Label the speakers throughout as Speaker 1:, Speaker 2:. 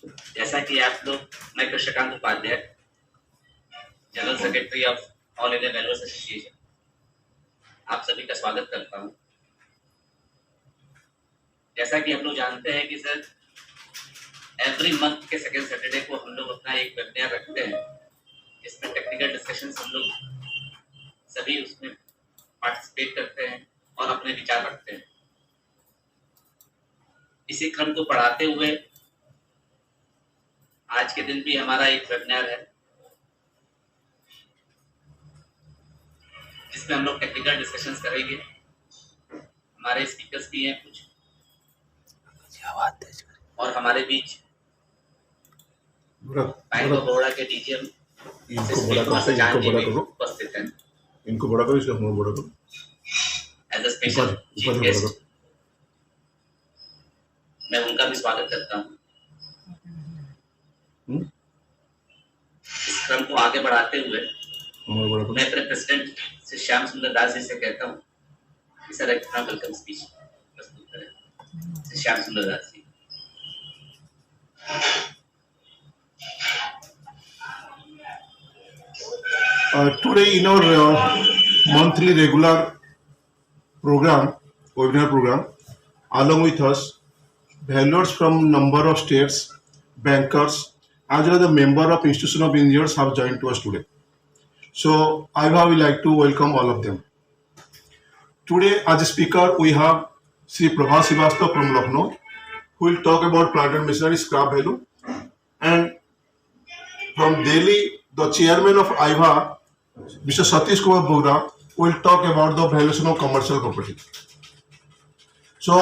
Speaker 1: जैसा कि आप लोग, मैं Krishnakant Upadhyay, general secretary of all India valuers association, आप सभी का स्वागत करता हूं। जैसा कि हम लोग जानते हैं कि सर एवरी मंथ के सेकेंड सैटरडे को हम लोग अपना एक वेबिनार रखते हैं, जिसमें टेक्निकल डिस्कशन हम लोग सभी उसमें पार्टिसिपेट करते हैं और अपने विचार रखते हैं। इसी क्रम को बढ़ाते हुए आज के दिन भी हमारा एक वेबिनार है, जिसमें हम लोग टेक्निकल डिस्कशंस करेंगे। हमारे स्पीकर्स भी हैं कुछ, और हमारे बीच बैंक ऑफ बड़ौदा के डीजीएम उपस्थित हैं।
Speaker 2: इनको बड़ा करो, इसका हम बड़ा करो।
Speaker 1: As a special chief guest मैं उनका भी स्वागत करता हूँ। इस क्रम को आगे बढ़ाते हुए मैं अपने प्रेसिडेंट श्री श्याम सुंदर दास जी से कहता हूँ कि सर एक वेलकम स्पीच प्रस्तुत करें। श्री श्याम सुंदर Das ji.
Speaker 2: Today in our monthly regular program, webinar program, along with us, valuers from number of states, bankers, as well as the member of Institution of Engineers have joined to us today. So I would like to welcome all of them. Today as a speaker we have Sri Prabhat Srivastava from Lucknow, who will talk about plant and machinery scrap value, and from Delhi the chairman of IVA, Mr. Satish Kumar Bogra, will talk about the valuation of commercial property. So,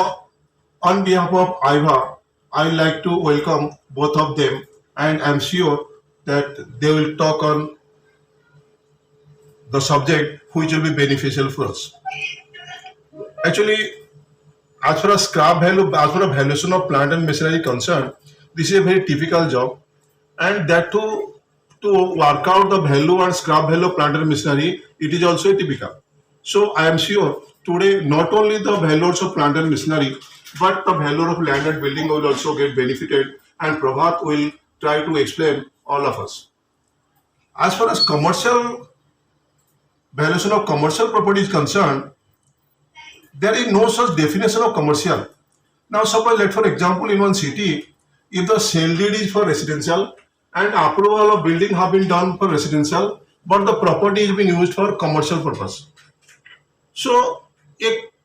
Speaker 2: on behalf of IVA, I would like to welcome both of them, and I am sure that they will talk on the subject which will be beneficial for us. Actually, as far as scrap value, as far as valuation of plant and machinery concerned, this is a very typical job, and that to work out the value and scrap value of plant and machinery, it is also typical. So I am sure today not only the values of plant and machinery, but the value of land and building will also get benefited, and Prabhat will try to explain all of us. As far as commercial valuation of commercial property is concerned, there is no such definition of commercial. Now suppose, let for example, in one city, if the sale deed is for residential and approval of building have been done for residential, but the property is being used for commercial purpose. So,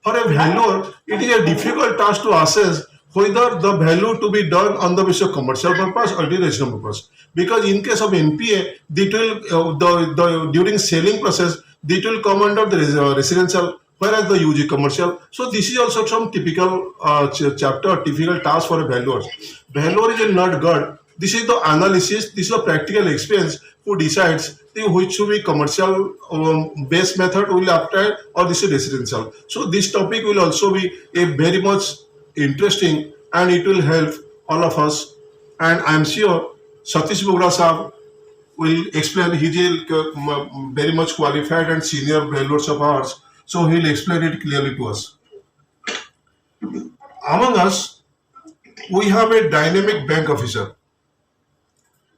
Speaker 2: for a valuer, it is a difficult task to assess whether the value to be done on the basis of commercial purpose or the residential purpose. Because in case of NPA, it will during selling process, it will come under the residential, whereas the UG commercial. So this is also some typical chapter, typical task for a valuer. Valuer is a not god. This is the analysis, this is the practical experience who decides which should be commercial based method will apply or this is residential. So this topic will also be a very much interesting, and it will help all of us. And I am sure Satish Bogra Sahab will explain. He is very much qualified and senior valuers of ours, so he will explain it clearly to us. Among us, we have a dynamic bank officer.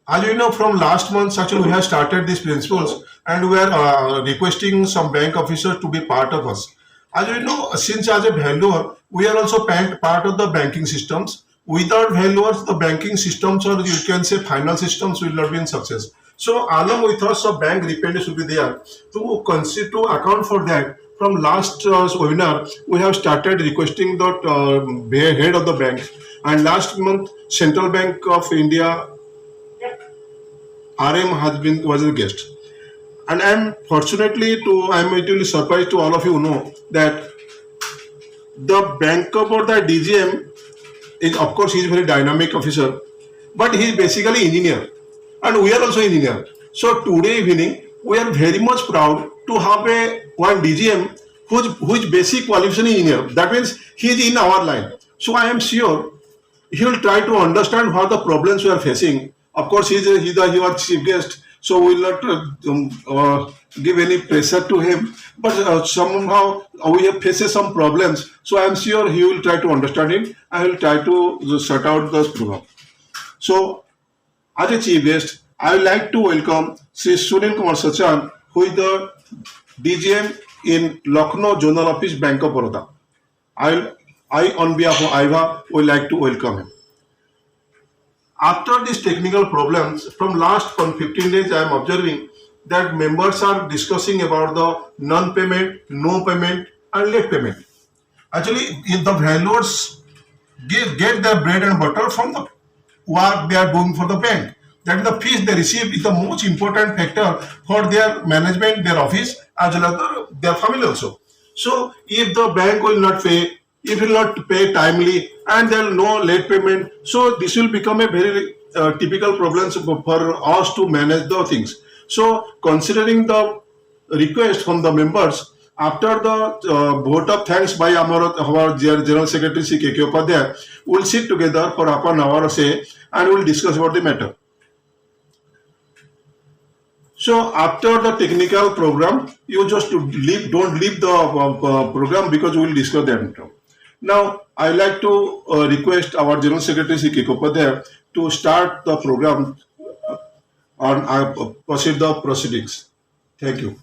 Speaker 2: As you know, from last month, actually, we have started these principles, and we are requesting some bank officers to be part of us. As you know, since as a valuer, we are also part of the banking systems. Without valuers, the banking systems, or you can say finance systems, will not be in success. So, along with us, a bank dependence will be there. To account for that, from last webinar, we have started requesting the head of the bank. And last month, Central Bank of India RM was a guest, and I'm really surprised to all of you know that the bank of the DGM is, of course, he is a very dynamic officer, but he is basically engineer, and we are also engineer. So today evening we are very much proud to have one DGM whose basic qualification is engineer. That means he is in our line. So I am sure he will try to understand what the problems we are facing. Of course, he is your chief guest, so we will not give any pressure to him. But somehow we have faces some problems, so I am sure he will try to understand it. I will try to sort out this problem. So, as a chief guest, I would like to welcome Sri Sunil Kumar Sachan, who is the DGM in Lucknow Zonal Office, Bank of Baroda. I, on behalf of IVA, would like to welcome him. After these technical problems, from last 15 days, I am observing that members are discussing about the non-payment, no payment, and late payment. Actually, if the valuers get their bread and butter from the work they are doing for the bank. That is the fees they receive is the most important factor for their management, their office, as well as their family also. So if the bank will not pay, if it will not pay timely, and there will no late payment, so this will become a very typical problem for us to manage the things. So considering the request from the members, after the vote of thanks by our General Secretary Sri K.K. Upadhyay, we will sit together for half an hour or say, and we will discuss about the matter. So after the technical program, you just don't leave the program, because we will discuss that. Now, I like to request our General Secretary Sri K.K. Upadhyay to start the program and proceed the proceedings. Thank you.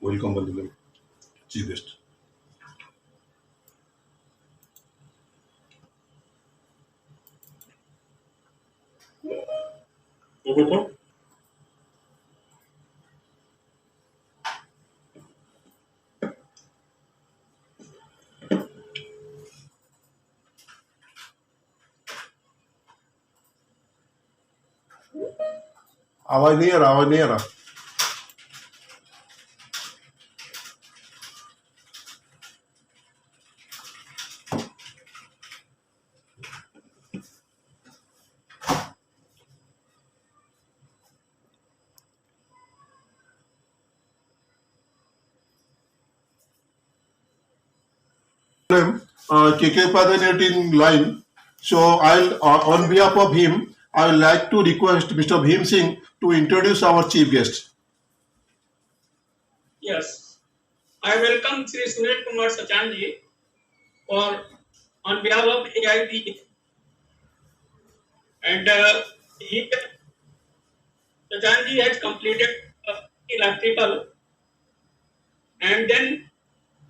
Speaker 2: Welcome, Bandhu. Chief guest. आवाज नहीं आ रहा, आवाज नहीं आ रहा. KK Upadhyay in line. So I'll on behalf of him, I would like to request Mr. Bhim Singh to introduce our chief guest.
Speaker 3: Yes, I welcome Sri Sunil Kumar Sachan ji for on behalf of AIB, and Sachan ji has completed electrical, and then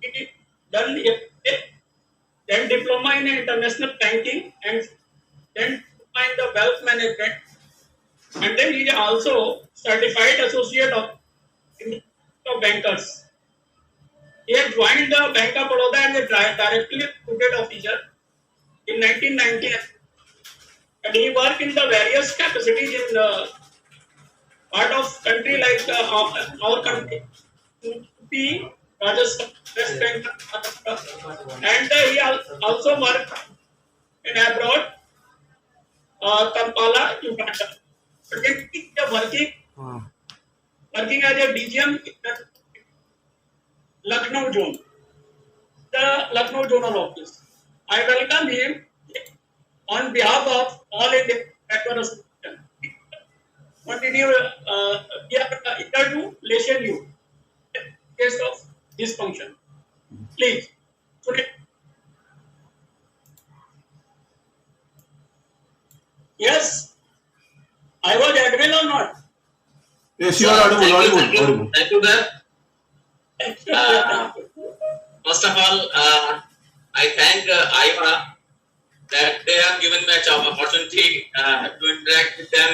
Speaker 3: he done then diploma in international banking, and then diploma in the wealth management, and then he is also certified associate of bankers. He had joined the Bank of Baroda as a directly recruited officer in 1990, and he worked in the various capacities in the part of country like our country, UP, Rajasthan, West Bengal, and he also worked in abroad, Kampala, Uganda. But he is working as a DGM in the Lucknow zone, the Lucknow zonal office. I welcome him on behalf of all India Backward Association. Continue, we are eager to listen you in case of this function. Please. Yes, I was admin or not?
Speaker 2: Yes, you are audible.
Speaker 1: Thank you, sir. First of all, I thank IVA that they have given me an opportunity to interact with them,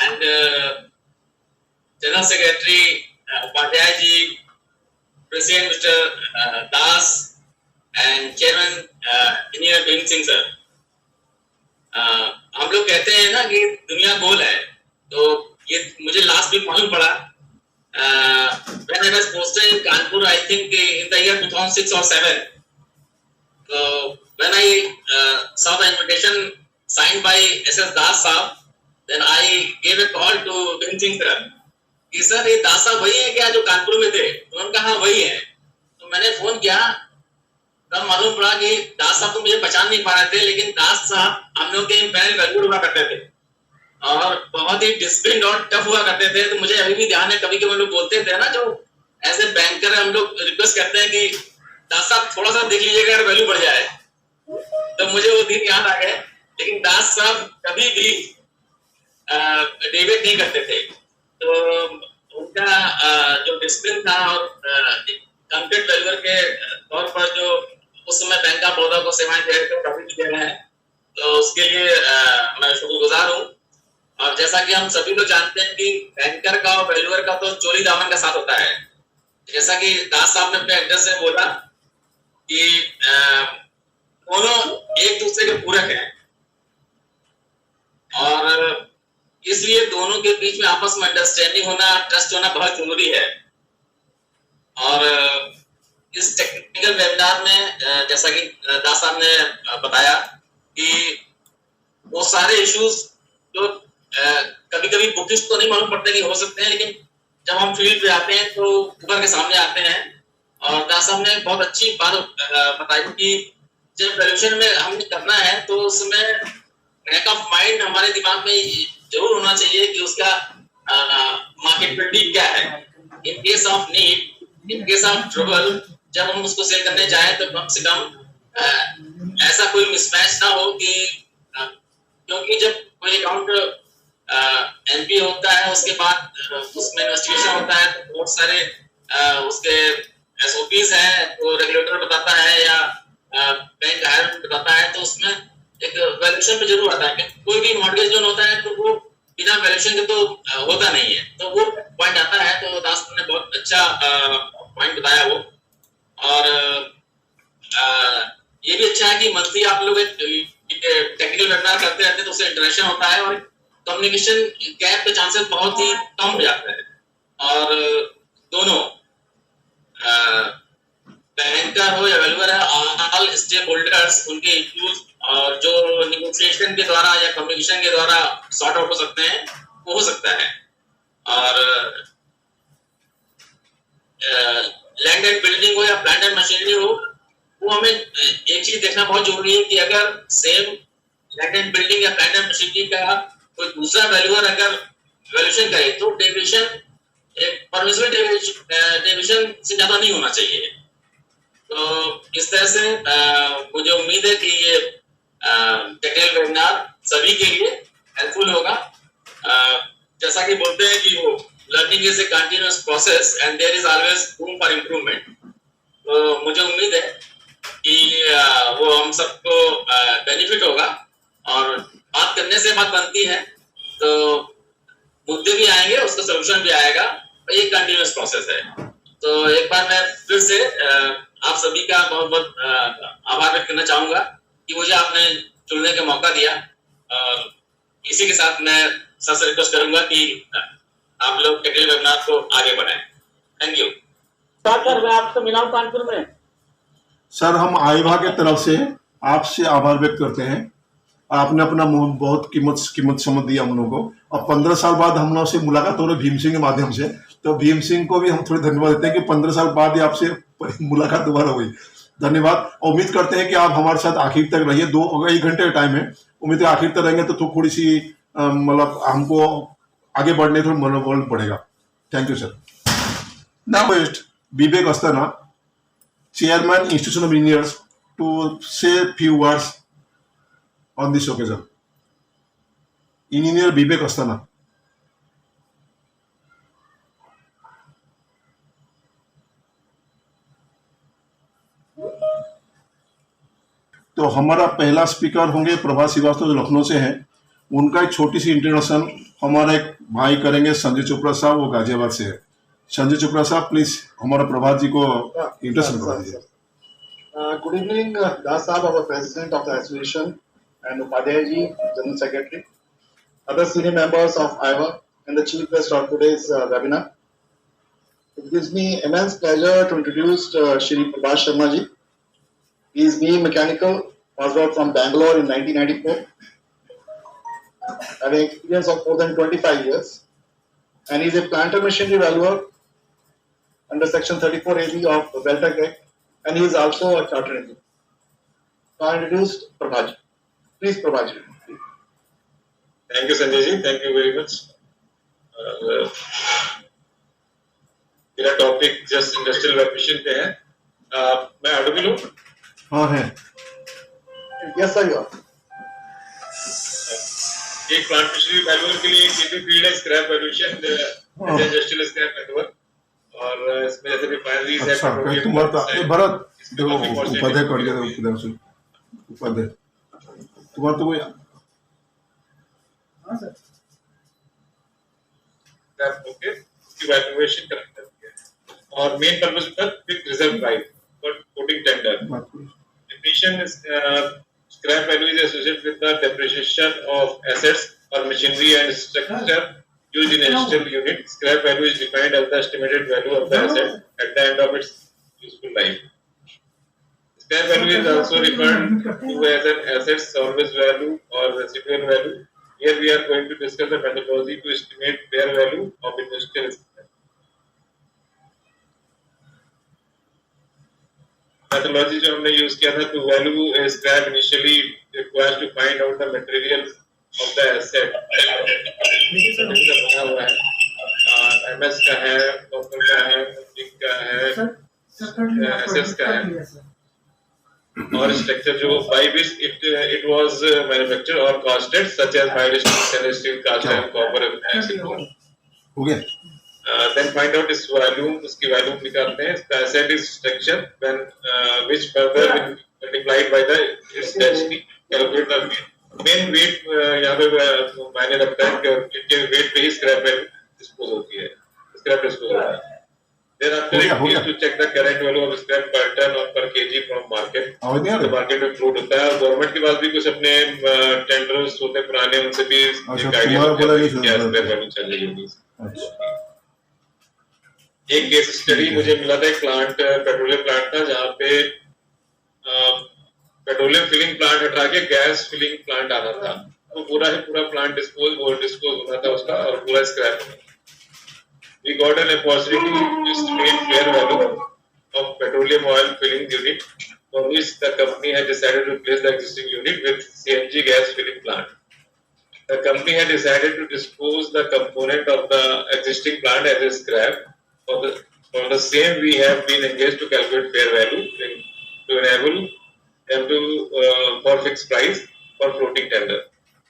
Speaker 1: and General Secretary Upadhyay ji, President Mr. Das, and Chairman Engineer Bhim Singh sir. हम लोग कहते हैं ना कि दुनिया गोल है, तो ये मुझे लास्ट वीक मालूम पड़ा. When I was posted in Kanpur, I think in the year 2006 or 7. So when I saw the invitation signed by SS Das साहब, then I gave a call to Bhim Singh sir कि sir ये दास साहब वही है क्या जो कानपुर में थे? तो उन्होंने कहा हाँ वही है. तो मैंने फोन किया, तब मालूम पड़ा कि दास साहब तो मुझे पहचान नहीं पा रहे थे, लेकिन दास साहब हम लोग के पैनल वैल्यूड हुआ करते थे और बहुत ही डिसिप्लिन और टफ हुआ करते थे. तो मुझे अभी भी ध्यान है, कभी कभी हम लोग बोलते थे ना, जो एज ए बैंकर हम लोग रिक्वेस्ट करते हैं कि दास साहब थोड़ा सा देख लीजिएगा अगर वैल्यू बढ़ जाए. तो मुझे वो दिन याद आ गए। लेकिन दास साहब कभी भी डिबेट नहीं करते थे। तो उनका जो डिसिप्लिन था और कंप्लीट वेलवेयर के तौर पर जो उस समय बैंक ऑफ बड़ौदा को सेवाएं दे रहे थे, काफी दे रहे हैं, तो उसके लिए मैं शुक्रगुजार हूँ। और जैसा कि हम सभी लोग जानते हैं कि बैंकर का और वेलवेयर का तो चोरी दामन का साथ होता है। जैसा कि दास साहब ने अपने एड्रेस में बोला कि दोनों एक दूसरे के पूरक हैं, और इसलिए दोनों के बीच में आपस में अंडरस्टैंडिंग होना, ट्रस्ट होना बहुत जरूरी है। और इस टेक्निकल वेबिनार में जैसा कि दास साहब ने बताया कि वो सारे इश्यूज जो कभी कभी बुकिश तो नहीं मालूम पड़ते कि हो सकते हैं, लेकिन जब हम फील्ड पे आते हैं तो उभर के सामने आते हैं। और दास साहब ने बहुत अच्छी बात बताई कि जब वैल्यूएशन में हमने करना है तो उसमें बैक ऑफ माइंड हमारे दिमाग में जरूर होना चाहिए कि उसका मार्केटेबिलिटी क्या है। In case of need, in case of trouble, जब हम उसको सेल करने जाए तो कम से कम ऐसा कोई मिसमैच ना हो कि क्योंकि जब कोई अकाउंट एनपी होता है उसके बाद उसमें इन्वेस्टिगेशन होता है तो बहुत सारे उसके एसओपीज हैं तो रेगुलेटर बताता है या बैंक हायर बताता है, तो उसमें एक वैल्यूएशन में जरूर आता है कि कोई भी मॉर्गेज लोन होता है तो वो बिना वैल्यूएशन के तो होता नहीं है, तो वो पॉइंट आता है। तो दास ने बहुत अच्छा पॉइंट बताया वो। और ये भी अच्छा है कि मंथली आप लोग टेक्निकल वेबिनार करते रहते हैं तो उससे इंटरेक्शन होता है और कम्युनिकेशन गैप के चांसेस बहुत ही कम हो जाते हैं। और दोनों बैंकर हो या वेलवेयर है, ऑल स्टेक होल्डर्स उनके इश्यूज और जो निगोशिएशन के द्वारा या कम्युनिकेशन के द्वारा सॉर्ट आउट हो सकते हैं वो हो सकता है। और लैंड एंड बिल्डिंग हो या प्लांट एंड मशीनरी हो, वो हमें एक चीज देखना बहुत जरूरी है कि अगर सेम लैंड एंड बिल्डिंग या प्लांट एंड मशीनरी का कोई दूसरा वैल्यूअर अगर वैल्यूएशन करे तो डेविएशन एक परमिसिबल डेविएशन से ज्यादा नहीं होना चाहिए। तो इस तरह से मुझे उम्मीद है कि ये टेक्निकल वेबिनार सभी के लिए हेल्पफुल होगा। जैसा कि बोलते हैं कि वो learning is a continuous process and there is always room for improvement. तो मुझे उम्मीद है कि वो हम सबको बेनिफिट होगा। और बात करने से बात बनती है तो मुद्दे भी आएंगे, उसका सोल्यूशन भी आएगा, ये कंटिन्यूअस प्रोसेस है। तो एक बार मैं फिर से आप सभी का बहुत बहुत आभार व्यक्त करना चाहूंगा कि मुझे आपने चुनने का मौका दिया। और इसी के साथ मैं सबसे रिक्वेस्ट करूंगा कि आप लोग टेक्निकल वेबिनार को आगे बढ़ाएं। Thank you
Speaker 3: sir. मैं आपसे मिला हूं कानपुर में।
Speaker 2: सर, हम आईवा के तरफ से आपसे आभार व्यक्त करते हैं। आपने अपना बहुत कीमत समझ दिया हम लोगों को, और 15 साल बाद हम लोग से मुलाकात हो रही भीम सिंह के माध्यम से, तो भीम सिंह को भी हम थोड़ी धन्यवाद देते हैं कि 15 साल बाद ही आपसे मुलाकात दोबारा हुई। धन्यवाद। उम्मीद करते हैं कि आप हमारे साथ आखिर तक रहिए। 1 घंटे का टाइम है, उम्मीद है आखिर तक रहेंगे तो थोड़ी सी मतलब हमको आगे बढ़ने थोड़ा मनोबल पड़ेगा। Thank you sir. Now west Vivek Asthana, chairman institution of engineers, to say few words on this occasion. Engineer Vivek Asthana. तो हमारा पहला स्पीकर होंगे प्रभा श्रीवास्तव जो लखनऊ से हैं। उनका एक छोटी सी इंट्रोडक्शन हमारा एक भाई करेंगे, संजय चोपड़ा साहब, वो गाजियाबाद से है। संजय चोपड़ा साहब प्लीज हमारा प्रभात जी को इंट्रोडक्शन करवा दीजिए।
Speaker 4: Good evening, Das Saab, our president of the association, and Upadhyay ji, general secretary, other senior members of IVA, and the chief guest of today's webinar. It gives me immense pleasure to introduce Shri Prabhat Sharma ji. He is BE Mechanical, passed out from Bangalore in 1994, having experience of more than 25 years, and he is a planter machinery valuer under Section 34AB of the Beltec Act, and he is also a chartered engineer. So I introduced Prabhat. Please, Prabhat.
Speaker 5: Thank you, Sanjay ji. Thank you very much. मेरा topic just industrial वेपरेशन पे है। मैं Audible हूँ?
Speaker 2: हाँ है।
Speaker 4: Yes, sir, you are.
Speaker 5: एक plant fishery valuer के लिए एक डीपी फील्ड है scrap valuation industrial scrap network और इसमें जैसे रिफाइनरीज है
Speaker 2: अच्छा कहीं तुम्हारा ये भरत देखो उपाध्याय कट गया इधर से उपाध्याय तुम्हारा तो कोई
Speaker 5: स्क्रैप होके उसकी वैल्यूएशन करनी है और मेन पर्पस होता है quick reserve price for coating tender
Speaker 2: बात करो
Speaker 5: definition is scrap value is associated with the depreciation of assets or machinery and structure used in industrial unit. Scrap value is defined as the estimated value of the asset at the end of its useful life. Scrap value is also referred to as an asset salvage value or residual value. Here we are going to discuss the methodology to estimate fair value of industrial scrap. Methodology जो हमने use किया था तो value scrap initially requires to find out the material of the asset बना हुआ है MS का है कॉपर का है जिंक का है एसएस का है और स्ट्रक्चर जो by which it was manufactured और costed such as mild steel cast iron copper
Speaker 2: हो गया
Speaker 5: then find out its value उसकी value निकालते हैं the asset is structure when which further multiplied by the its density calculate the main weight यहाँ पे मायने रखता है कि इनके weight पे ही scrap value dispose होती है scrap dispose होता है then after it is to check the current value of scrap per ton or per kg from market the market में float होता है और गवर्नमेंट के पास भी कुछ अपने टेंडर्स होते हैं पुराने उनसे भी आइडिया होता है क्या scrap value चल रही होगी एक केस स्टडी मुझे मिला था एक प्लांट पेट्रोलियम प्लांट था जहाँ पे पेट्रोलियम फिलिंग प्लांट हटा के गैस फिलिंग प्लांट आना था तो पूरा ही पूरा प्लांट डिस्पोज होना था उसका और पूरा scrap we got an opportunity to estimate fair value of petroleum oil filling unit for which the company had decided to replace the existing unit with CNG gas filling plant. The company had decided to dispose the component of the existing plant as a scrap. For the same, we have been engaged to calculate fair value to enable them to for fixed price for floating tender.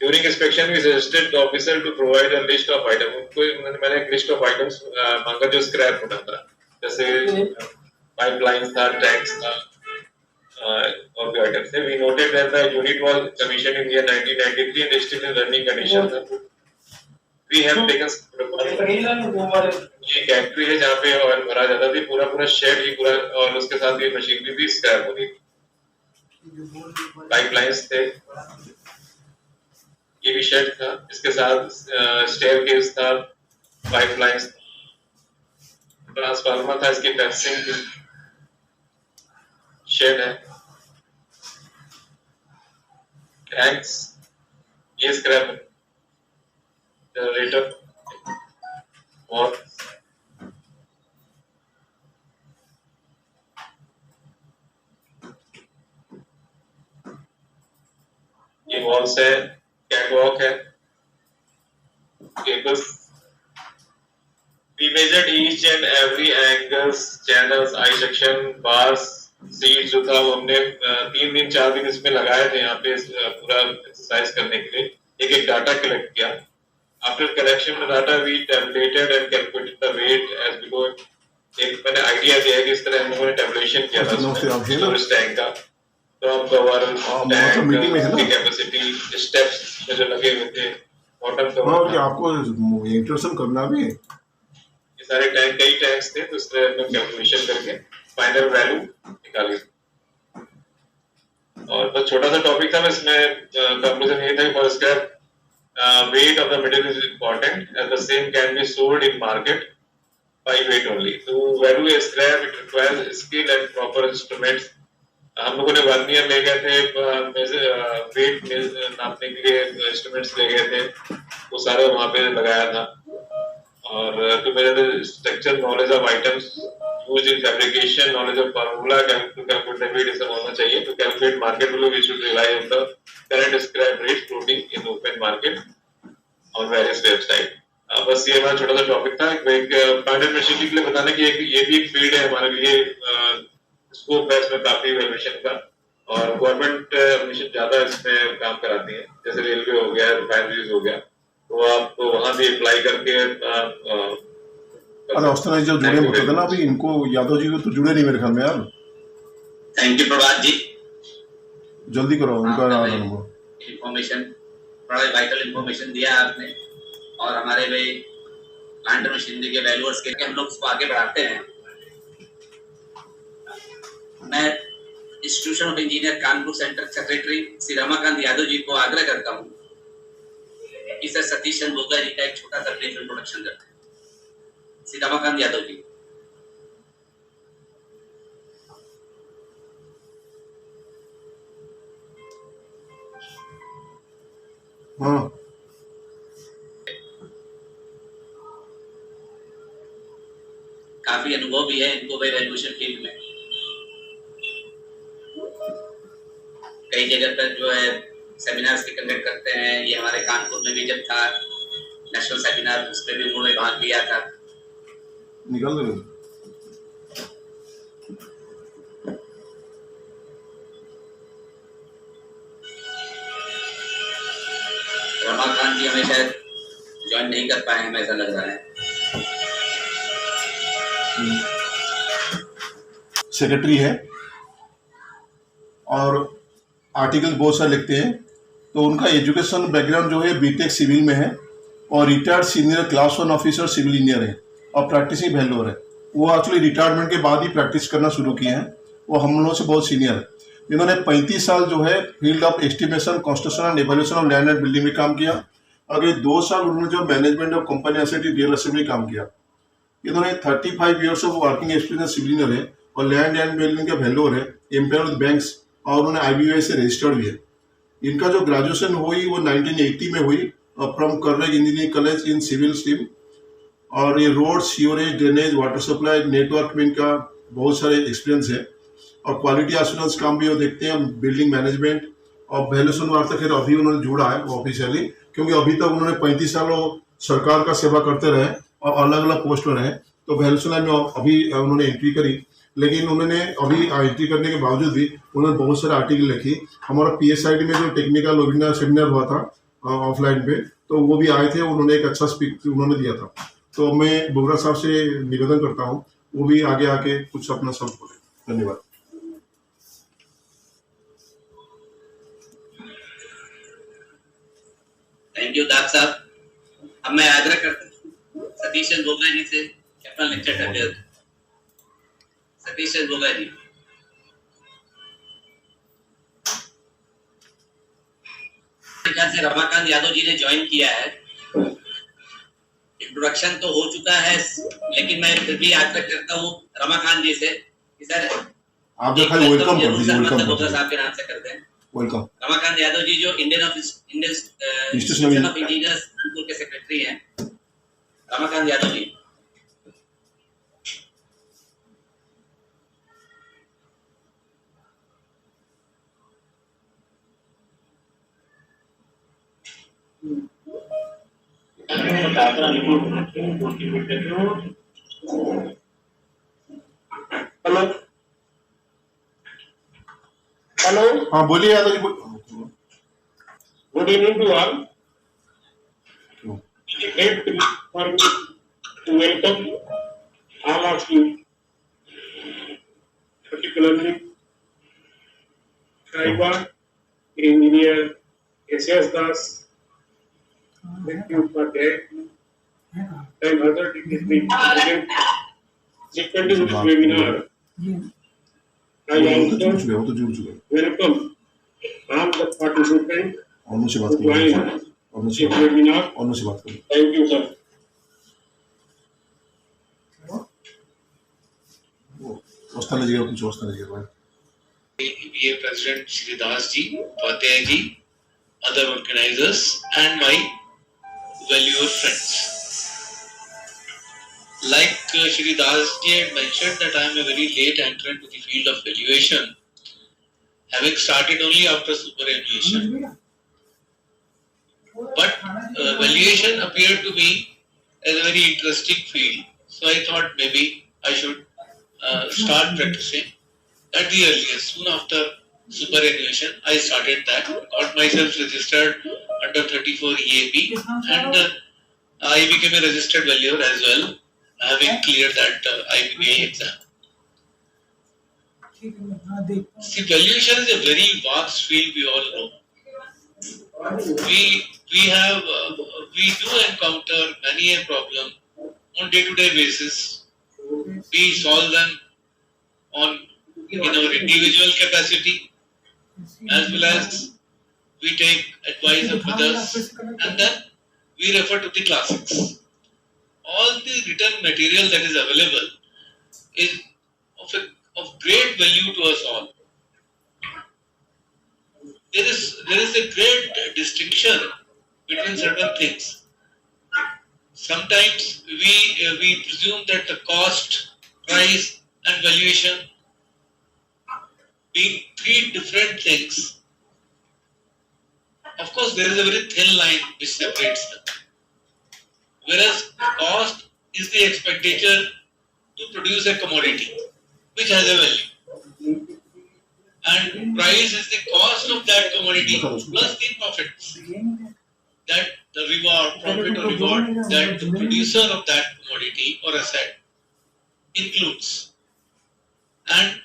Speaker 5: During inspection, we suggested the officer to provide a list of items. मैंने एक list of items मांगा जो scrap होना था, जैसे pipelines था, tanks था, और भी items थे. We noted that the unit was commissioned in year 1993 and still in running condition था. We have taken ये फैक्ट्री है जहाँ पे ऑयल भरा जाता थी पूरा शेड ही पूरा और उसके साथ ये मशीनरी भी स्क्रैप हो गई पाइपलाइंस थे ये भी शेड था इसके साथ स्टेयरकेस था पाइपलाइंस ट्रांसफार्मर था इसकी फेंसिंग शेड है टैंक्स ये स्क्रैप जनरेटर और ये वॉल्स है कैटवॉक है cables we measured each and every angles channels I section bars seats जो था वो हमने 3 दिन 4 दिन इसमें लगाए थे यहाँ पे पूरा एक्सरसाइज करने के लिए एक डाटा कलेक्ट किया after collection of data we tabulated and calculated the weight as below एक मैंने आइडिया दिया है कि इस तरह हम लोगों ने टेबुलेशन किया था स्टोरेज टैंक का तो हम कवर टैंक की कैपेसिटी स्टेप्स में जो लगे हुए थे बॉटम कवर
Speaker 2: आपको इंट्रोडक्शन करना भी है
Speaker 5: ये सारे टैंक कई टैंक्स थे तो इस तरह हमने कैलकुलेशन करके फाइनल वैल्यू निकाली और बस छोटा सा टॉपिक था इसमें कंक्लूजन ये था कि for scrap weight of the material is important as the same can be sold in market by weight only. To value a scrap it requires skill and proper instruments. हम लोगों ने vernier ले गए थे wait नापने के लिए instruments ले गए थे वो सारे वहाँ पे लगाया था और to measure the structure knowledge of items used in fabrication knowledge of formula to calculate the weight सब होना चाहिए to calculate market value we should rely on the current scrap rate floating in open market on various website. बस ये हमारा छोटा सा topic था एक प्लांट एंड मशीनरी के लिए बताने की ये भी एक फील्ड है हमारे लिए स्कोप है इसमें काफी वैल्यूएशन का और गवर्नमेंट हमेशा ज्यादा इसमें काम कराती है, जैसे रेलवे हो गया, रिफाइनरीज हो गया, तो आप वहां भी अप्लाई करके
Speaker 2: अरे औस्ताना जी जो जुड़े होते थे ना अभी, इनको यादव जी को तो जुड़े नहीं मेरे ख्याल में यार।
Speaker 1: थैंक यू प्रभात जी,
Speaker 2: जल्दी करो उनका
Speaker 1: इंफॉर्मेशन, बड़ा वाइटल इंफॉर्मेशन दिया आपने, और हमारे भाई प्लांट मशीनरी के वैल्यूअर्स के हम लोग उसको आगे बढ़ाते हैं। मैं institution of engineer Kanpur centre secretary Shri Ramakant Yadav ji को आग्रह करता हूँ कि सर सतीश चंद्र बोगला जी का एक छोटा सा ब्रीफ इंट्रोडक्शन करते हैं। श्री रमाकांत यादव जी।
Speaker 2: हाँ
Speaker 1: काफी अनुभव भी है इनको भाई वैल्यूएशन फील्ड में, कई जगह पर जो है सेमिनार्स भी कंडक्ट करते हैं। ये हमारे कानपुर में भी जब था नेशनल सेमिनार, उसमें भी उन्होंने भाग लिया था।
Speaker 2: निकल दो।
Speaker 1: रमाकांत जी हमें शायद ज्वाइन नहीं कर पाए हैं, ऐसा लग रहा है।
Speaker 2: सेक्रेटरी है और आर्टिकल बहुत सारे लिखते हैं। तो उनका एजुकेशन बैकग्राउंड जो है बीटेक सिविल में है और retired senior class 1 officer civil engineer है और प्रैक्टिसिंग वैल्यूअर है। वो एक्चुअली रिटायरमेंट के बाद ही प्रैक्टिस करना शुरू किए हैं। वो हम लोगों से बहुत सीनियर है। इन्होंने 35 साल जो है field of estimation, construction and evaluation of land and building में काम किया। अगले 2 साल उन्होंने जो management of company asset real estate में काम किया। इन्होंने 35 years of working experience civil engineer है और लैंड एंड बिल्डिंग के वैल्यूअर है, एम्प्लॉयड विद बैंक्स, और उन्होंने IBI से रजिस्टर्ड भी है। इनका जो ग्रेजुएशन हुई वो 1980 में हुई फ्रॉम कर्रेग engineering college in civil stream. और ये road, sewerage, drainage, water supply network में इनका बहुत सारे एक्सपीरियंस है। और क्वालिटी एश्योरेंस काम भी वो देखते हैं, बिल्डिंग मैनेजमेंट और वैल्यूएशन वार्ता। खैर अभी उन्होंने जुड़ा है ऑफिशियली, क्योंकि अभी तक उन्होंने 35 साल सरकार का सेवा करते रहे और अलग अलग पोस्ट में रहे। तो वैल्यूएशन में अभी उन्होंने एंट्री करी, लेकिन उन्होंने अभी एंट्री करने के बावजूद भी उन्होंने बहुत सारे आर्टिकल लिखी। हमारा PSID में जो टेक्निकल वेबिनार सेमिनार हुआ था ऑफलाइन पे, तो वो भी आए थे, उन्होंने एक अच्छा स्पीच उन्होंने दिया था। तो मैं बोगरा साहब से निवेदन करता हूँ वो भी आगे आके कुछ अपना सब बोले। धन्यवाद।
Speaker 1: थैंक यू दाग साहब। अब मैं आग्रह करता हूँ सतीश चंद्र बोगला जी से अपना लेक्चर कर। सतीश चंद्र बोगला जी। से रमाकांत यादव जी ने ज्वाइन किया है। इंट्रोडक्शन तो हो चुका है, लेकिन मैं फिर भी आग्रह करता हूँ रमाकांत जी से कि सर
Speaker 2: आप जो खाली वेलकम कर दीजिए। वेलकम
Speaker 1: बोगला साहब के नाम से करते हैं।
Speaker 2: वेलकम।
Speaker 1: रमाकांत यादव जी जो Indian institution of engineers Kanpur के सेक्रेटरी हैं। रमाकांत यादव जी।
Speaker 3: हेलो हेलो,
Speaker 2: हाँ बोलिए Yadav ji.
Speaker 3: Good evening to all. Great for me to welcome all of you, particularly Saiba, Engineer S.S. Das, thank you for that, and other dignitaries present secondary this webinar. I also welcome all the participants to join this webinar. Thank you, sir.
Speaker 6: BA President Shri Das ji, Upadhyay ji, other organizers, and my valued friends. Like Shri Das ji had mentioned that I am a very late entrant to the field of valuation, having started only after superannuation. But valuation appeared to me as a very interesting field, so I thought maybe I should start practicing at the earliest, soon after superannuation. I started that, got myself registered under 34 EAB, and I became a registered valuer as well, having cleared that IBA exam. See, valuation is a very vast field, we all know. We do encounter many a problem on day-to-day basis. We solve them in our individual capacity, as well as we take advice of others, and then we refer to the classics. All the written material that is available is of great value to us all. There is a great distinction between certain things. Sometimes we presume that the cost, price, and valuation being three different things. Of course, there is a very thin line which separates them. Whereas cost is the expenditure to produce a commodity which has a value, and price is the cost of that commodity plus the profits that the profit or reward that the producer of that commodity or asset includes. And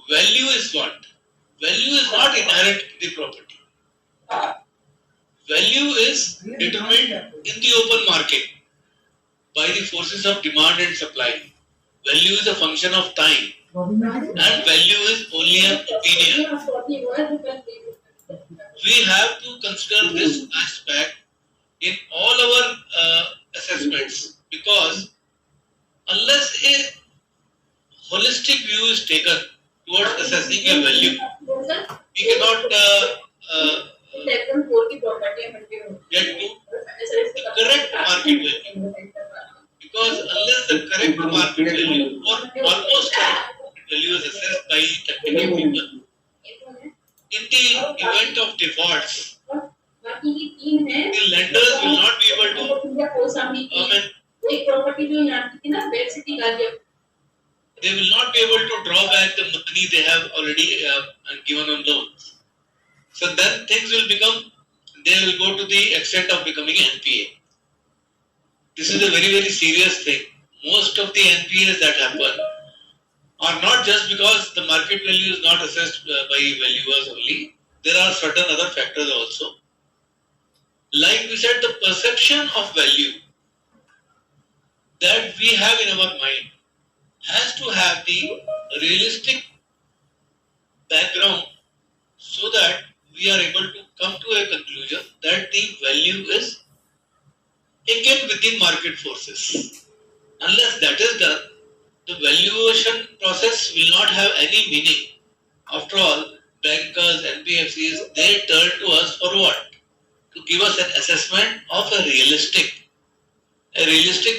Speaker 6: value is what? Value is not inherent in the property. Value is determined in the open market by the forces of demand and supply. Value is a function of time, and value is only an opinion. We have to consider this aspect in all our assessments, because unless a holistic view is taken towards assessing a value, we cannot get to the correct market value. Because unless the correct market value or almost correct market value is assessed by technical people, in the event of defaults, the lenders will not be able to they will not be able to draw back the money they have already given on loans. So then things will they will go to the extent of becoming NPA. This is a very, very serious thing. Most of the NPAs that happen are not just because the market value is not assessed by valuers only. There are certain other factors also. Like we said, the perception of value that we have in our mind has to have the realistic background so that we are able to come to a conclusion that the value is akin with the market forces. Unless that is done, the valuation process will not have any meaning. After all, bankers, NBFCs, they turn to us for what? To give us an assessment of a realistic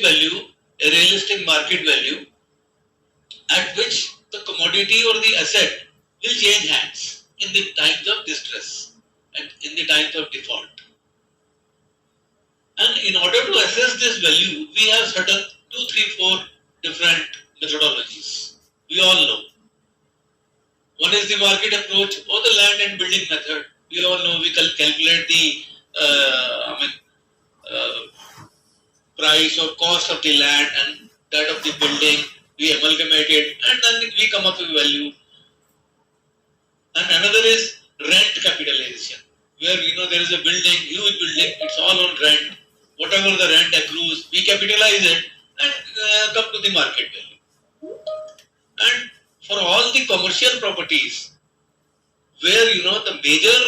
Speaker 6: value, a realistic market value, at which the commodity or the asset will change hands in the times of distress and in the times of default. And in order to assess this value, we have certain 2, 3, 4 different methodologies. We all know. One is the market approach or the land and building method. We all know we calculate the price or cost of the land and that of the building. We amalgamate it and then we come up with value. And another is rent capitalization, where there is a building, huge building, it's all on rent. Whatever the rent accrues, we capitalize it and come to the market value. And for all the commercial properties, where the major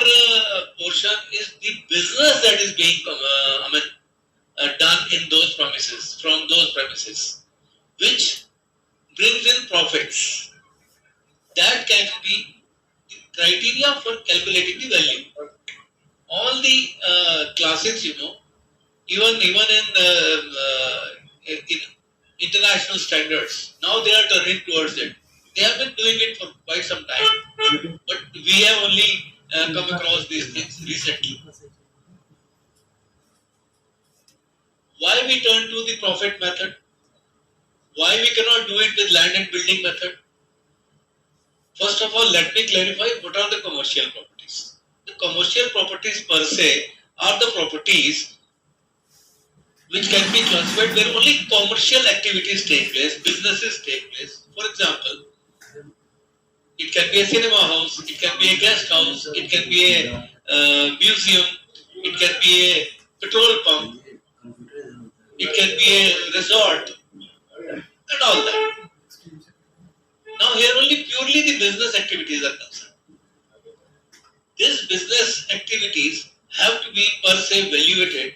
Speaker 6: portion is the business that is being done in those premises, from those premises, which brings in profits. That can be the criteria for calculating the value. All the classics, even in international standards, now they are turning towards it. They have been doing it for quite some time, but we have only come across these things recently. Why we turn to the profit method? Why we cannot do it with land and building method? First of all, let me clarify what are the commercial properties. The commercial properties per se are the properties which can be classified where only commercial activities take place, businesses take place. For example, it can be a cinema house, it can be a guest house, it can be a museum, it can be a petrol pump, it can be a resort, and all that. Now here only purely the business activities are concerned. These business activities have to be per se evaluated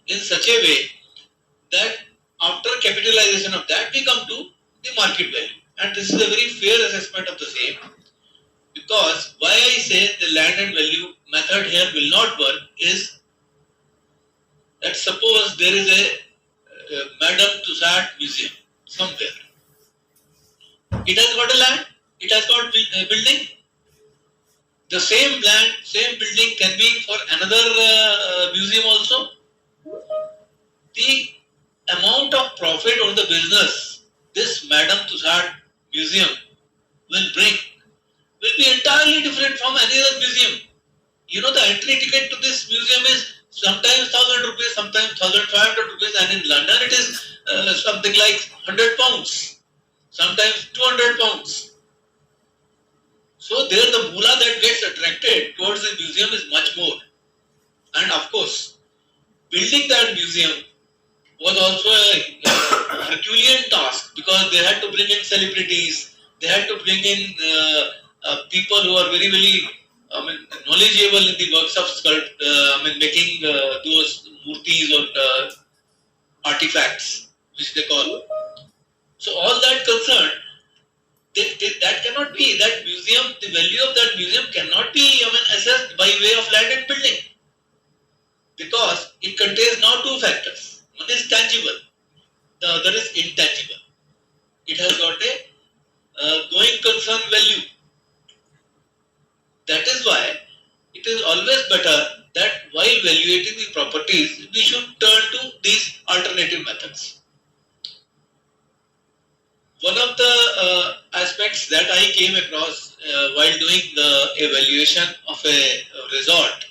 Speaker 6: in such a way that after capitalization of that we come to the market value. And this is a very fair assessment of the same, because why I say the land and value method here will not work is that suppose there is a Madame Tussauds museum somewhere. It has got a land, it has got a building. The same land, same building can be for another museum also. The amount of profit on the business this Madame Tussauds museum will bring will be entirely different from any other museum. You know, the entry ticket to this museum is sometimes 1,000 rupees, sometimes 1,500 rupees, and in London it is something like 100 pounds, sometimes 200 pounds. So there the moolah that gets attracted towards the museum is much more. And of course, building that museum was also a Herculean task, because they had to bring in celebrities, they had to bring in people who are very, very knowledgeable in the works of making those murtis or artifacts, which they call. So all that concerned, that cannot be, that museum, the value of that museum cannot be assessed by way of land and building, because it contains now two factors. One is tangible, the other is intangible. It has got a going concern value. That is why it is always better that while evaluating the properties, we should turn to these alternative methods. One of the aspects that I came across while doing the evaluation of a resort,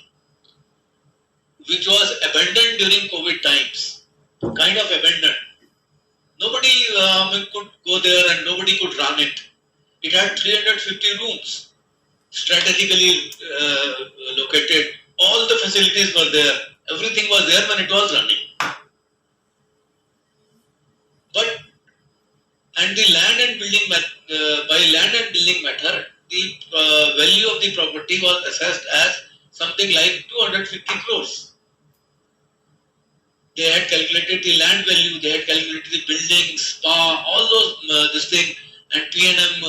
Speaker 6: which was abandoned during COVID times, kind of abandoned. Nobody could go there and nobody could run it. It had 350 rooms, strategically located. All the facilities were there. Everything was there when it was running. And the land and building by land and building method, the value of the property was assessed as something like 250 crores. They had calculated the land value, they had calculated the building, spa, all those this thing, and P&M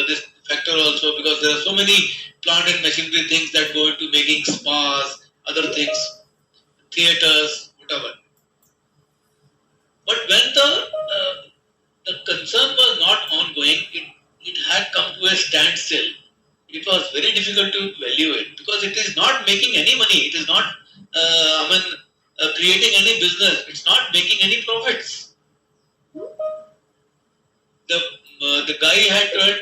Speaker 6: this factor also, because there are so many plant and machinery things that go into making spas, other things, theaters, whatever. But when the concern was not ongoing, it had come to a standstill. It was very difficult to evaluate, because it is not making any money. It is not creating any business. It's not making any profits. The guy had told,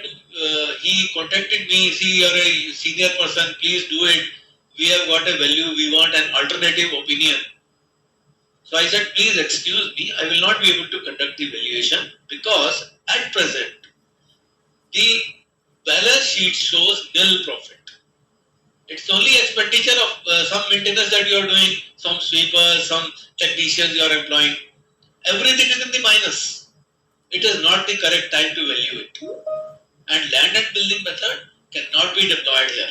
Speaker 6: he contacted me, see, you're a senior person, please do it. We have got a value, we want an alternative opinion. So I said, please excuse me, I will not be able to conduct the valuation, because at present, the balance sheet shows nil profit. It's only expenditure of some maintenance that you are doing, some sweepers, some technicians you are employing. Everything is in the minus. It is not the correct time to value it. And land and building method cannot be deployed here.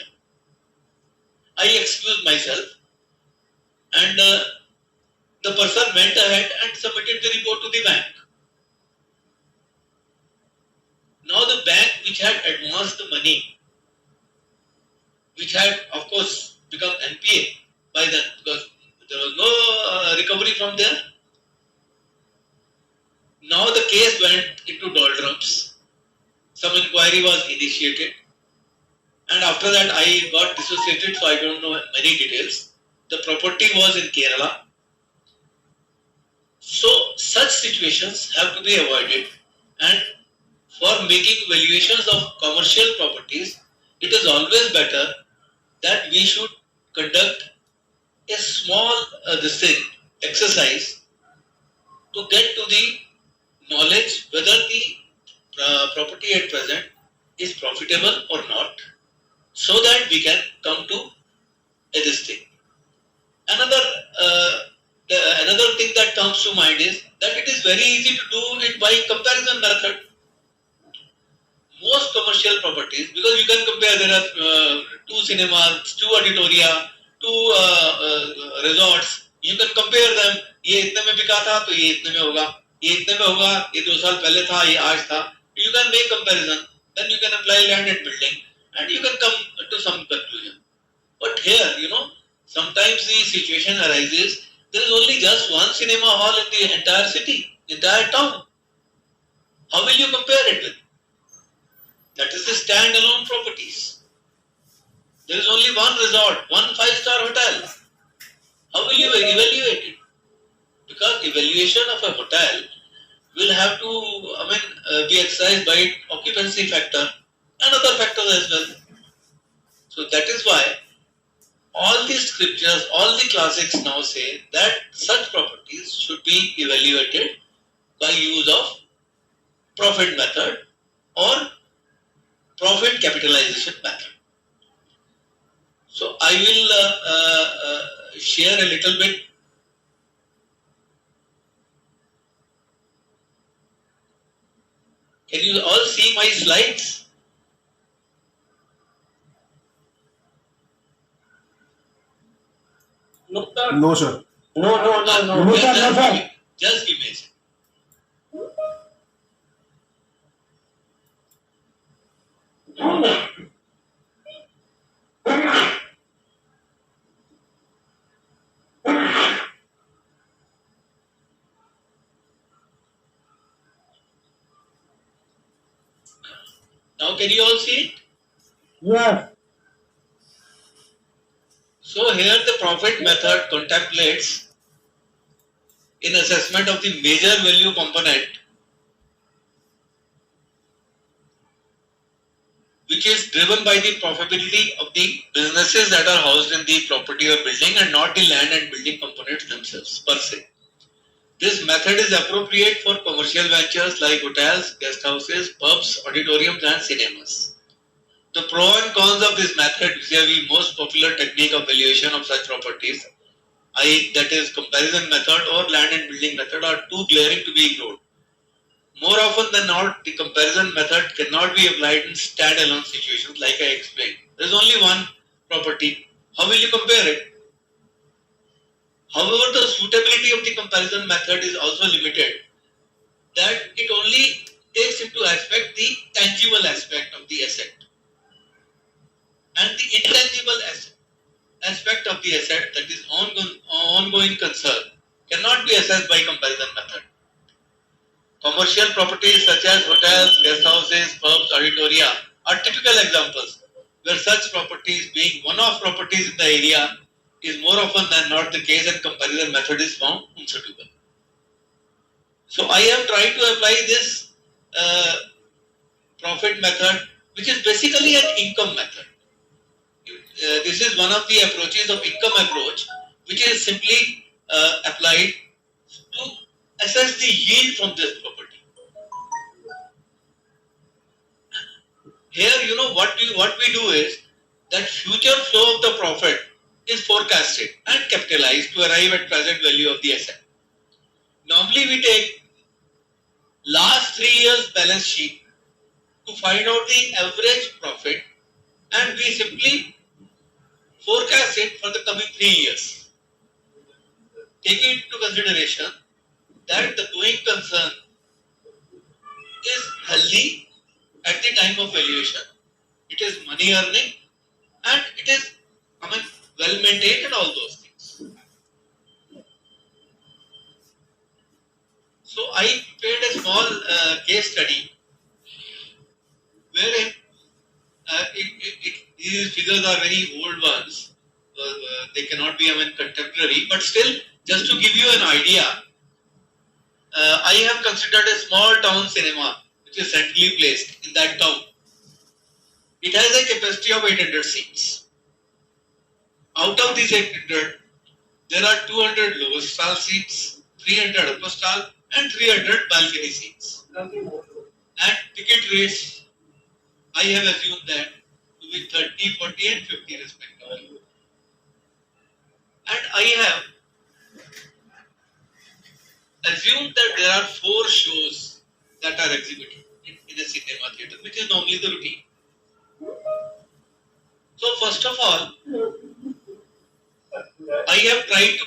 Speaker 6: I excused myself, and the person went ahead and submitted the report to the bank. Now the bank, which had advanced the money, which had of course become NPA by then, because there was no recovery from there. Now the case went into doldrums. Some inquiry was initiated, and after that I got dissociated, so I don't know many details. The property was in Kerala. So such situations have to be avoided, and for making valuations of commercial properties, it is always better that we should conduct a small exercise to get to the knowledge whether the property at present is profitable or not, so that we can come to this thing. Another thing that comes to mind is that it is very easy to do it by comparison method. Most commercial properties, because you can compare, there are 2 cinemas, 2 auditoria, 2 resorts, you can compare them. ये इतने में बिका था तो ये इतने में होगा, ये इतने में होगा, ये 2 साल पहले था, ये आज था. You can make comparison, then you can apply land and building, and you can come to some conclusion. But here, sometimes the situation arises, there is only just one cinema hall in the entire city, entire town. How will you compare it with? That is the standalone properties. There is only one resort, one 5-star hotel. How will you evaluate it? Because evaluation of a hotel will have to, be exercised by occupancy factor and other factors as well. So that is why all the scriptures, all the classics now say that such properties should be evaluated by use of profit method or profit capitalization method. So I will share a little bit. Can you all see my slides?
Speaker 3: No, sir.
Speaker 2: No, sir.
Speaker 6: Just give me a second. Now can you all see it?
Speaker 7: Yes.
Speaker 6: So here the profit method contemplates in assessment of the major value component, which is driven by the profitability of the businesses that are housed in the property or building and not the land and building components themselves per se. This method is appropriate for commercial ventures like hotels, guest houses, pubs, auditoriums and cinemas. The pros and cons of this method vis-a-vis most popular technique of valuation of such properties, that is comparison method or land and building method, are too glaring to be ignored. More often than not, the comparison method cannot be applied in standalone situations like I explained. There is only one property. How will you compare it? However, the suitability of the comparison method is also limited, that it only takes into aspect the tangible aspect of the asset. And the intangible aspect of the asset, that is ongoing concern, cannot be assessed by comparison method. Commercial properties such as hotels, guest houses, pubs, auditoria are typical examples where such properties, being one-off properties in the area, is more often than not the case and comparison method is found unsuitable. So I have tried to apply this profit method, which is basically an income method. This is one of the approaches of income approach, which is simply applied to assess the yield from this property. Here, what we do is that future flow of the profit is forecasted and capitalized to arrive at present value of the asset. Normally, we take last 3 years balance sheet to find out the average profit, and we simply forecast it for the coming 3 years. Taking into consideration that the going concern is healthy at the time of valuation, it is money earning, and it is well maintained and all those things. So I prepared a small case study wherein these figures are very old ones. They cannot be contemporary, but still, just to give you an idea, I have considered a small town cinema, which which is centrally placed in that town. It has a capacity of 800 seats. Out of these 800, there are 200 lower stall seats, 300 upper stall, and 300 balcony seats. And ticket rates, I have assumed that to be 30, 40, and 50 respectively. And I have assumed that there are 4 shows that are exhibited in a cinema theatre, which is normally the routine. So first of all, I have tried to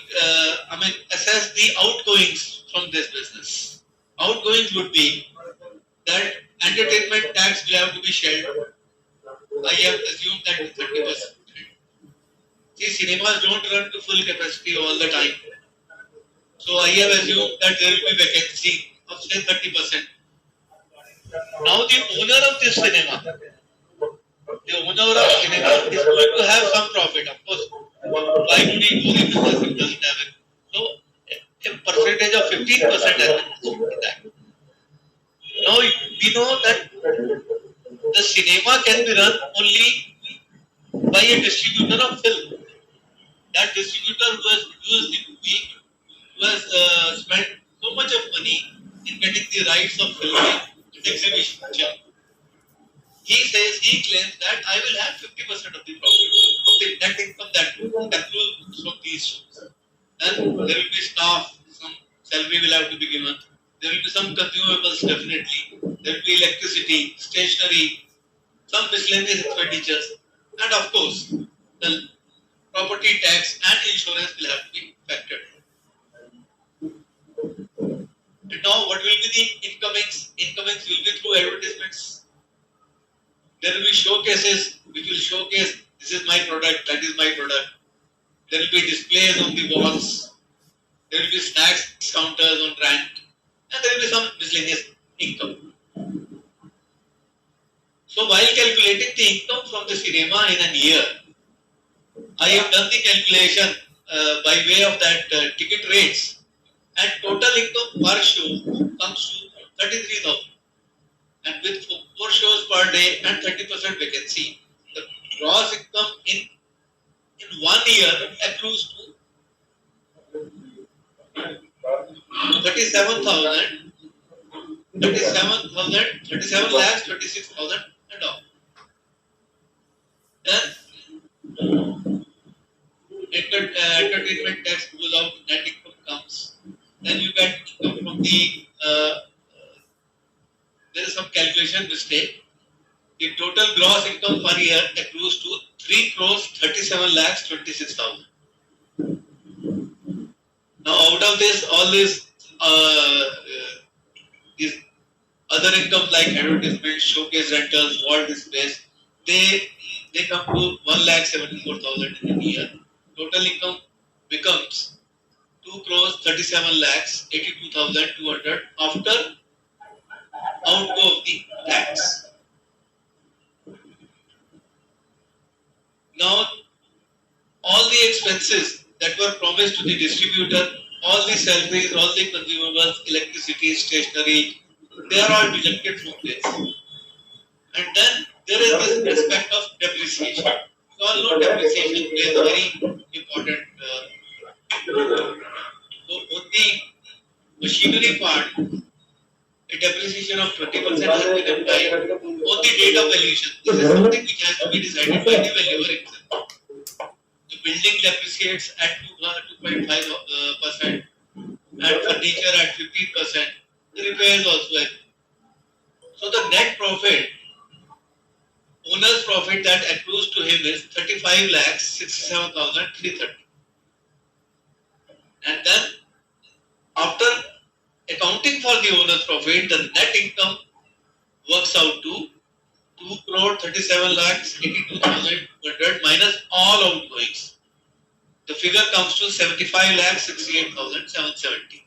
Speaker 6: assess the outgoings from this business. Outgoings would be that entertainment tax will have to be shared. I have assumed that 30%. See, cinemas don't run to full capacity all the time. So I have assumed that there will be vacancy of say 30%. Now the owner of this cinema, is going to have some profit, of course. Why would he go into business if doesn't have it? So a percentage of 15% has been assumed in that. Now we know that the cinema can be run only by a distributor of film. That distributor who has produced the movie, who has spent so much of money in getting the rights of filming and exhibition. He claims that I will have 50% of the profit of the net income that accrues from these shows. And there will be staff, some salary will have to be given. There will be some consumables definitely. There will be electricity, stationery, some miscellaneous expenditures, and of course, the property tax and insurance will have to be factored. And now, what will be the incomings? Incomings will be through advertisements. There will be showcases which will showcase this is my product, that is my product. There will be displays on the walls. There will be snacks counters on rent, and there will be some miscellaneous income. So while calculating the income from the cinema in a year, I have done the calculation by way of that ticket rates, and total income per show comes to 33,000. And with 4 shows per day and 30% vacancy, the gross income in 1 year accrues to 37 lakhs, 26,000 and all. Then entertainment tax goes out, net income comes. Then you get income from the there is some calculation mistake. The total gross income per year accrues to 3 crores 37 lakhs 26,000. Now out of this, all these other incomes like advertisement, showcase rentals, wall displays, they come to 1,74,000 in a year. Total income becomes 2 crores 37 lakhs 82,200 after outgo of the tax. Now, all the expenses that were promised to the distributor, all the salaries, all the consumables, electricity, stationery, they are all deducted from this. And then there is this aspect of depreciation. You all know depreciation plays a very important role. So, on the machinery part, a depreciation of 20% has been applied on the date of valuation. This is something which has to be decided by the valuer itself. The building depreciates at 2.5%, and furniture at 15%. The repairs also at. So the net profit, owner's profit that accrues to him is 35 lakhs 67,330. And then after accounting for the owner's profit, the net income works out to 2 crore 37 lakhs 82,200 minus all outgoings. The figure comes to 75 lakhs 68,770.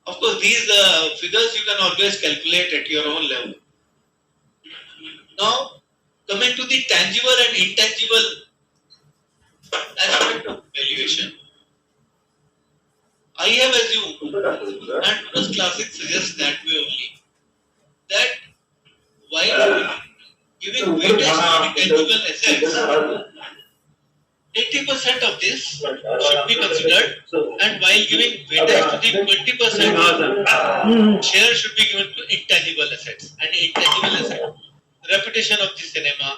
Speaker 6: Of course, these figures you can always calculate at your own level. Now, coming to the tangible and intangible aspect of valuation, I have assumed, and Plus Classic suggests that way only, that while giving weightage to intangible assets, 80% of this should be considered, and while giving weightage to the 20% share should be given to intangible assets. And intangible asset, reputation of the cinema,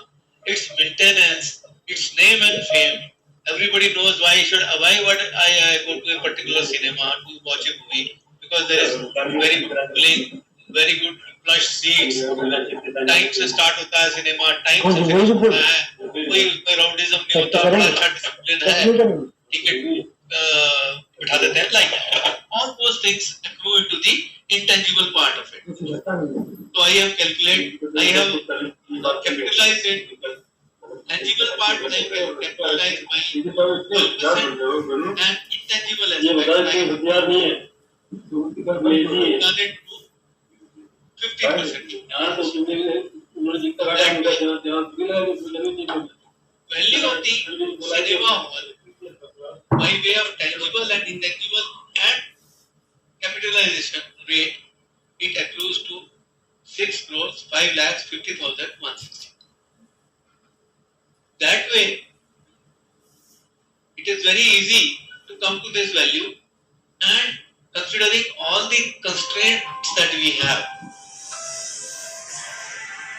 Speaker 6: its maintenance, its name and fame. Everybody knows why would I go to a particular cinema to watch a movie, because there is very good billing, very good plush seats, time से start होता है cinema, time से finish होता है, कोई उसमें राउंडिज्म नहीं होता, बड़ा अच्छा डिसिप्लिन है, टिकट बिठा देते हैं, like all those things accrue into the intangible part of it. So I have capitalized it. Tangible part, I have capitalized my 12%, and intangible aspect, I have done it to 50%. Value of the cinema hall by way of tangible and intangible and capitalization rate, it accrues to 6 crores 5,50,160. That way, it is very easy to come to this value, and considering all the constraints that we have,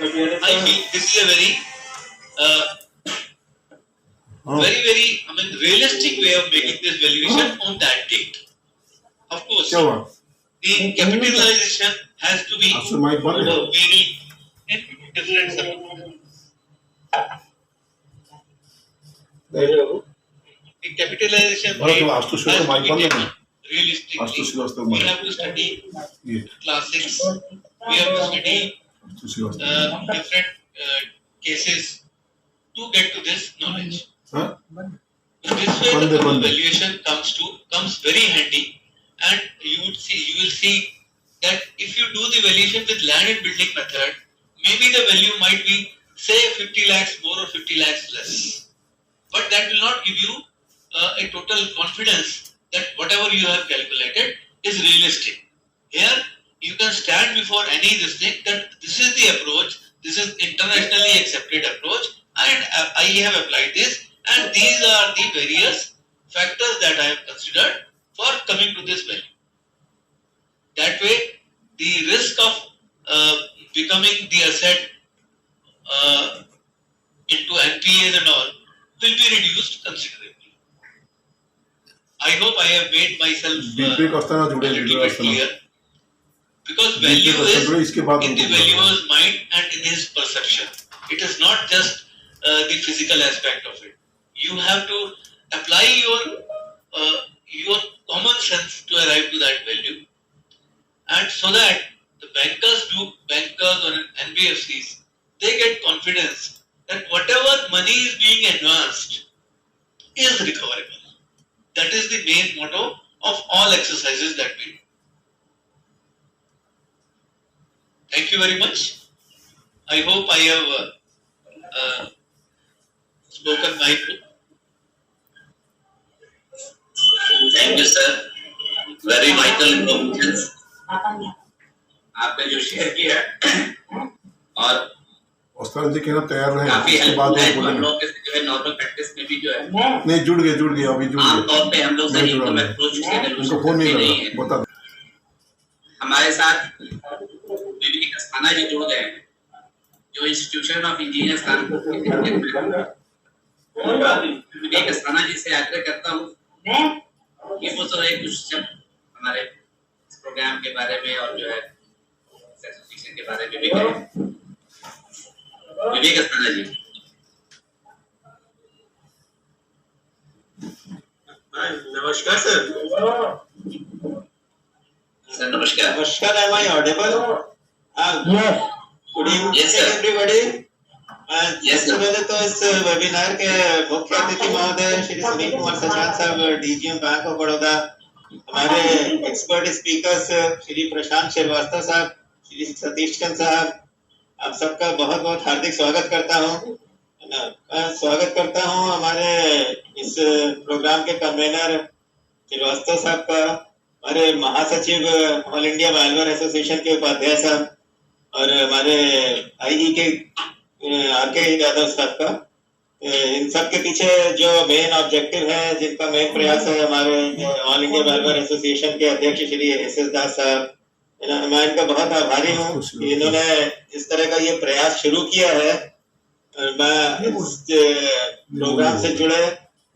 Speaker 6: I feel this is a very, realistic way of making this valuation on that date. Of course,
Speaker 2: क्या हुआ?
Speaker 6: the capitalization has to be
Speaker 2: आपसे mic बंद है?
Speaker 6: very in different circumstances. The capitalization
Speaker 2: बड़ा
Speaker 6: rate
Speaker 2: तो आज तो
Speaker 6: has
Speaker 2: शुरू
Speaker 6: to
Speaker 2: माइक
Speaker 6: be
Speaker 2: बंद है
Speaker 6: taken
Speaker 2: ना? आज तो
Speaker 6: realistically.
Speaker 2: श्रीवास्तव
Speaker 6: We
Speaker 2: माइक
Speaker 6: have to study
Speaker 2: ये
Speaker 6: classics. We have to study
Speaker 2: तो Srivastava
Speaker 6: different cases to get to this knowledge.
Speaker 2: हाँ
Speaker 6: So this way
Speaker 2: Bande,
Speaker 6: the
Speaker 2: bande.
Speaker 6: valuation comes very handy, and you will see that if you do the valuation with land and building method, maybe the value might be say 50 lakhs more or 50 lakhs less, but that will not give you a total confidence that whatever you have calculated is realistic. Here you can stand before any this thing that this is the approach, this is internationally accepted approach, and I have applied this, and these are the various factors that I have considered for coming to this value. That way, the risk of becoming the asset into NPAs and all will be reduced considerably. I hope I have made myself
Speaker 2: DP कस्ताना
Speaker 6: a
Speaker 2: जुड़े
Speaker 6: little bit clear, because
Speaker 2: DP
Speaker 6: value
Speaker 2: कस्ताना जुड़े
Speaker 6: is
Speaker 2: इसके बाद
Speaker 6: in the valuer's mind and in his perception. It is not just the physical aspect of it. You have to apply your common sense to arrive to that value, and so that the bankers or NBFCs, they get confidence that whatever money is being advanced is recoverable. That is the main motto of all exercises that we do. Thank you very much. I hope I have spoken my truth.
Speaker 1: Thank you sir, very vital information आपने जो share किया, और
Speaker 2: उस्ताद जी कहना तैयार रहे
Speaker 1: काफी
Speaker 2: इसके
Speaker 1: help
Speaker 2: बाद
Speaker 1: है
Speaker 2: वो
Speaker 1: हम
Speaker 2: बोलेंगे
Speaker 1: लोग के जो है नॉर्मल प्रैक्टिस में भी जो है
Speaker 2: नहीं जुड़ गए अभी जुड़
Speaker 1: आम
Speaker 2: गए
Speaker 1: तौर पे हम लोग
Speaker 2: नहीं
Speaker 1: सही
Speaker 2: जुड़ा
Speaker 1: इनकम
Speaker 2: मैं
Speaker 1: अप्रोच से
Speaker 2: उनको
Speaker 1: रेजोल्यूशन
Speaker 2: फोन नहीं
Speaker 1: करते नहीं
Speaker 2: लगा
Speaker 1: है।
Speaker 2: बता
Speaker 1: हमारे साथ विवेक अस्थाना जी जुड़ गए हैं, जो इंस्टीट्यूशन ऑफ इंजीनियर्स कानपुर के विवेक अस्थाना जी से आग्रह करता हूँ कि वो तो एक कुछ शब्द हमारे इस प्रोग्राम के बारे में और जो है एसोसिएशन के बारे में भी कहें। विवेक अस्थाना जी।
Speaker 7: नमस्कार सर।
Speaker 1: सर नमस्कार।
Speaker 7: नमस्कार, am I audible? Good evening
Speaker 1: Yes, sir.
Speaker 7: everybody.
Speaker 1: Yes, sir.
Speaker 7: सबसे पहले तो इस वेबिनार के मुख्य अतिथि महोदय श्री सुनील कुमार सचान साहब, डीजीएम बैंक ऑफ बड़ौदा, हमारे एक्सपर्ट स्पीकर्स श्री प्रशांत श्रीवास्तव साहब, श्री सतीश चंद साहब, आप सबका बहुत बहुत हार्दिक स्वागत करता हूँ। स्वागत करता हूँ हमारे इस प्रोग्राम के कन्वेनर श्रीवास्तव साहब का, हमारे महासचिव ऑल इंडिया बालवर एसोसिएशन के उपाध्याय साहब, और हमारे आईई के आर.के. यादव साहब का, इन सब के पीछे जो मेन ऑब्जेक्टिव है, जिनका मेन प्रयास है, हमारे ऑल इंडिया बार्बर एसोसिएशन के अध्यक्ष श्री एस.एस. दास साहब, मैं इनका बहुत आभारी हूँ कि इन्होंने इस तरह का ये प्रयास शुरू किया है। और मैं इस प्रोग्राम से जुड़े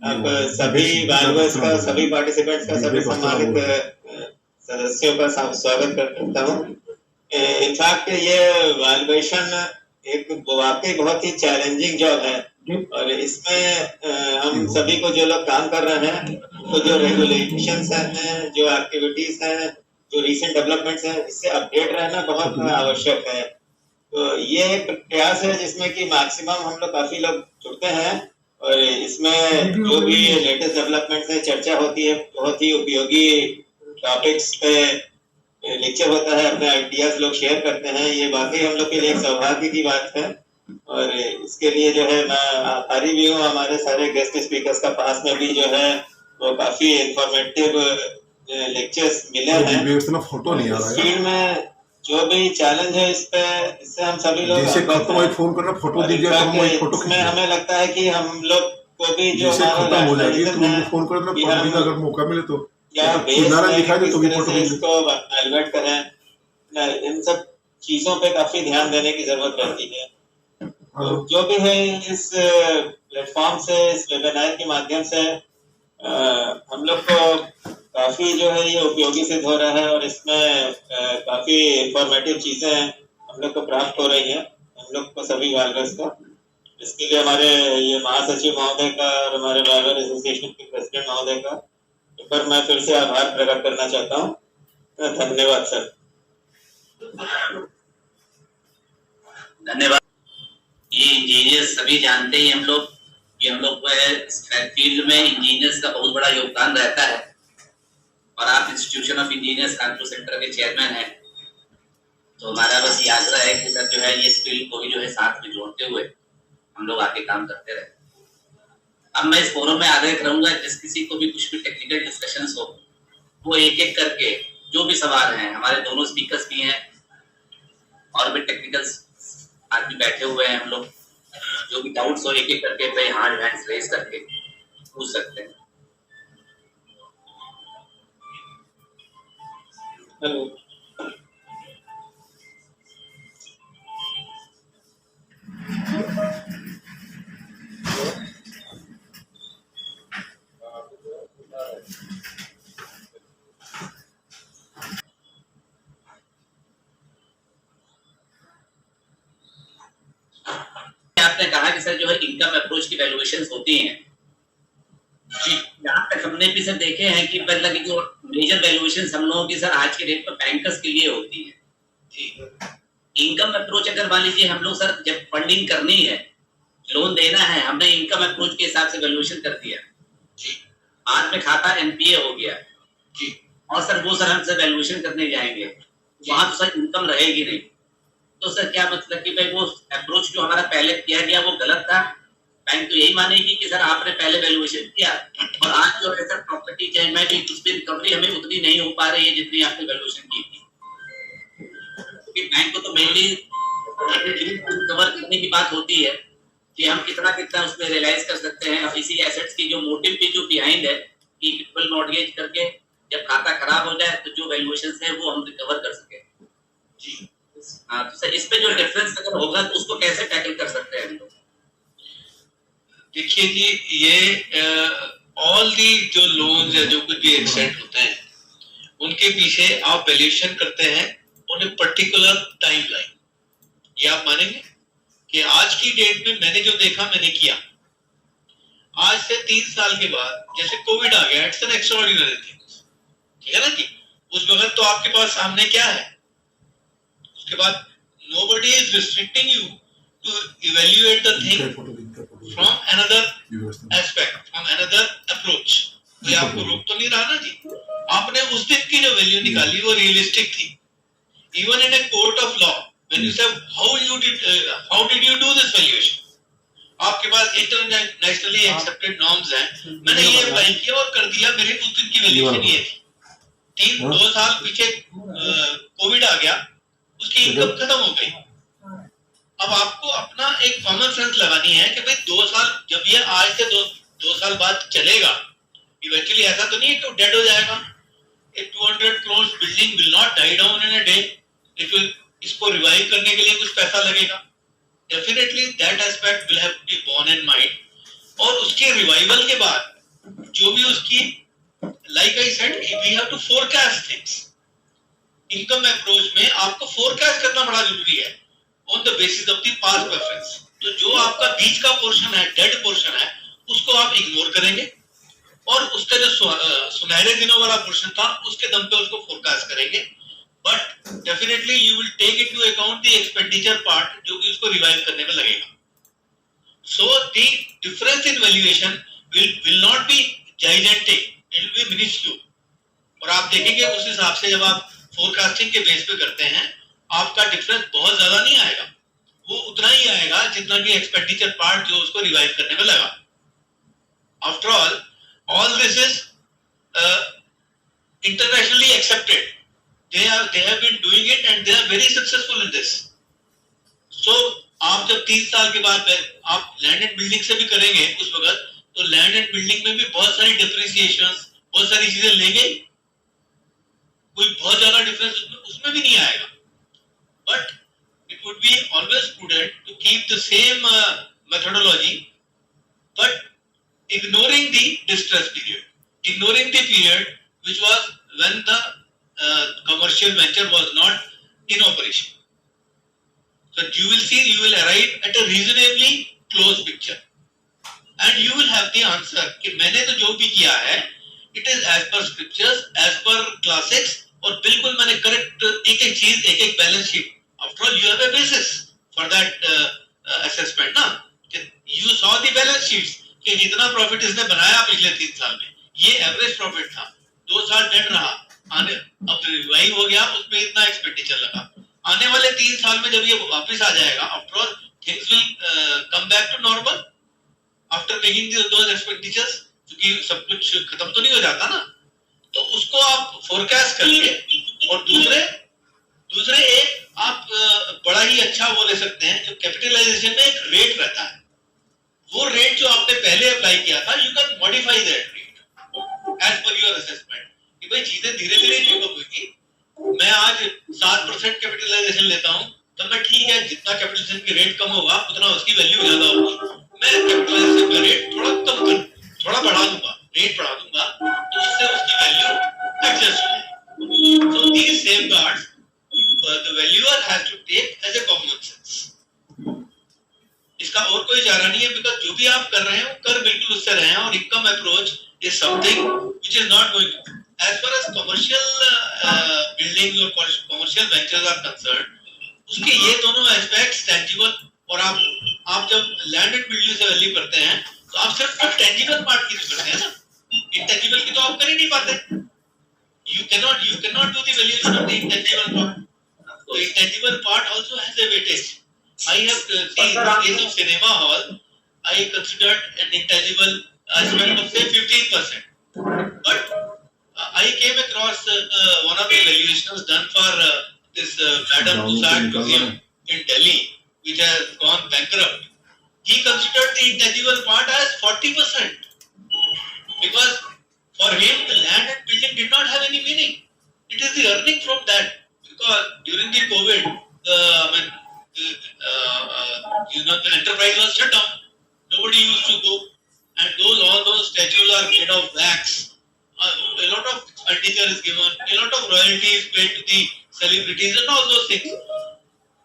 Speaker 7: आप सभी बार्बर्स का, सभी पार्टिसिपेंट्स का, सभी सम्मानित सदस्यों का स्वागत करता हूँ। इनफैक्ट ये वाल्वेशन एक वाकई बहुत ही चैलेंजिंग जॉब है, और इसमें हम सभी को, जो लोग काम कर रहे हैं, तो जो रेगुलेशंस हैं, जो एक्टिविटीज हैं, जो रिसेंट डेवलपमेंट्स हैं, इससे अपडेट रहना बहुत आवश्यक है। तो ये एक प्रयास है जिसमें कि मैक्सिमम हम लोग, काफी लोग जुड़ते हैं, और इसमें जो भी लेटेस्ट डेवलपमेंट्स है चर्चा होती है, बहुत ही उपयोगी टॉपिक्स पे लेक्चर होता है, अपने आइडियाज लोग शेयर करते हैं। ये वाकई हम लोग के लिए एक सौभाग्य की बात है, और इसके लिए जो है मैं आभारी भी हूँ। हमारे सारे गेस्ट स्पीकर्स का पास में भी जो है वो काफी इंफॉर्मेटिव लेक्चर्स मिले हैं।
Speaker 2: फोटो नहीं आ रहा
Speaker 7: इस
Speaker 2: है
Speaker 7: फील्ड में जो भी चैलेंज है, इससे हम सभी लोग
Speaker 2: जैसे खत्म हो फोन करना, फोटो दीजिए तो हम एक फोटो
Speaker 7: इसमें हमें लगता है कि हम लोग को भी जो
Speaker 2: जैसे खत्म हो जाएगी तो
Speaker 7: है,
Speaker 2: फोन करना,
Speaker 7: कि हम
Speaker 2: अगर मौका मिले तो
Speaker 7: या
Speaker 2: किनारा दिखा दे तो भी फोटो दीजिए।
Speaker 7: इसको एलिवेट करें, इन सब चीजों पे काफी ध्यान देने की जरूरत रहती है। तो जो भी है, इस प्लेटफॉर्म से, इस वेबिनार के माध्यम से हम लोग को काफी जो है ये उपयोगी सिद्ध हो रहा है, और इसमें काफी इंफॉर्मेटिव चीजें हम लोग को प्राप्त हो रही हैं, हम लोग को सभी बार्बर्स को। इसके लिए हमारे ये महासचिव महोदय का और हमारे बार्बर एसोसिएशन के प्रेसिडेंट महोदय का पर मैं फिर से आभार प्रकट करना चाहता हूँ। धन्यवाद सर।
Speaker 1: धन्यवाद। ये इंजीनियर्स सभी जानते हैं हम लोग कि हम लोग फील्ड में इंजीनियर्स का बहुत बड़ा योगदान रहता है, और आप institution of engineers Kanpur centre के चेयरमैन हैं, तो हमारा बस ये आग्रह है कि सर जो है ये इस फील्ड को भी जो है साथ में जोड़ते हुए हम लोग आगे काम करते रहे। अब मैं इस फोरम में आग्रह करूंगा, जिस किसी को भी कुछ भी टेक्निकल डिस्कशंस हो, वो एक एक करके जो भी सवाल हैं, हमारे दोनों स्पीकर्स भी हैं और भी टेक्निकल आदमी बैठे हुए हैं, हम लोग जो भी डाउट्स हो एक एक करके पे हैंड्स रेज करके पूछ सकते हैं।
Speaker 7: हेलो,
Speaker 1: आपने कहा कि सर जो है इनकम अप्रोच की वैल्यूएशंस होती हैं जी, यहाँ तक हमने भी सर देखे हैं कि मतलब कि जो मेजर वैल्यूएशंस हम लोगों की सर आज के डेट पर बैंकर्स के लिए होती है। इनकम अप्रोच अगर मान लीजिए हम लोग सर जब फंडिंग करनी है, लोन देना है, हमने इनकम अप्रोच के हिसाब से वैल्यूएशन कर दिया जी, बाद में खाता एनपीए हो गया जी, और सर वो सर हम सर वैल्यूएशन करने जाएंगे, वहां तो सर इनकम रहेगी नहीं। तो सर क्या मतलब कि भाई वो अप्रोच जो हमारा पहले किया गया वो गलत था, बैंक तो यही मानेगी कि सर आपने पहले वैल्यूएशन किया और आज जो है सर प्रॉपर्टी चाहे मैं भी उसकी रिकवरी हमें उतनी नहीं हो पा रही है जितनी आपने वैल्यूएशन की थी, क्योंकि बैंक को तो मेनली कवर करने की बात होती है कि हम कितना उसमें रियलाइज कर सकते हैं, और इसी एसेट्स की जो मोटिव भी जो बिहाइंड है कि ट्रिपल मॉर्गेज करके जब खाता खराब हो जाए तो जो वैल्यूएशन है वो हम रिकवर कर सके जी। हाँ, तो सर इस पे जो डिफरेंस अगर होगा तो उसको कैसे टैकल कर सकते हैं हम लोग?
Speaker 6: देखिए जी, ये ऑल दी जो लोन्स या जो कुछ भी एक्सटेंड होते हैं उनके पीछे आप वैल्यूएशन करते हैं उन्हें पर्टिकुलर टाइम लाइन। ये आप मानेंगे कि आज की डेट में मैंने जो देखा मैंने किया, आज से 3 साल के बाद जैसे कोविड आ गया, इट्स एन एक्स्ट्राऑर्डिनरी थिंग, ठीक है ना जी। उस वक्त तो आपके पास सामने क्या है, उसके बाद nobody is restricting you to evaluate the thing from another aspect, from another approach। कोई आपको रोक तो नहीं रहा ना जी। आपने उस दिन की जो वैल्यू निकाली वो रियलिस्टिक थी। Even in a court of law, when you say how did you do this valuation? आपके पास इंटरनेशनली एक्सेप्टेड नॉर्म्स हैं, मैंने ये अप्लाई किया और कर दिया, मेरी उस दिन की वैल्यूएशन ये थी। 2 साल पीछे कोविड आ गया, उसकी इनकम खत्म हो गई। अब आपको अपना एक कॉमन सेंस लगानी है कि भाई 2 साल जब ये आज से 2 साल बाद चलेगा, इवेंचुअली ऐसा तो नहीं है कि डेड हो जाएगा। A 200 crore building will not die down in a day, it will, इसको रिवाइव करने के लिए कुछ पैसा लगेगा। Definitely that aspect will have to be borne in mind. और उसके रिवाइवल के बाद जो भी उसकी, like I said, we have to forecast things. Income approach में आपको फोरकास्ट करना बड़ा जरूरी है on the basis of the past preference. तो जो आपका बीच का पोर्शन है, डेड पोर्शन है, उसको आप इग्नोर करेंगे और उसका जो सुनहरे दिनों वाला पोर्शन था उसके दम पे उसको फोरकास्ट करेंगे। But definitely you will take it to account the expenditure part जो कि उसको रिवाइव करने में लगेगा। So the difference in valuation will not be gigantic, it will be minuscule। और आप देखेंगे उस हिसाब से जब आप फोरकास्टिंग के बेस पे करते हैं, आपका डिफरेंस बहुत ज्यादा नहीं आएगा, वो उतना ही आएगा जितना कि एक्सपेंडिचर पार्ट जो उसको रिवाइव करने में लगा। After all this is internationally accepted, they have been doing it and they are very successful in this। So आप जब 3 साल के बाद आप लैंड एंड बिल्डिंग से भी करेंगे उस वक्त, तो लैंड एंड बिल्डिंग में भी बहुत सारी डिप्रिसिएशन, बहुत सारी चीजें लेंगे, कोई बहुत ज्यादा डिफरेंस उसमें भी नहीं आएगा। But it would be always prudent to keep the same methodology, but ignoring the distress period, ignoring the period which was when the commercial venture was not in operation। So you will see, you will arrive at a reasonably close picture and you will have the answer कि मैंने तो जो भी किया है it is as per scriptures, as per classics, और बिल्कुल मैंने correct एक एक चीज, एक एक balance sheet। After all you have a basis for that assessment ना, you saw the balance sheets कि जितना प्रॉफिट इसने बनाया पिछले 3 साल में, ये एवरेज प्रॉफिट था, 2 साल डेड रहा, आने अब रिवाइव हो गया, उसमें इतना एक्सपेंडिचर लगा। आने वाले 3 साल में जब ये वापस आ जाएगा, after all things will come back to normal after making those expenditures, क्योंकि सब कुछ खत्म तो नहीं हो जाता ना। तो उसको आप फोरकास्ट करके, और दूसरे एक आप बड़ा ही अच्छा वो ले सकते हैं, जो कैपिटलाइजेशन में एक रेट रहता है, वो रेट जो आपने पहले अप्लाई किया था, you can modify that rate as per your assessment कि भाई चीजें धीरे धीरे पिकअप होगी। मैं आज 7% कैपिटलाइजेशन लेता हूं, तो मैं ठीक है, जितना कैपिटलाइजेशन की रेट कम होगा उतना उसकी वैल्यू ज्यादा होगी, मैं कैपिटलाइजेशन का रेट थोड़ा कम कर, थोड़ा बढ़ा दूंगा, रेट बढ़ा दूंगा, तो उससे उसकी वैल्यू एडजस्ट होगी। So these safeguards the valuer has to take as a common sense. इसका और कोई चारा नहीं है, बिकॉज जो भी आप कर रहे हैं वो कर बिल्कुल उससे रहे हैं, और income approach is something which is not going as far as commercial buildings और कमर्शियल वेंचर्स आर कंसर्न। उसके ये दोनों एस्पेक्ट्स टेंजिबल, और आप जब लैंड एंड बिल्डिंग से वैल्यू करते हैं तो आप सिर्फ टेंजिबल पार्ट की करते हैं ना, इंटेंजिबल की तो आप कर ही नहीं पाते। You can not do the valuation of the intangible part. The intangible part also has a weightage। I have seen in the case of cinema hall, I considered an intangible aspect of say 15%. But I came across one of the evaluations done for this Madam Tussauds Museum in Delhi, which has gone bankrupt. He considered the intangible part as 40%, because for him the land and building did not have any meaning. It is the earning from that. Because during the COVID, the enterprise was shut down. Nobody used to go, and all those statues are made of wax. A lot of expenditure is given, a lot of royalty is paid to the celebrities, and all those things.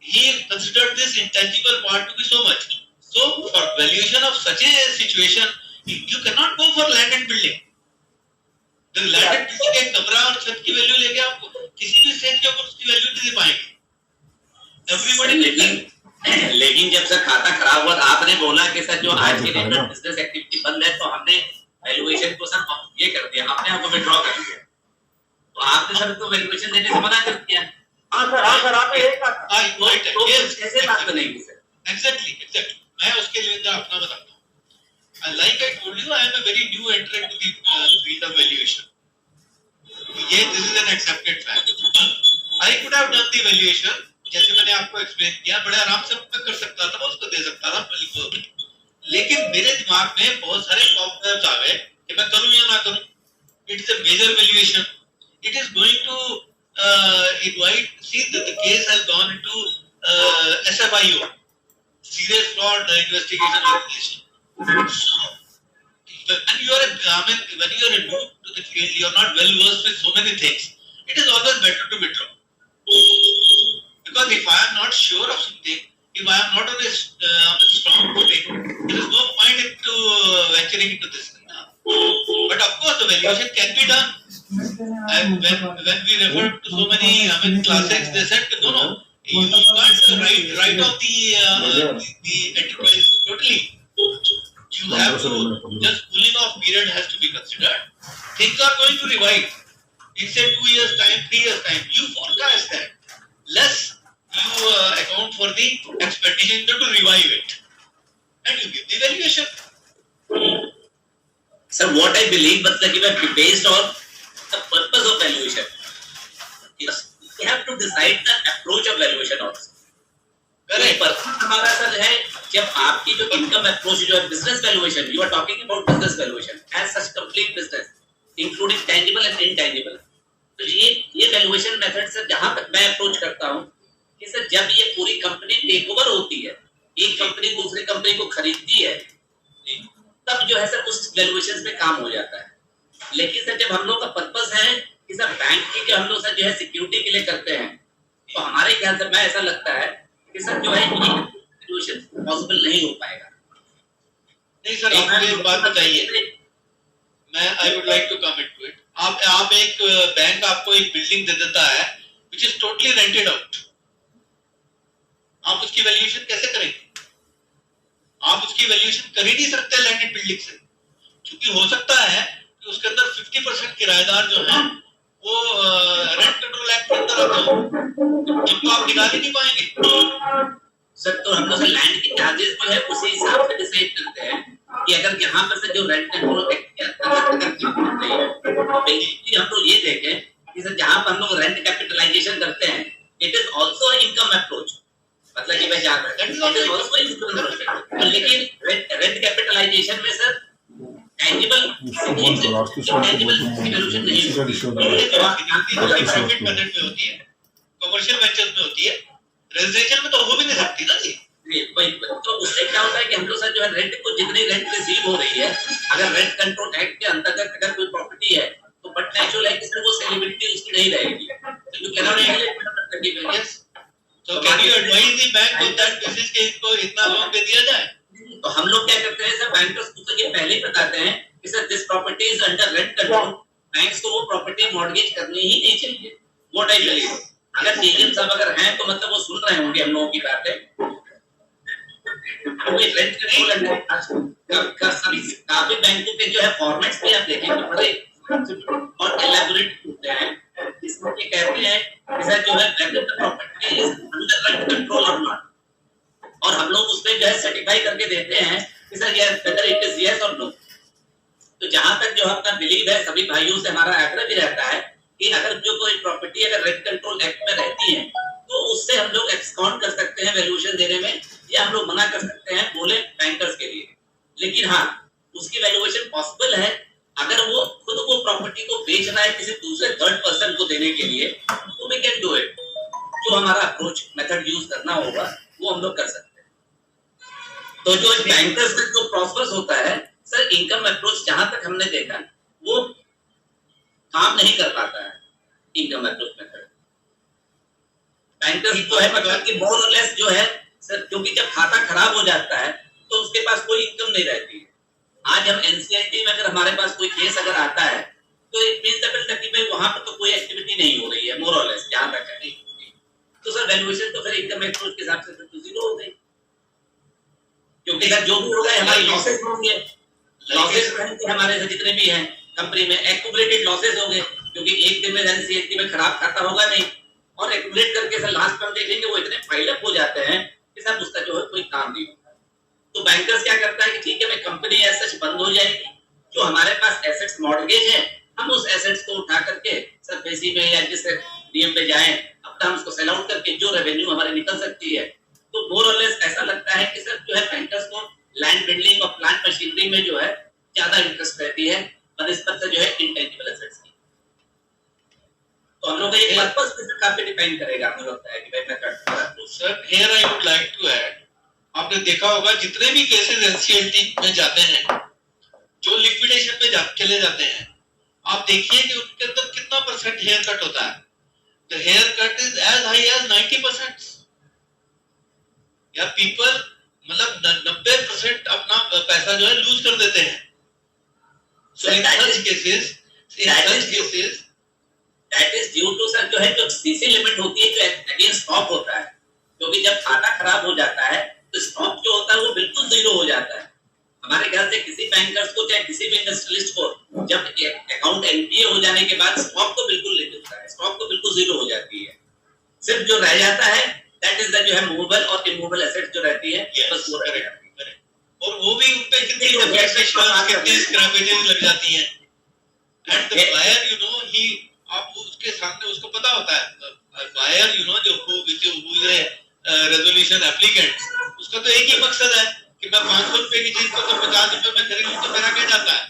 Speaker 6: He considered this intangible part to be so much. So, for valuation of such a situation, you cannot go for land and building. The land and building एक कमरा और छत की value लेके आपको किसी भी stage के ऊपर उसकी वैल्यू नहीं दे पाएंगे। एवरीबॉडी
Speaker 1: लेकिन जब से खाता खराब हुआ, आपने बोला कि सर जो आज की डेट में बिजनेस एक्टिविटी बंद है, तो हमने वैल्यूएशन को सर ये कर दिया, आपने आपको विड्रॉ कर दिया, तो आपने सर तो वैल्यूएशन देने से मना कर दिया।
Speaker 3: हाँ सर आपने यही कहा।
Speaker 1: कैसे बात बनेगी सर?
Speaker 6: Exactly। मैं उसके लिए अपना बताता हूँ। Like I told you, I am a very new entrant to the field of valuation. This is an accepted fact. I could have done the valuation जैसे मैंने आपको एक्सप्लेन किया, बड़े आराम से मैं कर सकता था, उसको दे सकता था बिल को, लेकिन मेरे दिमाग में बहुत सारे प्रॉब्लम्स आ गए कि मैं करूं या ना करूं. It's a major valuation. It is going to invite. See that the case has gone into SFIO, Serious Fraud Investigation Organization. And you are when you are new to the field, you are not well versed with so many things. It is always better to withdraw. Because if I am not sure of something, if I am not on a strong footing, there is no point into venturing into this. But of course, the valuation can be done. And when we refer to so many classics, they said no, you can't write off the enterprise totally. You have to just cooling off period has to be considered. Things are going to revive. It's a 2 years time, 3 years time. You forecast that. Less you account for the expenditure to revive it, and you give the valuation.
Speaker 1: Sir, what I believe, but based on the purpose of valuation, yes, we have to decide the approach of valuation also.
Speaker 6: Correct.
Speaker 1: Purpose हमारा sir है, जब आपकी जो income approach जो है business valuation, you are talking about business valuation as such complete business including tangible and intangible. तो ये valuation method sir जहां तक मैं अप्रोच करता हूं कि सर जब ये पूरी कंपनी टेक ओवर होती है, एक कंपनी दूसरी कंपनी को खरीदती है, तब जो है सर उस वैल्यूएशन पे काम हो जाता है. लेकिन सर जब हम लोग का पर्पस है कि सर बैंक की जो हम लोग सर जो है सिक्योरिटी के लिए करते हैं, तो हमारे ख्याल से मैं ऐसा लगता है कि सर जो है वैल्यूएशन पॉसिबल नहीं हो पाएगा.
Speaker 6: नहीं सर, आप मुझे एक बात बताइए, मैं I would like to commit to it. आप एक बैंक आपको एक बिल्डिंग दे देता है which is totally rented out, आप उसकी वैल्यूएशन कैसे करेंगे? आप उसकी वैल्यूएशन कर ही नहीं सकते लैंडेड बिल्डिंग से, क्योंकि हो सकता है कि उसके अंदर 50% किराएदार जो है वो रेंट कंट्रोल एक्ट के अंदर आते हो, जिनको आप निकाल ही नहीं पाएंगे.
Speaker 1: सर तो हम लोग लैंड की चार्जेस जो है उसी हिसाब से डिसाइड करते हैं कि अगर यहाँ पर से जो रेंट कंट्रोल एक्ट के अंतर्गत तो बेसिकली हम लोग ये देखें कि सर जहाँ पर हम लोग रेंट कैपिटलाइजेशन करते हैं, it is also income approach. मतलब कि मैं जा रहा हूँ, लेकिन रेंट कैपिटलाइजेशन में सर tangible tangible solution नहीं
Speaker 6: होती है, कमर्शियल वेंचर्स में होती है, रेजिडेंशियल में तो हो भी नहीं सकती ना जी.
Speaker 1: तो उससे क्या होता है कि हम लोग सर जो है रेंट को जितनी रेंट रिसीव हो रही है, अगर रेंट कंट्रोल एक्ट के अंतर्गत अगर कोई प्रॉपर्टी है तो बट नेचुरल है कि सर वो सेलिब्रिटी उसकी नहीं रहेगी, तो you can not regulate. Yes,
Speaker 6: तो can you advise the bank on that basis के इनको इतना लोन दे दिया जाए?
Speaker 1: तो हम लोग क्या करते हैं सर, बैंकर्स को तो ये पहले ही बताते हैं कि sir this property is under rent control. Banks को वो प्रॉपर्टी मॉर्गेज करनी ही नहीं चाहिए. व्हाट आई बिलीव, अगर डीजीएम साहब अगर हैं तो मतलब वो सुन रहे होंगे हम लोगों की बातें. कोई रेंट कंट्रोल अंडर सभी काफी बैंकों के जो है फॉर्मेट्स भी आप देखेंगे बड़े और एलैबोरेट होते हैं, इसमें ये कहते हैं कि सर जो है whether the property is under rent control और नॉट, और हम लोग उसपे जो है सर्टिफाई करके देते हैं कि sir yes whether it is yes और नो. तो जहां तक जो अपना बिलीव है, सभी भाइयों से हमारा आग्रह भी रहता है कि अगर जो कोई प्रॉपर्टी अगर रेंट कंट्रोल एक्ट में रहती है तो उससे हम लोग एक्सकाउंट कर सकते हैं वैल्यूएशन देने में, या हम लोग मना कर सकते हैं बोले बैंकर्स के लिए. लेकिन हाँ, उसकी वैल्यूएशन पॉसिबल है अगर वो खुद वो प्रॉपर्टी को बेच रहा है किसी दूसरे थर्ड पर्सन को देने के लिए, तो वी कैन डू इट. जो हमारा अप्रोच मेथड यूज करना होगा वो हम लोग कर सकते हैं. तो जो बैंकर्स का जो प्रोसेस होता है सर, इनकम अप्रोच जहां तक हमने देखा वो काम नहीं कर पाता है. इनकम अप्रोच मेथड बैंकर्स जो है मतलब कि मोर और लेस जो है सर, क्योंकि जब खाता खराब हो जाता है तो उसके पास कोई इनकम नहीं रहती है. आज हम एनसीआईटी में अगर हमारे पास कोई केस अगर आता है तो इट मींस दैट कि भाई वहां पर तो कोई एक्टिविटी नहीं हो रही है मोर और लेस जहां तक है. तो सर वैल्यूएशन तो फिर इनकम अप्रोच के हिसाब से तो जीरो हो गई, क्योंकि सर जो भी होगा हमारे लॉसेस होंगे. लॉसेस हमारे से जितने भी हैं कंपनी में एक्यूमुलेटेड लॉसेस होंगे, क्योंकि एक दिन में एनसीएलटी में खराब खाता होगा नहीं, और एक्यूमुलेट करके सर लास्ट में हम देखेंगे वो इतने फाइल अप हो जाते हैं कि सर उसका जो है कोई काम नहीं होता. तो बैंकर्स क्या करता है कि ठीक है भाई कंपनी एज सच बंद हो जाएगी, जो हमारे पास एसेट्स मॉर्गेज है हम उस एसेट्स को उठा करके सर बेसी में या जिस डीएम पे जाएं अपना हम उसको सेल आउट करके जो रेवेन्यू हमारे निकल सकती है, तो मोर और लेस ऐसा लगता है कि सर जो है बैंकर्स को लैंड बिल्डिंग और प्लांट मशीनरी में जो है ज्यादा इंटरेस्ट रहती है बनिस्बत से जो है इंटेंजिबल एसेट्स की। तो हम लोग का ये पर्पस काफी डिपेंड करेगा, मुझे लगता है कि भाई मैं करता हूं।
Speaker 6: Sir here I would like to add, आपने देखा होगा जितने भी केसेस एनसीएलटी में जाते हैं, जो लिक्विडेशन में चले जाते हैं, आप देखिए कि उनके अंदर कितना परसेंट हेयर कट होता है। The haircut is as high as 90%। या पीपल मतलब 90% अपना पैसा जो है लूज कर देते हैं। So in such cases,
Speaker 1: that is due to sir जो है जो सीसी लिमिट होती है जो अगेंस्ट स्टॉक होता है, क्योंकि जब खाता खराब हो जाता है तो स्टॉक जो होता है वो बिल्कुल जीरो हो जाता है। हमारे ख्याल से किसी बैंकर्स को चाहे किसी भी इंडस्ट्रियलिस्ट को जब अकाउंट एनपीए हो जाने के बाद स्टॉक तो बिल्कुल नहीं मिलता है, स्टॉक तो बिल्कुल जीरो हो जाती है। सिर्फ जो रह जाता है दैट इज द जो है मूवेबल और इमूवेबल एसेट जो रहती है बस वो रह जाती है।
Speaker 6: और वो भी उन पे कितनी स्क्रैपेजेस लग जाती हैं। And the buyer you know he, आप उसके सामने उसको पता होता है बायर यू नो जो हु इज रेजोल्यूशन एप्लीकेंट, उसका तो एक ही मकसद है कि मैं 500 रुपए की चीज को तो 50 रुपए में खरीद लूं, तो मेरा क्या जाता है,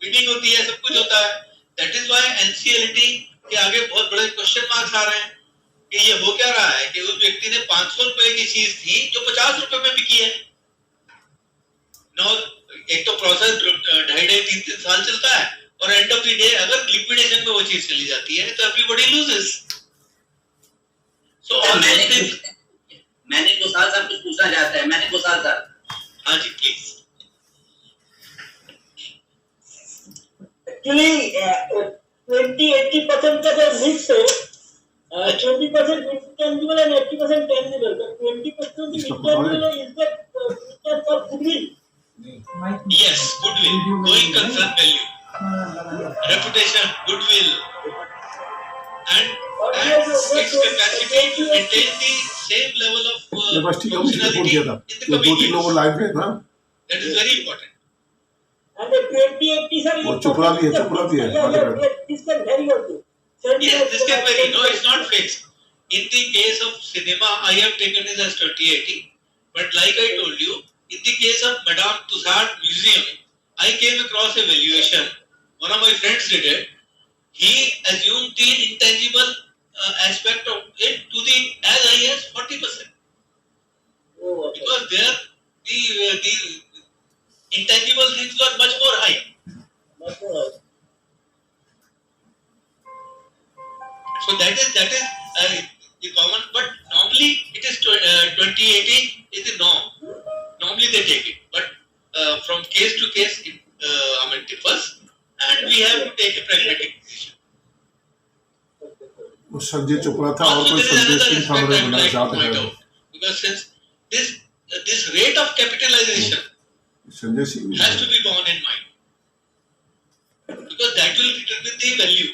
Speaker 6: मीटिंग होती है, सब कुछ होता है। दैट इज व्हाई एनसीएलटी के आगे बहुत बड़े क्वेश्चन मार्क्स आ रहे हैं कि ये हो क्या रहा है कि उस व्यक्ति ने 500 रुपए की चीज थी जो 50 रुपए में बिकी है। नो, एक तो प्रोसेस 2.5-3 साल चलता है और एंड ऑफ द डे अगर लिक्विडेशन में वो चीज चली जाती है तो एवरीबॉडी लूजेस। सो
Speaker 1: मैंने गोसाल साहब कुछ पूछना चाहते हैं। मैंने गोसाल साहब,
Speaker 6: हाँ जी प्लीज।
Speaker 3: Actually, 20-80% का जो मिक्स है, 20% intangible and 80% tangible. The 20% intangible is the features of goodwill.
Speaker 6: Yes, goodwill, going concern value, reputation, goodwill, and its capacity to maintain the same level of
Speaker 2: ये बस ठीक है, मुझे फोन किया था
Speaker 6: in the
Speaker 2: तो
Speaker 6: coming
Speaker 2: 2-3 लोगों
Speaker 6: years.
Speaker 2: लाइव है ना,
Speaker 6: That is very important.
Speaker 3: And the 20-80 sir,
Speaker 2: वो चुपड़ा भी है
Speaker 3: this can vary also.
Speaker 6: Yes, this can vary. No, it's not fixed. In the case of cinema, I have taken it as 20-80. But like I told you, in the case of Madame Tussauds Museum, I came across a valuation. One of my friends did it. He assumed the intangible aspect of it to the as high as 40%. Because there the intangible things were much more high. So that is the common, but normally it is 20-80 is the norm. Normally they take it, but from case to case it differs, and we have to take a pragmatic decision.
Speaker 2: वो संजय चोपड़ा था और
Speaker 6: Also
Speaker 2: कोई
Speaker 6: there is
Speaker 2: संदेश
Speaker 6: another
Speaker 2: Singh था
Speaker 6: aspect
Speaker 2: मेरे
Speaker 6: I would
Speaker 2: बनाए
Speaker 6: like to
Speaker 2: साथ
Speaker 6: point
Speaker 2: है,
Speaker 6: out, because since this rate of capitalization
Speaker 2: Sanjay Singh
Speaker 6: has to be borne in mind, because that will determine the value,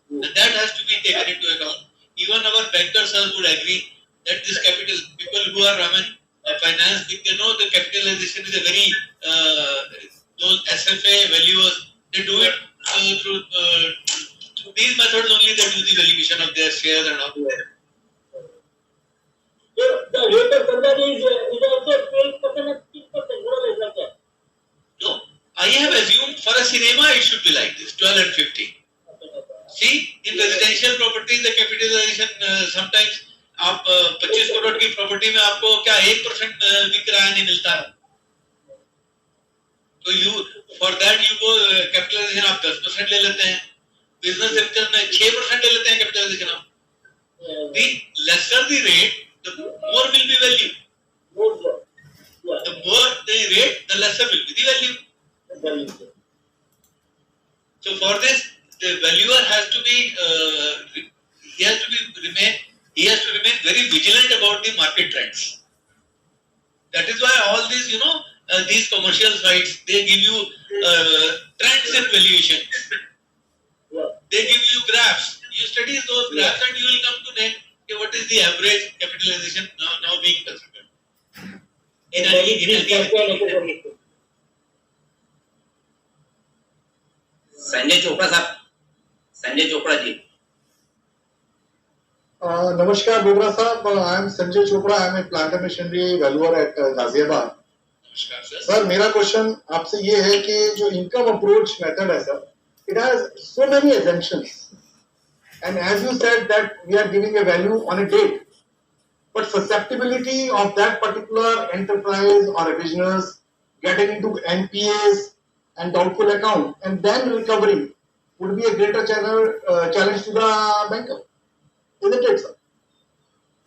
Speaker 6: and that has to be taken into account. Even our bankers would agree that this capital, people who are finance, they know the capitalization is a very those SFA valuers, they do it through these methods only. They do the valuation of their shares and all.
Speaker 3: The rate of conversion is also 12% and 6%. What is like that?
Speaker 6: No, I have assumed for a cinema it should be like this, 12 and 15. See, in residential property the capitalization sometimes आप 25 करोड़ की property में आपको क्या 1% भी किराया नहीं मिलता है, तो you for that you go capitalization आप 10% ले लेते हैं, बिजनेस सेक्टर में 6% ले लेते हैं कैपिटलाइजेशन आप. The lesser the rate, the more will be value. The more the rate, the lesser will be the value. So for this, the valuer has to be he has to remain very vigilant about the market trends. That is why all these these commercial sites, they give you trends in valuation. They give you graphs. You study those graphs and you will come to know what is the average capitalization now being considered.
Speaker 1: Sanjay Chopra साहब, Sanjay Chopra ji,
Speaker 4: Namaskar, Bogra Saab. I am Sanjay Chopra. I am a plant and machinery valuer at Ghaziabad.
Speaker 6: नमस्कार sir.
Speaker 4: Sir मेरा question आपसे ये है कि जो income approach method है sir, it has so many assumptions and as you said that we are giving a value on a date, but susceptibility of that particular enterprise or a business getting into NPAs and doubtful account and then recovering would be a greater challenge to the banker, isn't it, sir?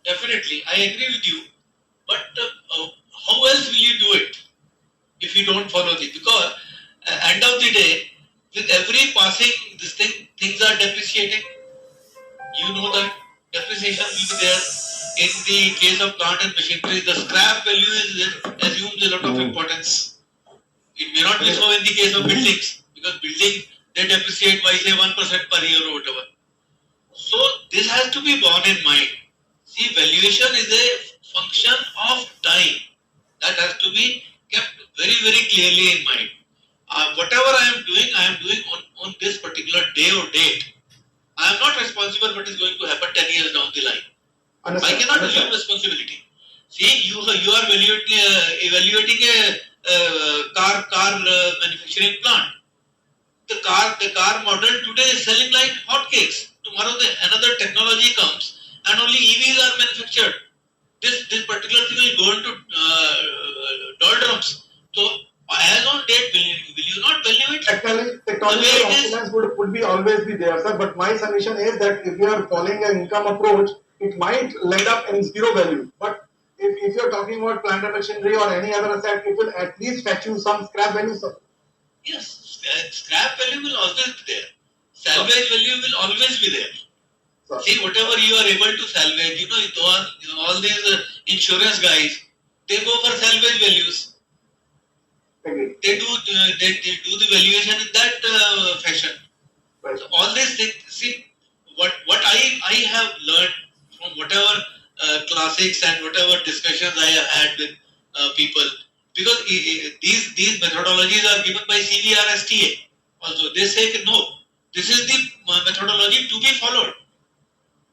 Speaker 6: Definitely, I agree with you. But how else will you do it if you don't follow this? Because end of the day, with every passing this thing, things are depreciating. You know that depreciation will be there. In the case of plant and machinery, the scrap value assumes a lot of importance. It may not be so in the case of buildings, because building they depreciate by say 1% per year or whatever. So this has to be borne in mind. See, valuation is a function of time. That has to be kept very, very clearly in mind. Whatever I am doing on this particular day or date. I am not responsible what is going to happen 10 years down the line. I cannot assume responsibility. See, you are evaluating a car manufacturing plant. The car model today is selling like hotcakes. Tomorrow another technology comes and only EVs are manufactured. This particular thing will go into doldrums. So as on date, will you not value it?
Speaker 4: Technology options would be always be there, sir. But my submission is that if you are following an income approach, it might land up in zero value. But if you are talking about plant and machinery or any other asset, it will at least fetch you some scrap value, sir.
Speaker 6: Yes, scrap value will always be there. Salvage value will always be there. See, whatever you are able to salvage, all these insurance guys, they go for salvage values.
Speaker 4: Agreed.
Speaker 6: They do the valuation in that fashion.
Speaker 4: Right.
Speaker 6: So all these things, see, what I have learned from whatever classics and whatever discussions I have had with people, because these methodologies are given by CBRSTA. Also, they say no, this is the methodology to be followed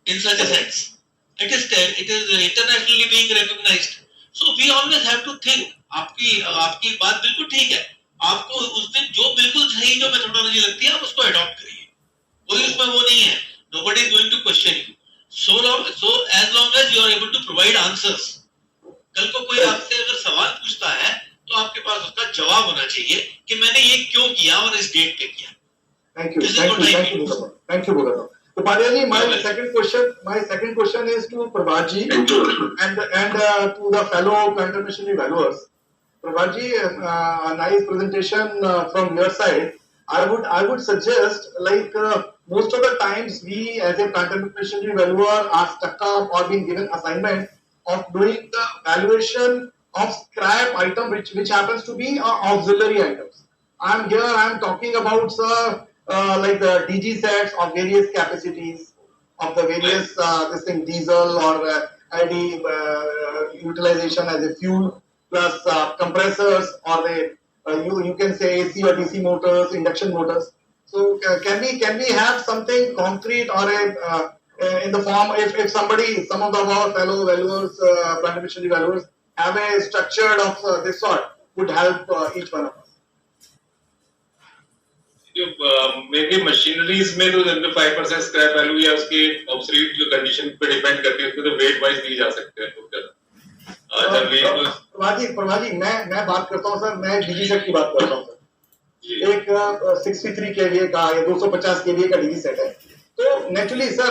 Speaker 6: in such a sense. It is internationally being recognized. So we always have to think. आपकी बात बिल्कुल ठीक है. आपको उस दिन जो बिल्कुल सही जो मेथोडोलॉजी लगती है आप उसको अडॉप्ट करिए. कोई उसमें वो नहीं है. Nobody is going to question you. So as long as you are able to provide answers. कल को कोई आपसे अगर सवाल पूछता है तो आपके पास उसका जवाब होना चाहिए कि मैंने ये क्यों किया और इस डेट पे किया.
Speaker 4: Thank you, Bhogat. So, Padyaji, my second question is to Prabhatji and to the fellow plant and machinery valuers. Prabhatji, a nice presentation from your side. I would suggest, like most of the times, we as a plant and machinery valuer are stuck up or being given assignment of doing the valuation of scrap item, which happens to be auxiliary items. I am talking about like the DG sets of various capacities of the various this thing diesel or ID utilization as a fuel, plus compressors or the you can say AC or DC motors, induction motors. So can we have something concrete or in the form, if somebody, some of our fellow valuers, plant and machinery valuers have a structure of this sort, would help each one of us.
Speaker 5: Maybe machineries में तो 5% scrap value या उसके absolute जो condition पे depend करती है, उसमें तो वेट वाइज दी जा सकते हैं बहुत ज्यादा.
Speaker 4: प्रभाजी मैं बात करता हूँ सर, मैं डीजी सेट की बात करता हूँ सर. एक 63 केवीए का या 250 केवीए का डीजी सेट है, तो नेचुरली सर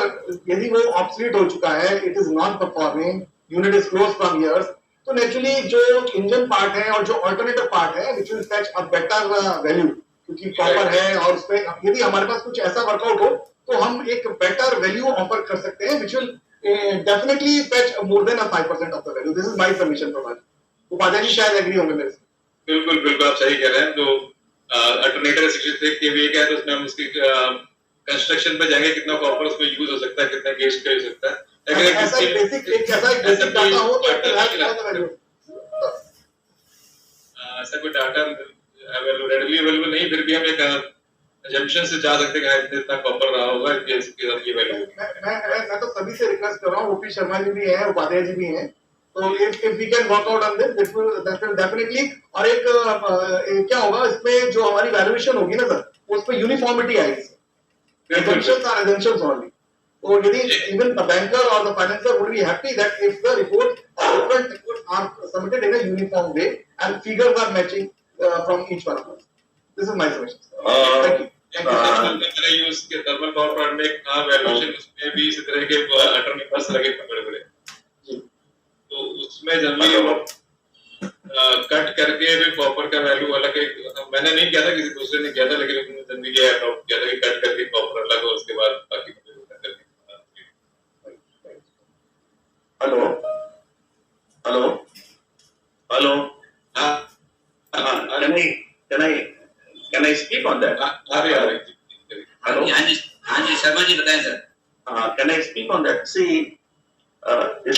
Speaker 4: यदि वो ऑब्सोल्यूट हो चुका है, it is not performing, unit is close from years, तो नेचुरली जो इंजन पार्ट है और जो अल्टरनेटिव पार्ट है which will fetch a better value, क्योंकि कॉपर है और उसपे यदि हमारे पास कुछ ऐसा वर्कआउट हो तो हम एक बेटर वैल्यू ऑफर कर सकते हैं, which will definitely fetch more than 5% of the value. This is my submission, Prabhat. Upadhyay ji शायद एग्री होंगे मेरे से.
Speaker 5: बिल्कुल आप सही कह रहे हैं. तो अल्टरनेटर 63 केवीए का है, तो उसमें हम उसकी कंस्ट्रक्शन पे जाएंगे, कितना कॉपर उसमें यूज हो सकता है, कितना गेज का हो सकता है. अगर
Speaker 4: ऐसा एक बेसिक डाटा हो तो
Speaker 5: ऐसा कोई डाटा रेडली अवेलेबल नहीं, फिर भी हम एक assumption से जा सकते हैं कि इतना कॉपर रहा होगा कि इसकी ये वैल्यू होगी।
Speaker 4: मैं तो सभी से रिक्वेस्ट कर रहा हूँ, ओपी शर्मा जी भी हैं, उपाध्याय जी भी हैं, तो if we can work out on this will definitely. और एक क्या होगा इसमें, जो हमारी वैल्यूएशन होगी ना सर, उस पर यूनिफॉर्मिटी आएगी। Assumptions are assumptions only. So even the banker or the financier would be happy that if the reports are submitted in a uniform way and figures are matching from each one of us. This is my suggestion. Thank you. Thank you.
Speaker 5: मैंने use किया thermal power plant में एक था valuation, उसमें भी इसी तरह के अटॉर्नी पास लगे थे बड़े-बड़े। तो उसमें जनरली वो कट करके भी कॉपर का वैल्यू अलग है। मैंने नहीं किया था, किसी दूसरे ने किया था, लेकिन उसने जनरली ये अडॉप्ट किया था कि कट करके कॉपर अलग हो, उसके बाद बाकी
Speaker 8: hello hello hello can I speak on that?
Speaker 5: आ रही
Speaker 8: हेलो,
Speaker 1: हाँ जी शर्मा जी बताएं sir.
Speaker 8: Can I speak on that? See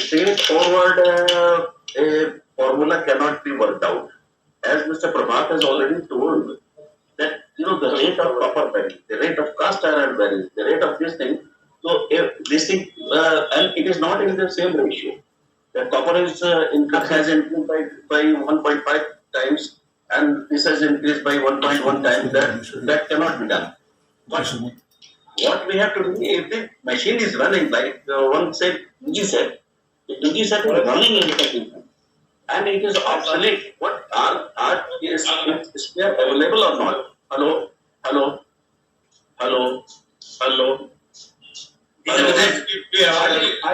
Speaker 8: straightforward a formula cannot be worked out, as Mr. Prabhat has already told that the rate of copper varies, the rate of cast iron varies, the rate of this thing. So if this thing and it is not in the same ratio. The copper is has increased by 1.5 times, and this has increased by 1.1 times. That cannot be done. But what we have to do, if the machine is running like one said, DG said, the DG set is running in the system, and it is obsolete. What is there available or not? Hello, hello, hello, hello. I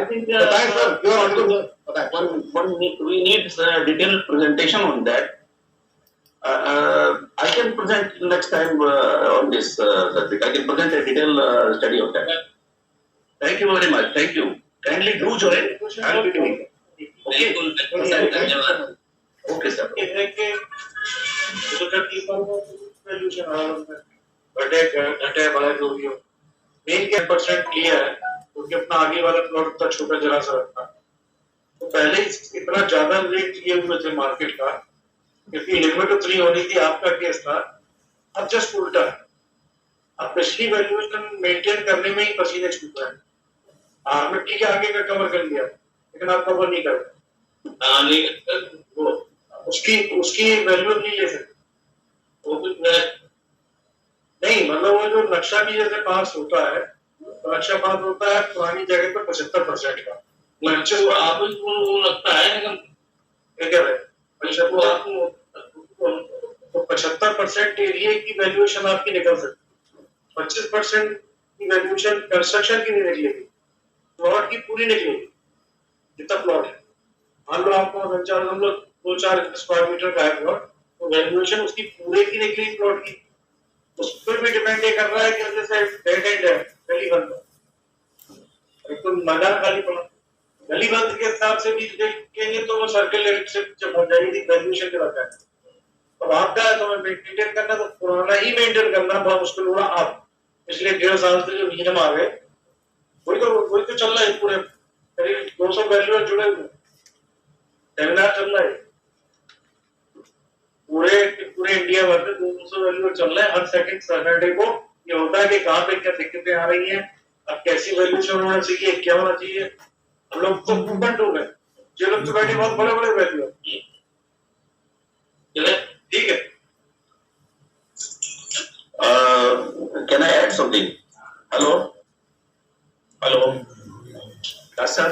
Speaker 8: think
Speaker 4: बताएं sir, you are audible, sir. बताएं.
Speaker 8: we need detailed presentation on that. I can present next time on this subject. I can present a detailed study of that. Thank you very much. Thank you. Kindly do join. I'll be doing it. Okay.
Speaker 1: बिल्कुल sir, धन्यवाद।
Speaker 8: Okay, sir.
Speaker 3: घटे बड़ा जो भी हो, main क्या percent लिया है, क्योंकि अपना आगे वाला प्लॉट इतना छोटा जरा सा रखा, तो पहले इतना ज्यादा रेट लिए हुए थे मार्केट का, क्योंकि लिमिट 3 होनी थी, आपका केस था। अब जस्ट उल्टा है, अब पिछली वैल्यूएशन मेंटेन करने में ही पसीने छूट रहे हैं। आपने ठीक है आगे का कवर कर लिया, लेकिन आप कवर नहीं कर उसकी वैल्यू नहीं ले सकते। वो नहीं, मतलब वो जो नक्शा भी जैसे पास होता है, तो नक्शा पास होता है पुरानी जगह पर 75% का नक्शे को आप वो लगता है, क्या है नक्शा को आपको, तो 75% एरिया की वैल्यूएशन आपकी निकल सकती है, 25% की वैल्यूएशन कंस्ट्रक्शन की नहीं निकलेगी, प्लॉट की पूरी निकलेगी जितना प्लॉट है। मान लो आपको 2-4 स्क्वायर मीटर का है प्लॉट, तो वैल्यूएशन उसकी पूरे की निकली प्लॉट की। उस पर भी डिपेंड कर रहा है कि जैसे डेड एंड है गली बंद, तो मैदान खाली पड़ा, गली बंद के हिसाब से भी देखेंगे तो वो सर्कल रेट से जब हो जाएगी वैल्यूएशन के लगता है। अब आपका है तो मेंटेन करना, तो पुराना ही मेंटेन करना बहुत मुश्किल होगा। आप पिछले 1.5 साल से जो नियम आ गए, वही तो चल रहा है, पूरे करीब 200 वैल्यूअर जुड़े हुए, सेमिनार चल रहा है पूरे इंडिया भर में 200 वैल्यूअर चल रहा है। हर सेकंड सैटरडे को ये होता है कि कहाँ पे क्या दिक्कतें आ रही हैं, अब कैसी वैल्यूएशन होना चाहिए, क्या होना चाहिए। हम लोग तो मूवमेंट हो गए, जो लोग तो बैठे बहुत बड़े वैल्यूअर, ठीक है।
Speaker 8: Can I add something? Hello, hello, sir.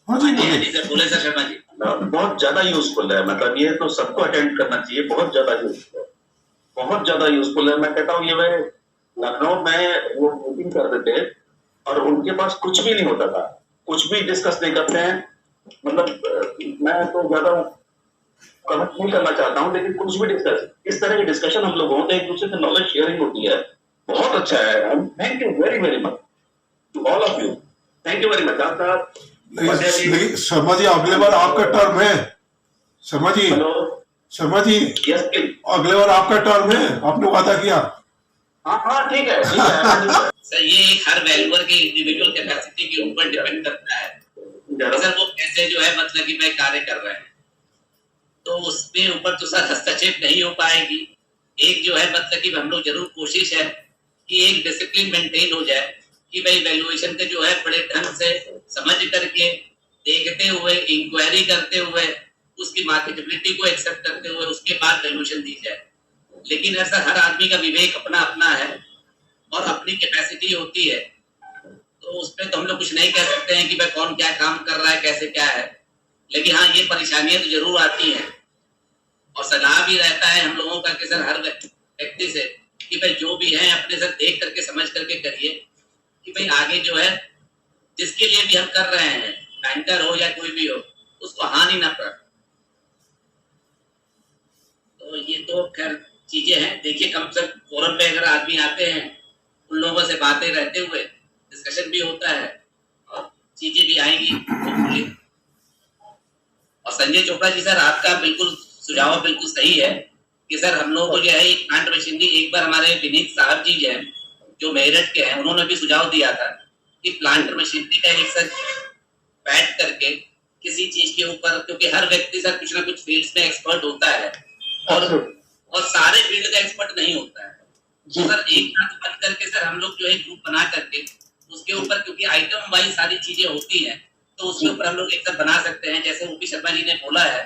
Speaker 2: हाँ जी,
Speaker 1: हाँ जी सर, बोले सर शर्मा जी।
Speaker 8: बहुत ज्यादा यूजफुल है, मतलब ये तो सबको अटेंड करना चाहिए, बहुत ज्यादा यूजफुल है, बहुत ज्यादा यूजफुल है। मैं कहता हूँ ये मैं लखनऊ में वो मीटिंग करते थे और उनके पास कुछ भी नहीं होता था, कुछ भी डिस्कस नहीं करते हैं। मतलब मैं तो ज्यादा कमेंट नहीं करना चाहता हूँ, लेकिन कुछ भी डिस्कस, इस तरह की डिस्कशन हम लोग होते हैं, एक दूसरे से नॉलेज शेयरिंग होती है, बहुत अच्छा है। Thank you very much to all of you, thank you very much.
Speaker 2: लेकिन शर्मा जी अगले बार आपका टर्म है। शर्मा जी, शर्मा जी,
Speaker 8: यस प्लीज,
Speaker 2: अगले बार आपका टर्म है, आपने वादा किया।
Speaker 8: हाँ ठीक है
Speaker 1: सर ये हर वैल्यूअर के इंडिविजुअल कैपेसिटी के ऊपर डिपेंड करता है सर, वो कैसे जो है मतलब कि मैं कार्य कर रहे हैं, तो उसमें ऊपर तो सर हस्तक्षेप नहीं हो पाएगी। एक जो है मतलब कि हम लोग जरूर कोशिश है कि एक डिसिप्लिन मेंटेन हो जाए कि भाई वैल्यूएशन के जो है बड़े ढंग से समझ करके, देखते हुए, इंक्वायरी करते हुए, उसकी मार्केटेबिलिटी को एक्सेप्ट करते हुए उसके बाद वैल्यूएशन दी जाए। लेकिन ऐसा हर आदमी का विवेक अपना अपना है और अपनी कैपेसिटी होती है, तो उस पर तो हम लोग कुछ नहीं कह सकते हैं कि भाई कौन क्या काम कर रहा है, कैसे क्या है। लेकिन हाँ, ये परेशानियां तो जरूर आती हैं और सलाह भी रहता है हम लोगों का कि सर हर व्यक्ति से कि भाई जो भी है अपने सर देख करके समझ करके करिए कि भाई आगे जो है जिसके लिए भी हम कर रहे हैं, बैंकर हो या कोई भी हो, उसको हानि ना पड़े। तो ये तो खैर चीजें हैं। देखिए कम से कम फोरम पे अगर आदमी आते हैं, उन लोगों से बातें रहते हुए डिस्कशन भी होता है और चीजें भी आएंगी होपफुली। और संजय चोपड़ा जी सर, आपका बिल्कुल सुझाव बिल्कुल सही है कि सर हम लोगों को जो है एक प्लांट मशीनरी, एक बार हमारे विनीत साहब जी जो है जो मेरठ के हैं, उन्होंने भी सुझाव दिया था कि प्लांट मशीनरी का एक सर बैठ करके किसी चीज के ऊपर, क्योंकि हर व्यक्ति सर कुछ ना कुछ फील्ड्स में एक्सपर्ट होता है और सारे फील्ड का एक्सपर्ट नहीं होता है। तो सर एक साथ बन करके सर हम लोग जो है ग्रुप बना करके उसके ऊपर, क्योंकि आइटम वाइज सारी चीजें होती हैं, तो उसके ऊपर हम लोग एक साथ बना सकते हैं। जैसे ओपी शर्मा जी ने बोला है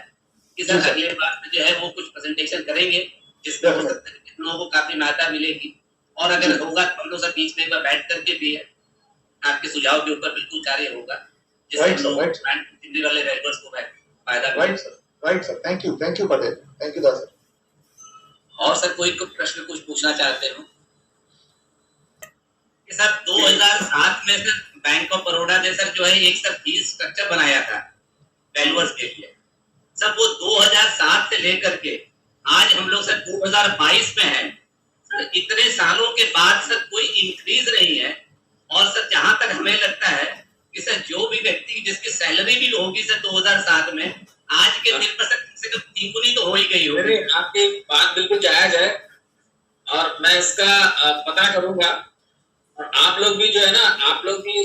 Speaker 1: कि सर अगले बार में जो है वो कुछ प्रेजेंटेशन करेंगे जिसमें हो सकता है कि लोगों को काफी मात्रा मिलेगी। और अगर होगा तो हम लोग सब बीच में एक बार बैठ करके भी है आपके सुझाव के ऊपर बिल्कुल कार्य होगा, जिससे हम लोग वाले वैल्यूअर्स को फायदा मिलेगा।
Speaker 4: Right sir, thank you Patel, thank you Das.
Speaker 1: और सर कोई प्रश्न कुछ पूछना चाहते हो? कि सर 2007 में सर बैंक ऑफ बड़ौदा ने सर जो है एक सर फीस स्ट्रक्चर बनाया था वैल्यूअर्स के लिए। सर वो 2007 से लेकर के आज हम लोग सर 2022 में हैं। सर इतने सालों के बाद सर कोई इंक्रीज नहीं है। और सर जहां तक हमें लगता है कि सर जो भी व्यक्ति जिसकी सैलरी भी होगी सर 2007 में, आज के दिन पर सर कम से कम 3 गुनी तो हो ही गई होगी।
Speaker 5: आपकी बात बिल्कुल जायज है और मैं इसका पता करूंगा। और आप लोग भी जो है ना, आप लोग भी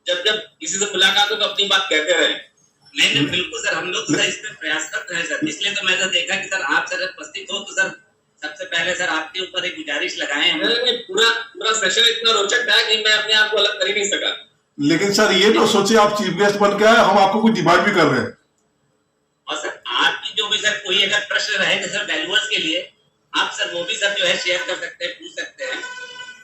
Speaker 5: जब किसी से मुलाकात हो तो अपनी बात कहते रहे।
Speaker 1: नहीं बिल्कुल सर, हम लोग सर इसमें प्रयास करते हैं सर। इसलिए तो मैंने देखा कि सर आप सर उपस्थित हो तो सर सबसे पहले सर आपके ऊपर एक गुजारिश लगाए हैं।
Speaker 5: पूरा सेशन इतना रोचक था कि मैं अपने आप को अलग कर ही नहीं सका।
Speaker 2: लेकिन सर ये तो सोचिए, आप चीफ गेस्ट बन के आए, हम आपको कुछ डिमांड भी कर रहे हैं।
Speaker 1: और सर आपकी जो भी सर कोई अगर प्रश्न रहेगा सर वैल्यूअर्स के लिए, आप सर वो भी सर जो है शेयर कर सकते हैं, पूछ सकते हैं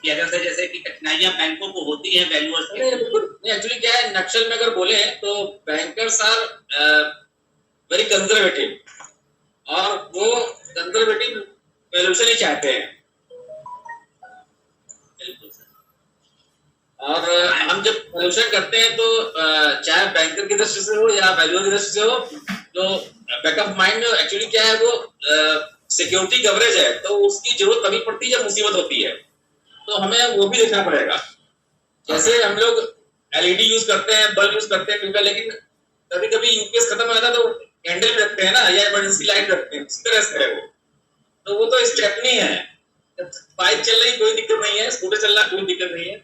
Speaker 1: कि अगर सर जैसे कि कठिनाइयां बैंकों को होती है वैल्यूअर्स के लिए।
Speaker 5: एक्चुअली क्या है, नक्शल में अगर बोले तो बैंकर्स आर वेरी कंजर्वेटिव और वो कंजर्वेटिव वैल्यूएशन ही चाहते हैं। और हम जब वैल्यूएशन करते हैं तो चाहे बैंकर की दृष्टि से हो या वैल्यूअर की दृष्टि से हो, तो बैकअप माइंड में एक्चुअली क्या है, वो सिक्योरिटी कवरेज है, तो उसकी जरूरत तभी पड़ती है जब मुसीबत होती है, तो हमें वो भी देखना पड़ेगा। जैसे हम लोग एलईडी यूज करते हैं, बल्ब यूज करते हैं, लेकिन कभी कभी यूपीएस खत्म हो जाता है तो कैंडल भी रखते हैं ना, या इमरजेंसी लाइट रखते हैं, इस तरह से है वो। तो वो तो स्टेपनी है। बाइक चल रही कोई दिक्कत नहीं है, स्कूटर चल रहा कोई दिक्कत नहीं है,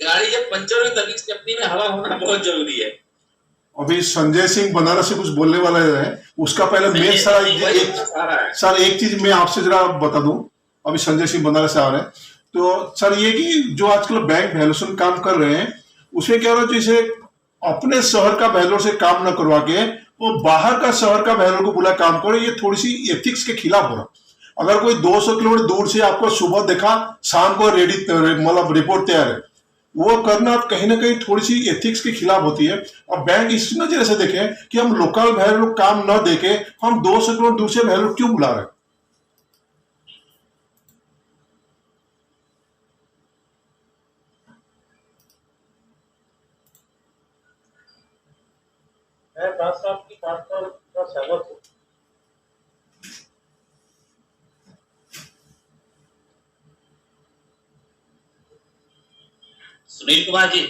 Speaker 5: गाड़ी जब पंचर हो तभी स्टेपनी में हवा होना बहुत जरूरी है।
Speaker 2: अभी संजय सिंह बनारस से कुछ बोलने वाला है, उसका पहले मैं सर एक चीज मैं आपसे जरा बता दूं। अभी संजय सिंह बनारस से आ रहे हैं, तो सर ये कि जो आजकल बैंक वैल्यूएशन काम कर रहे हैं, उसमें क्या हो रहा है, जैसे अपने शहर का वैल्यूअर से काम न करवा के वो बाहर का शहर का वैल्यूअर को बुला काम करे, ये थोड़ी सी एथिक्स के खिलाफ हो रहा। अगर कोई 200 किलोमीटर दूर से आपको सुबह देखा, शाम को रेडी मतलब रिपोर्ट तैयार है, वो करना कहीं ना कहीं थोड़ी सी एथिक्स के खिलाफ होती है। और बैंक इस नजर से देखें कि हम लोकल वैल्यूअर काम न देके हम 200 किलोमीटर दूर से वैल्यूअर क्यों बुला रहे हैं।
Speaker 9: मैं दास साहब की बात पर सहमत हूँ।
Speaker 1: सुनील कुमार जी,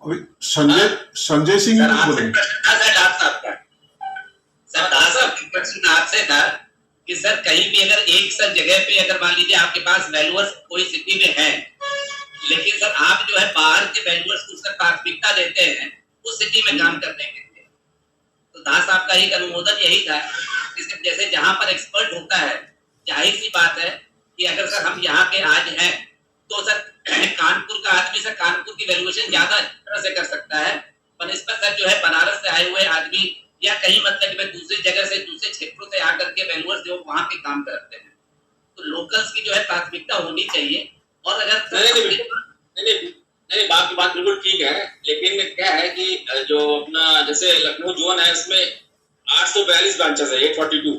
Speaker 2: अभी संजय सिंह
Speaker 1: सर आपसे प्रश्न था सर दास साहब का। सर दास साहब का प्रश्न आपसे था कि सर कहीं भी अगर एक सर जगह पे अगर मान लीजिए आपके पास वैल्यूअर्स कोई सिटी में है, लेकिन सर आप जो है बाहर के वैल्यूअर्स को सर प्राथमिकता देते हैं उस सिटी में काम करने के लिए, तो दास साहब का एक अनुमोदन यही था कि जैसे जहां पर एक्सपर्ट होता है, जाहिर सी बात है कि अगर सर हम यहाँ के आज हैं तो सर कानपुर का आदमी सर कानपुर की वैल्यूएशन ज्यादा तरह से कर सकता है, पर इस पर सर जो है बनारस से आए हुए आदमी या कहीं मतलब कि दूसरी जगह से दूसरे क्षेत्रों से आकर के वैल्यूअर्स जो वहाँ के काम करते हैं, तो लोकल्स की जो है प्राथमिकता होनी चाहिए। और अगर
Speaker 10: नहीं, बात बिल्कुल ठीक है, लेकिन क्या है कि जो अपना जैसे लखनऊ जोन है उसमें 842 ब्रांचेस है, 842।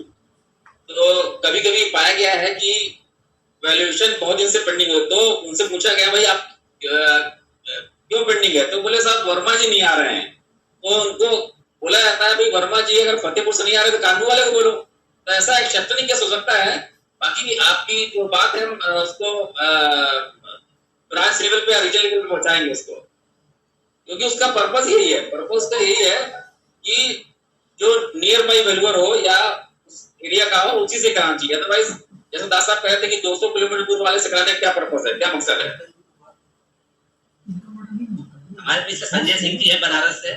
Speaker 10: तो कभी कभी पाया गया है कि वैल्यूएशन बहुत दिन से पेंडिंग हो, तो उनसे पूछा गया भाई आप क्यों पेंडिंग है, तो बोले साहब वर्मा जी नहीं आ रहे हैं। तो उनको बोला जाता है भाई वर्मा जी अगर फतेहपुर से नहीं आ रहे तो कानपुर वाले को बोलो। तो ऐसा एक्सेप्शनिंग केस हो सकता है। बाकी आपकी जो बात है उसको ब्रांच लेवल पे या रीजनल लेवल पे पहुंचाएंगे उसको, क्योंकि उसका पर्पस यही है, पर्पस का यही है कि जो नियर बाई वैल्यूअर हो या एरिया का हो उसी से कराना चाहिए। अदरवाइज जैसे दास साहब कह रहे थे कि 200 किलोमीटर दूर वाले से कराने का क्या पर्पस है, क्या मकसद है।
Speaker 1: हमारे पीछे संजय सिंह जी है बनारस से,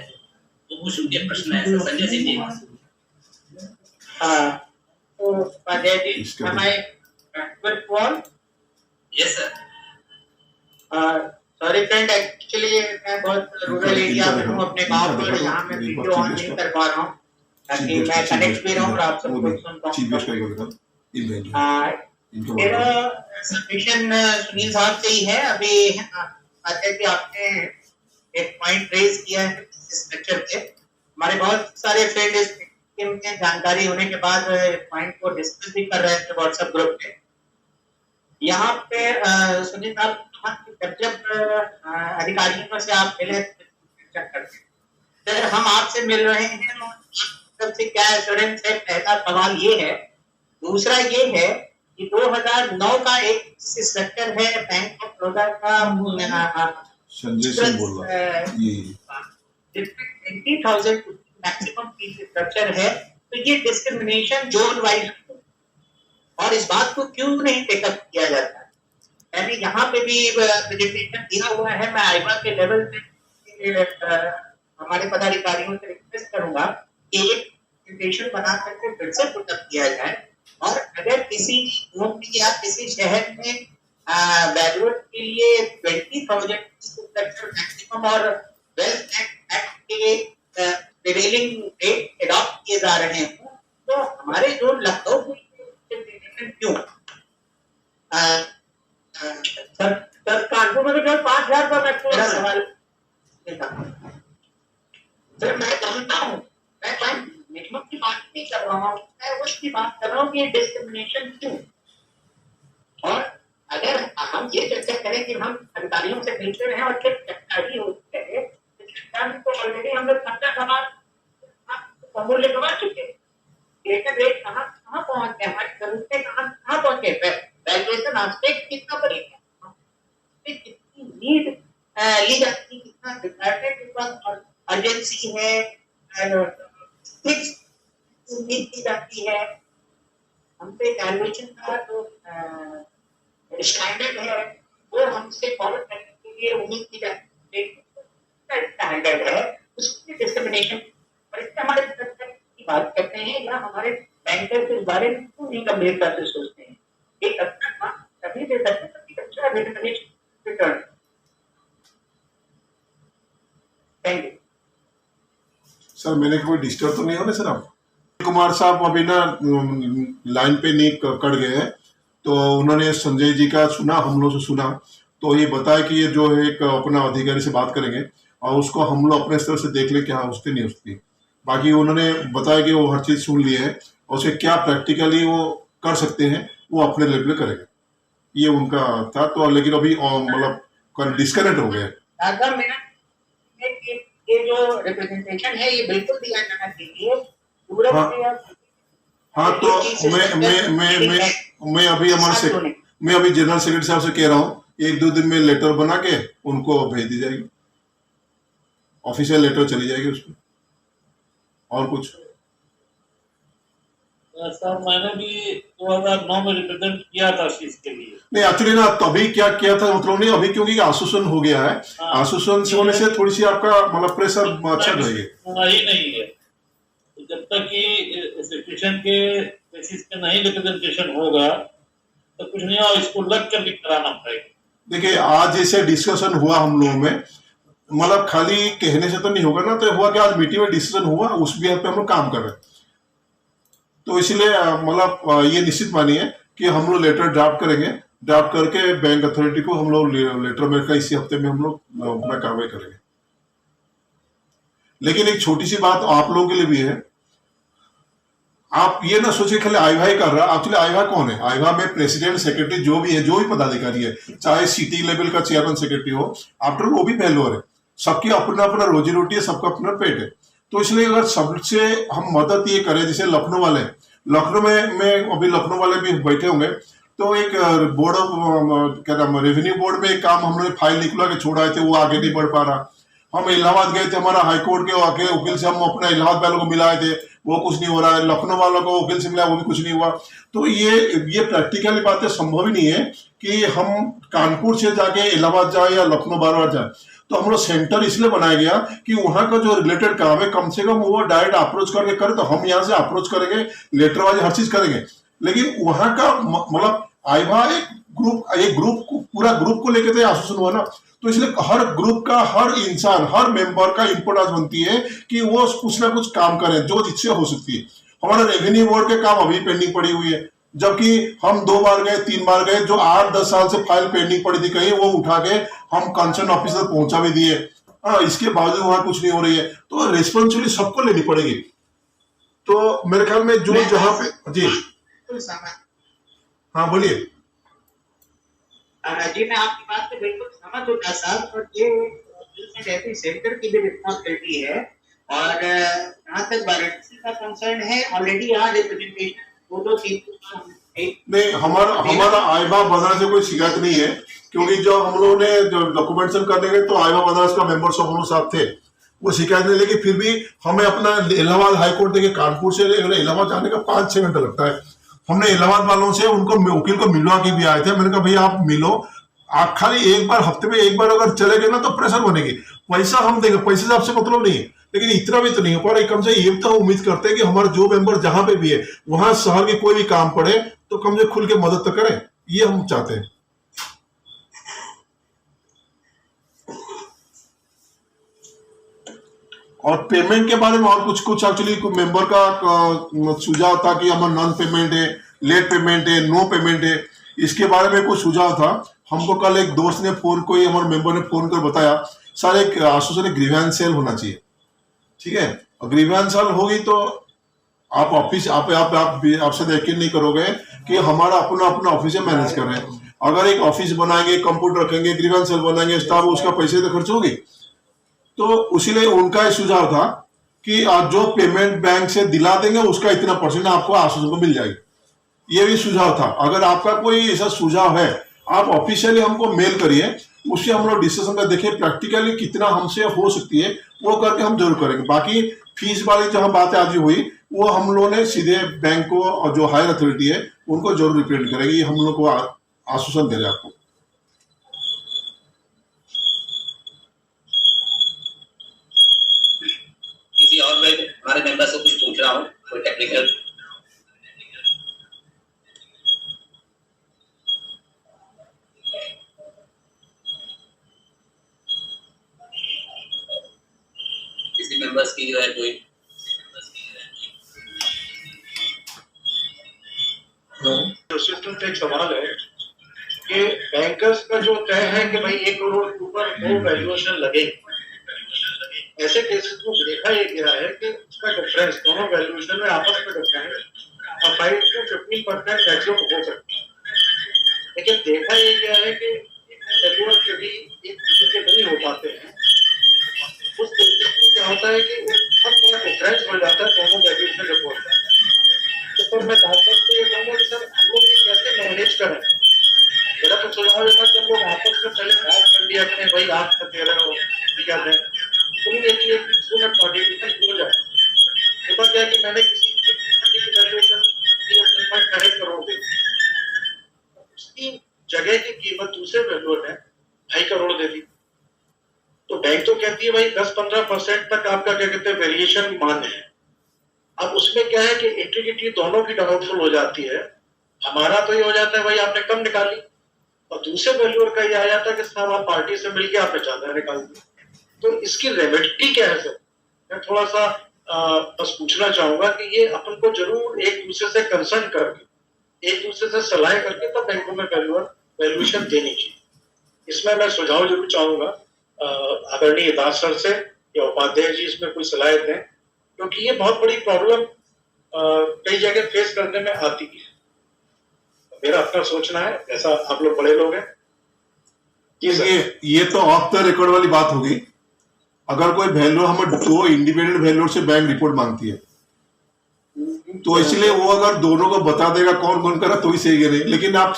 Speaker 1: वो कुछ उनके प्रश्न है। संजय सिंह जी।
Speaker 9: तो उपाध्याय जी, हमारे
Speaker 1: yes sir.
Speaker 9: Sorry friend, actually मैं बहुत रूरल एरिया में हूँ अपने गांव पर, यहाँ मैं वीडियो ऑन नहीं कर पा रहा हूँ ताकि मैं कनेक्ट भी रहूँ और आप सब कुछ सुन पाऊँ। मेरा सबमिशन सुनील साहब से ही है। अभी आचार्य जी आपने एक पॉइंट रेज किया है इस लेक्चर पे, हमारे बहुत सारे फ्रेंड इस में जानकारी होने के बाद पॉइंट को डिस्कस भी कर रहे थे व्हाट्सएप ग्रुप पे। यहाँ पे सुनील साहब जब अधिकारियों से आप मिले हम आपसे मिल रहे हैं, सबसे क्या एश्योरेंस है, पहला सवाल ये है। दूसरा ये है कि 2009 का एक स्ट्रक्चर है बैंक ऑफ बड़ौदा का,
Speaker 2: संजय सिंह बोल रहा है,
Speaker 9: 20,000 मैक्सिमम फीस स्ट्रक्चर है, तो ये डिस्क्रिमिनेशन जोन वाइज और इस बात को क्यों नहीं टेकअप किया जाता? मैंने यहाँ पे भी प्रेजेंटेशन दिया हुआ है। मैं आईवा के लेवल पे हमारे पदाधिकारियों से रिक्वेस्ट करूंगा कि एक प्रेजेंटेशन बना करके फिर से पुटअप किया जाए, और अगर किसी मुल्क या किसी शहर में वैल्यूअर के लिए 20,000 मैक्सिमम और वेल्थ एक्ट के प्रिवेलिंग रेट अडॉप्ट किए जा रहे हैं, तो हमारे जो लखनऊ क्यों सर कानपुर में तो 5,000 का मैक्सिमम सवाल सर मैं जानता हूँ, मैं मिनिमम की बात नहीं कर रहा हूँ, मैं उसकी बात कर रहा हूँ कि डिस्क्रिमिनेशन क्यों। और अगर हम ये चर्चा करें कि हम अधिकारियों से मिलते रहे और फिर चर्चा ही होती है, तो ऑलरेडी हम लोग खर्चा अमूल्य गवा चुके हैं। रेट कहाँ पहुंच गए, हमारी जरूरतें कहाँ पहुंच गए, वैल्यूएशन एस्पेक्ट कितना बढ़ेगा, कितनी नीड ली जाती है, कितना रिक्वायरमेंट के पास अर्जेंसी है, फिक्स नीड की जाती है। हमसे वैल्यूएशन का जो स्टैंडर्ड है वो हमसे फॉलो करने के लिए उम्मीद की जाती है, स्टैंडर्ड है उसकी डिस्क्रिमिनेशन। और इससे हमारे की बात करते हैं या हमारे बैंकर्स इस बारे में क्यों नहीं गंभीरता से सोचते हैं। एक अच्छा तभी दे सकते हैं तभी अच्छा रिटर्न। Thank you
Speaker 2: sir. मैंने कोई डिस्टर्ब तो नहीं हो रहे सर? आप कुमार साहब अभी ना लाइन पे नहीं कट गए हैं, तो उन्होंने संजय जी का सुना, हम लोग से सुना, तो ये बताया कि ये जो है एक अपना अधिकारी से बात करेंगे और उसको हम लोग अपने स्तर से देख ले क्या उसकी नहीं उसकी। बाकी उन्होंने बताया कि वो हर चीज सुन ली है और उसे क्या प्रैक्टिकली वो कर सकते हैं वो अपने लेवल पे करेंगे, ये उनका था। तो लेकिन अभी मतलब डिस्कनेक्ट हो गए।
Speaker 9: ये जो रिप्रेजेंटेशन है ये बिल्कुल दिया जाना चाहिए।
Speaker 2: हाँ, तो मैं अभी मैं अभी जनरल सेक्रेटरी साहब से कह रहा हूँ 1-2 दिन में लेटर बना के उनको भेज दी जाएगी, ऑफिशियल लेटर चली जाएगी उसमें। और कुछ
Speaker 9: सर मैंने भी 2009 में रिप्रेजेंट किया था चीज के लिए।
Speaker 2: नहीं एक्चुअली ना तभी क्या किया था मतलब नहीं, अभी क्योंकि आश्वासन हो गया है, आश्वासन से होने से थोड़ी सी आपका मतलब प्रेशर अच्छा रहेगा।
Speaker 9: ही नहीं है जब तक कि इंस्टीट्यूशन के बेसिस पे नहीं रिप्रेजेंटेशन होगा
Speaker 3: तो कुछ नहीं और इसको लग कर भी कराना पड़ेगा।
Speaker 2: देखिए आज जैसे डिस्कशन हुआ हम लोगों में, मतलब खाली कहने से तो नहीं होगा ना, तो हुआ कि आज मीटिंग में डिसीजन हुआ, उस बिहार पे हम लोग काम कर रहे हैं। तो इसलिए मतलब ये निश्चित मानिए कि हम लोग लेटर ड्राफ्ट करेंगे, ड्राफ्ट करके बैंक अथॉरिटी को हम लोग लेटर में का इसी हफ्ते में हम लोग अपना कार्रवाई करेंगे। लेकिन एक छोटी सी बात आप लोगों के लिए भी है, आप ये ना सोचिए खाली आईवा ही कर रहा। एक्चुअली आईवा कौन है? आईवा में प्रेसिडेंट, सेक्रेटरी जो भी है, जो भी पदाधिकारी है, चाहे सिटी लेवल का चेयरमैन सेक्रेटरी हो, आफ्टर वो भी फेल्योर है। सबकी अपना अपना रोजी रोटी है, सबका अपना पेट है। तो इसलिए अगर सबसे हम मदद ये करें, जैसे लखनऊ वाले, लखनऊ में अभी लखनऊ वाले भी बैठे होंगे, तो एक बोर्ड ऑफ क्या नाम, रेवेन्यू बोर्ड में एक काम हम लोग फाइल निकला के छोड़ाए थे, वो आगे नहीं बढ़ पा रहा। हम इलाहाबाद गए थे, हमारा हाईकोर्ट के आके वकील से हम अपना इलाहाबाद वालों को मिलाए थे, वो कुछ नहीं हो रहा है। लखनऊ वालों को वकील से मिला, वो भी कुछ नहीं हुआ। तो ये प्रैक्टिकली बातें संभव ही नहीं है कि हम कानपुर से जाके इलाहाबाद जाए या लखनऊ बार बार जाए। तो हम लोग सेंटर इसलिए बनाया गया कि वहां का जो रिलेटेड काम है कम से कम वो डायरेक्ट अप्रोच करके करे। तो हम यहाँ से अप्रोच करेंगे, लेटरबाजी हर चीज करेंगे, लेकिन वहां का मतलब आईवा एक ग्रुप पूरा ग्रुप को लेकर आश्वासन हुआ ना। तो इसलिए हर ग्रुप का, हर इंसान, हर मेंबर का इम्पोर्टेंस बनती है कि वो कुछ ना कुछ काम करें जो जिससे हो सकती है। हमारा रेवेन्यू बोर्ड के काम अभी पेंडिंग पड़ी हुई है, जबकि हम 2 बार गए, 3 बार गए, जो 8-10 साल से फाइल पेंडिंग पड़ी थी कहीं, वो उठा के हम कंसर्न ऑफिसर पहुंचा भी दिए। इसके बावजूद वहां कुछ नहीं हो रही है। तो रिस्पॉन्सिबिलिटी सबको लेनी पड़ेगी। तो मेरे ख्याल में जो जहां पे जी हाँ बोलिए।
Speaker 9: जी मैं आपकी बात से बिल्कुल समझ चुका साहब, और ये सेंटर की भी रिस्पॉन्सिबिलिटी है। और जहाँ तक वाराणसी का कंसर्न है, ऑलरेडी आज रिप्रेजेंटेशन 2-3
Speaker 2: नहीं, हमारा आईवा बनारस से कोई शिकायत नहीं है, क्योंकि जो हम लोगों ने जो डॉक्यूमेंटेशन करने गए तो आईवा बनारस का मेंबर्स हम लोग साथ थे, वो शिकायत नहीं। लेकिन फिर भी हमें अपना इलाहाबाद हाईकोर्ट देखिए, कानपुर से इलाहाबाद जाने का 5-6 घंटा लगता है। हमने इलाहाबाद वालों से उनको वकील को मिलवा के भी आए थे। मैंने कहा भैया आप मिलो, आप खाली एक बार हफ्ते में एक बार अगर चले गए ना तो प्रेशर बनेगी। पैसा हम देंगे, पैसे से आपसे मतलब नहीं है, लेकिन इतना भी तो नहीं हो पा रहा। कम से ये तो उम्मीद करते हैं कि हमारे जो मेंबर जहां पे भी है, वहां शहर की कोई भी काम पड़े तो कम से खुल के मदद तो करें, ये हम चाहते हैं। और पेमेंट के बारे में और कुछ एक्चुअली मेंबर का सुझाव था कि हमारा नॉन पेमेंट है, लेट पेमेंट है, नो पेमेंट है, इसके बारे में कुछ सुझाव था। हमको कल एक दोस्त ने फोन, कोई हमारे मेंबर ने फोन कर बताया, सर एक आश्वासन ग्रीवेंस सेल होना चाहिए। ठीक है, और ग्रीवेंस सेल होगी तो आप ऑफिस आपसे यकीन नहीं करोगे कि हमारा अपना ऑफिस है, मैनेज कर रहे हैं। अगर एक ऑफिस बनाएंगे, कंप्यूटर रखेंगे, ग्रीवेंस सेल बनाएंगे, स्टाफ, उसका पैसे तो खर्च होगी। तो इसीलिए उनका ये सुझाव था कि आप जो पेमेंट बैंक से दिला देंगे उसका इतना % आपको आश्वासन को मिल जाएगी। ये भी सुझाव था। अगर आपका कोई ऐसा सुझाव है, आप ऑफिशियली हमको मेल करिए, उससे हम लोग डिस्कशन कर देखें प्रैक्टिकली कितना हमसे हो सकती है, वो करके हम जरूर करेंगे। बाकी फीस वाली जहां बातें आज हुई, वो हम लोगों ने सीधे बैंक को और जो हायर अथॉरिटी है उनको जरूर रिप्रेजेंट करेंगे। हम लोग को आश्वासन दे रहे हैं आपको।
Speaker 1: किसी और में हमारे मेंबर से कुछ पूछ रहा हूँ, कोई टेक्निकल? किसी मेंबर्स की जो है कोई
Speaker 11: सिस्टम पे एक सवाल है कि बैंकर्स का जो तय है कि भाई 1 करोड़ के ऊपर 2 वैल्यूएशन लगेगी। ऐसे केसेस को देखा ये गया है कि उसका डिफरेंस दोनों वैल्यूएशन में आपस में डिफरेंस 5 to 15% मैक्सिमम हो सकता है। लेकिन देखा ये गया है कि वैल्यूअर के भी एक दूसरे के नहीं हो पाते हैं। उस केसेस में क्या होता है कि बहुत बड़ा डिफरेंस हो जाता है दोनों वैल्यूएशन रिपोर्ट में। तो मैं चाहता हूँ कि दोनों सर हम लोग कैसे मैनेज करें। मेरा तो सुझाव है कि हम लोग आपस में पहले बात कर लिया करें, भाई आप तो कह रहे हो क्या है, तो नहीं एक मिनट कॉर्डिनेशन हो जाए। होता क्या कि मैंने किसी की वैल्यूएशन 1.5 करोड़ दी, उसकी जगह की कीमत दूसरे वैल्यूअर ने 2.5 करोड़ दे दी। तो बैंक तो कहती है भाई 10-15% तक आपका क्या कहते हैं वेरिएशन मान्य है। अब उसमें क्या है कि इंटीग्रिटी दोनों की डाउटफुल हो जाती है। हमारा तो ये हो जाता है भाई आपने कम निकाली, और दूसरे वैल्यूअर का ये आ जाता है कि साहब आप पार्टी से मिलके आपने ज्यादा निकाल दी। तो इसकी रेमेडी क्या है सर? मैं थोड़ा सा बस पूछना चाहूंगा कि ये अपन को जरूर एक दूसरे से कंसल्ट करके, एक दूसरे से सलाह करके तब बैंकों में वैल्यूएशन देनी चाहिए। इसमें मैं सुझाव जरूर चाहूंगा आदरणीय दास सर से या उपाध्याय जी इसमें कोई सलाह दें, क्योंकि ये बहुत बड़ी प्रॉब्लम कई जगह फेस करने में आती है। मेरा अपना सोचना है, ऐसा आप लोग बड़े लोग हैं।
Speaker 2: ये तो ऑफ द रिकॉर्ड वाली बात होगी। अगर कोई वैल्यू हमें दो इंडिपेंडेंट वैल्यू से बैंक रिपोर्ट मांगती है, तो इसलिए वो अगर दोनों को बता देगा कौन कौन करा तो ही सही है। नहीं, लेकिन आप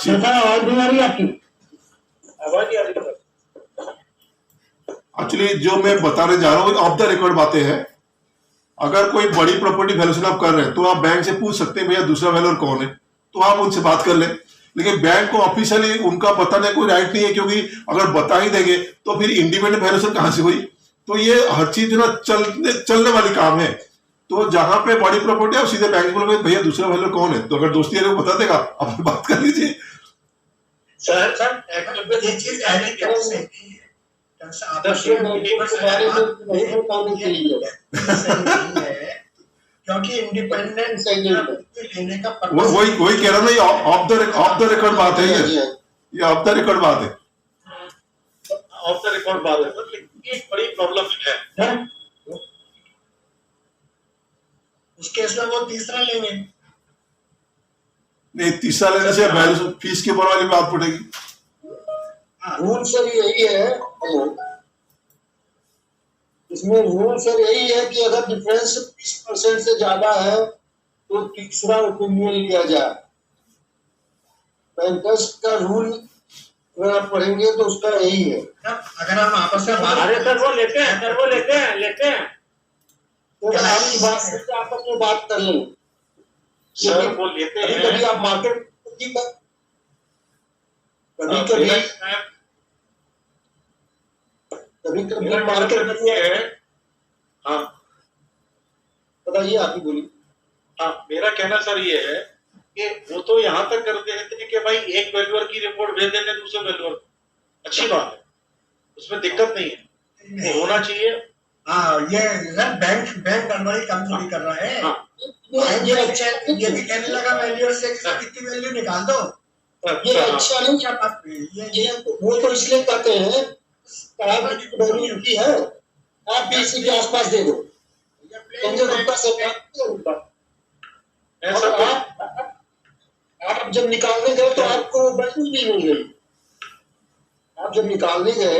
Speaker 2: एक्चुअली जो मैं बताने जा रहा हूँ ऑफ द रिकॉर्ड बातें हैं। अगर कोई बड़ी प्रॉपर्टी वैल्यूएशन आप कर रहे हैं तो आप बैंक से पूछ सकते हैं भैया दूसरा वैल्यूअर कौन है, तो आप उनसे बात कर लें। लेकिन बैंक को ऑफिशियली उनका बताने कोई राइट नहीं है, क्योंकि अगर बता ही देंगे तो फिर इंडिपेंडेंट वैल्यूएशन कहां से हुई। तो ये हर चीज ना चलने वाली काम है। तो जहां पे बड़ी प्रॉपर्टी है सीधे बैंक बोलोगे भैया दूसरा वैल्यूअर कौन है, तो अगर दोस्ती है बता देगा, आप बात कर लीजिए।
Speaker 11: सर
Speaker 12: ये चीज ऐसी तरह से क्योंकि इंडिपेंडेंस लेने का
Speaker 2: वही कह रहा ना, ये ऑफ द रिकॉर्ड बात है। ये ऑफ द रिकॉर्ड बात है,
Speaker 11: ऑफ द रिकॉर्ड बात है सर, लेकिन एक बड़ी प्रॉब्लम है।
Speaker 12: उस केस में वो तीसरा लेंगे।
Speaker 2: नहीं, तीसरा लेने से वैल्यू फीस के ऊपर वाली बात पड़ेगी।
Speaker 13: रूल सर यही है, इसमें रूल सर यही है कि अगर डिफरेंस 20% से ज्यादा है तो तीसरा ओपिनियन लिया जाए। बैंकर्स का रूल अगर आप पढ़ेंगे तो उसका यही है।
Speaker 12: अगर हम आपस में बात,
Speaker 11: अरे सर वो लेते हैं
Speaker 13: तो आपस में बात कर लें
Speaker 11: सर, वो लेते हैं।
Speaker 13: कभी आप मार्केट कभी मार्केट
Speaker 11: हाँ
Speaker 13: बताइए, आप ही बोलिए।
Speaker 11: हाँ, मेरा कहना सर ये है कि वो तो यहाँ तक करते हैं कि भाई एक वैल्यूअर की रिपोर्ट भेज देने दूसरे वैल्यूअर, अच्छी बात है, उसमें दिक्कत नहीं है, होना चाहिए।
Speaker 12: हाँ, ये बैंक अनवरी काम थोड़ी कर रहा है।
Speaker 11: हाँ,
Speaker 12: ये भी कहने लगा वैल्यूअर से कितनी वैल्यू निकाल दो।
Speaker 13: ये अच्छा नहीं क्या? ये वो तो इसलिए कहते हैं वैल्यू की है, आप भी इसी के आसपास दे दो। आप जब निकालने गए तो आपको वैल्यू भी मिल गई। आप जब निकालने गए,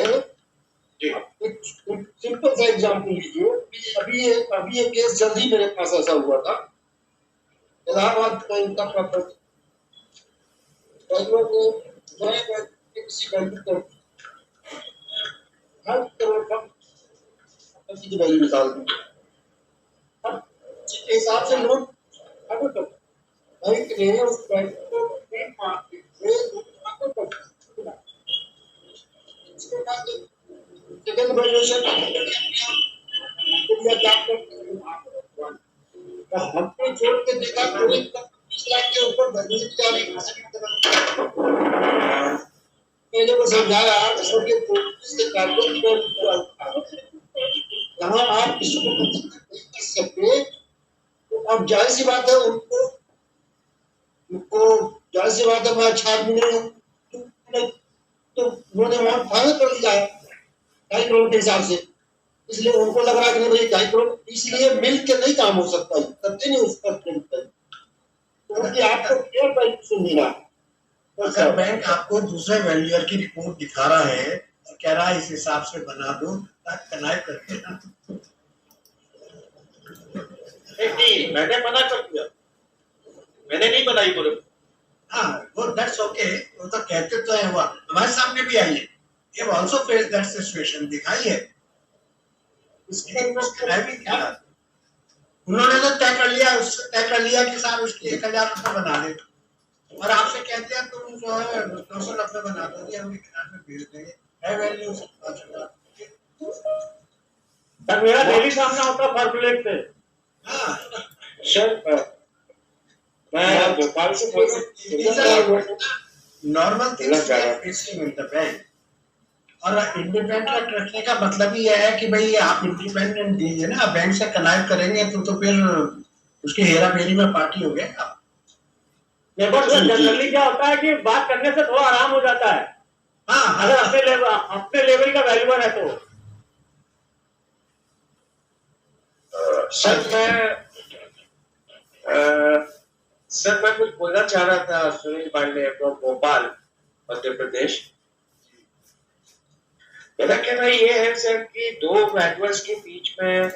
Speaker 13: एक सिंपल सा एग्जाम्पल लीजिए। अभी ये केस जल्दी मेरे पास ऐसा हुआ था। इलाहाबाद बैंक का प्रॉपर्टी किसी बैंक को 8 करोड़ का की वैल्यू निकाल दी। अब हिसाब से लोग बैंक ने उस बैंक को सेकंड वैल्यूएशन हमने छोड़ के देखा तो 20 लाख के ऊपर वैल्यूएशन जा रही मैंने को समझाया जहाँ आप इसको नहीं कर सकते, तो अब जाहिर सी बात है उनको जाहिर सी बात है मैं 4 महीने तो उन्होंने अमाउंट फाइनल कर दिया है 2.5 करोड़ के हिसाब से। इसलिए उनको लग रहा है कि नहीं भाई 2.5 करोड़, इसलिए मिल के नहीं काम हो सकता है, करते नहीं उस पर क्योंकि आपको फेयर बैंक से मिला।
Speaker 12: अगर बैंक आपको दूसरे वैल्यूअर की रिपोर्ट दिखा रहा है और कह रहा है इस हिसाब से बना दो, कनाई करके
Speaker 11: नहीं, मैंने मना कर दिया, मैंने नहीं बनाई बोले।
Speaker 12: हाँ, वो दैट्स ओके, वो तो कहते तो है, हुआ हमारे सामने भी आई है। ये आल्सो फेस दैट सिचुएशन दिखाई है, उन्होंने तो तय कर लिया कि साहब उसके 1000 रुपये बना दे, और आपसे कहते हैं तुम जो है 990 बना दोगे, हम किताब में भेज देंगे, है वैल्यू
Speaker 11: सर मेरा डेली सामना होता फॉर्मूलेट पे।
Speaker 12: हाँ
Speaker 11: सर मैं भोपाल से
Speaker 12: normal things facing in the bank. और इंडिपेंडेंट रखने का मतलब ही है कि भाई आप इंडिपेंडेंट दीजिए ना, बैंक से कनेक्ट करेंगे तो फिर उसकी हेरा फेरी में पार्टी हो गया।
Speaker 11: जनरली क्या होता है कि बात करने से थोड़ा आराम हो जाता है।
Speaker 12: हाँ,
Speaker 11: अगर अपने लेवल का वैल्यूअर है तो।
Speaker 14: सर मैं कुछ बोलना चाह रहा था। सुनील पांडे फ्रॉम भोपाल, मध्य प्रदेश। मेरा कहना ये है सर कि दो वैल्यूअर्स के बीच में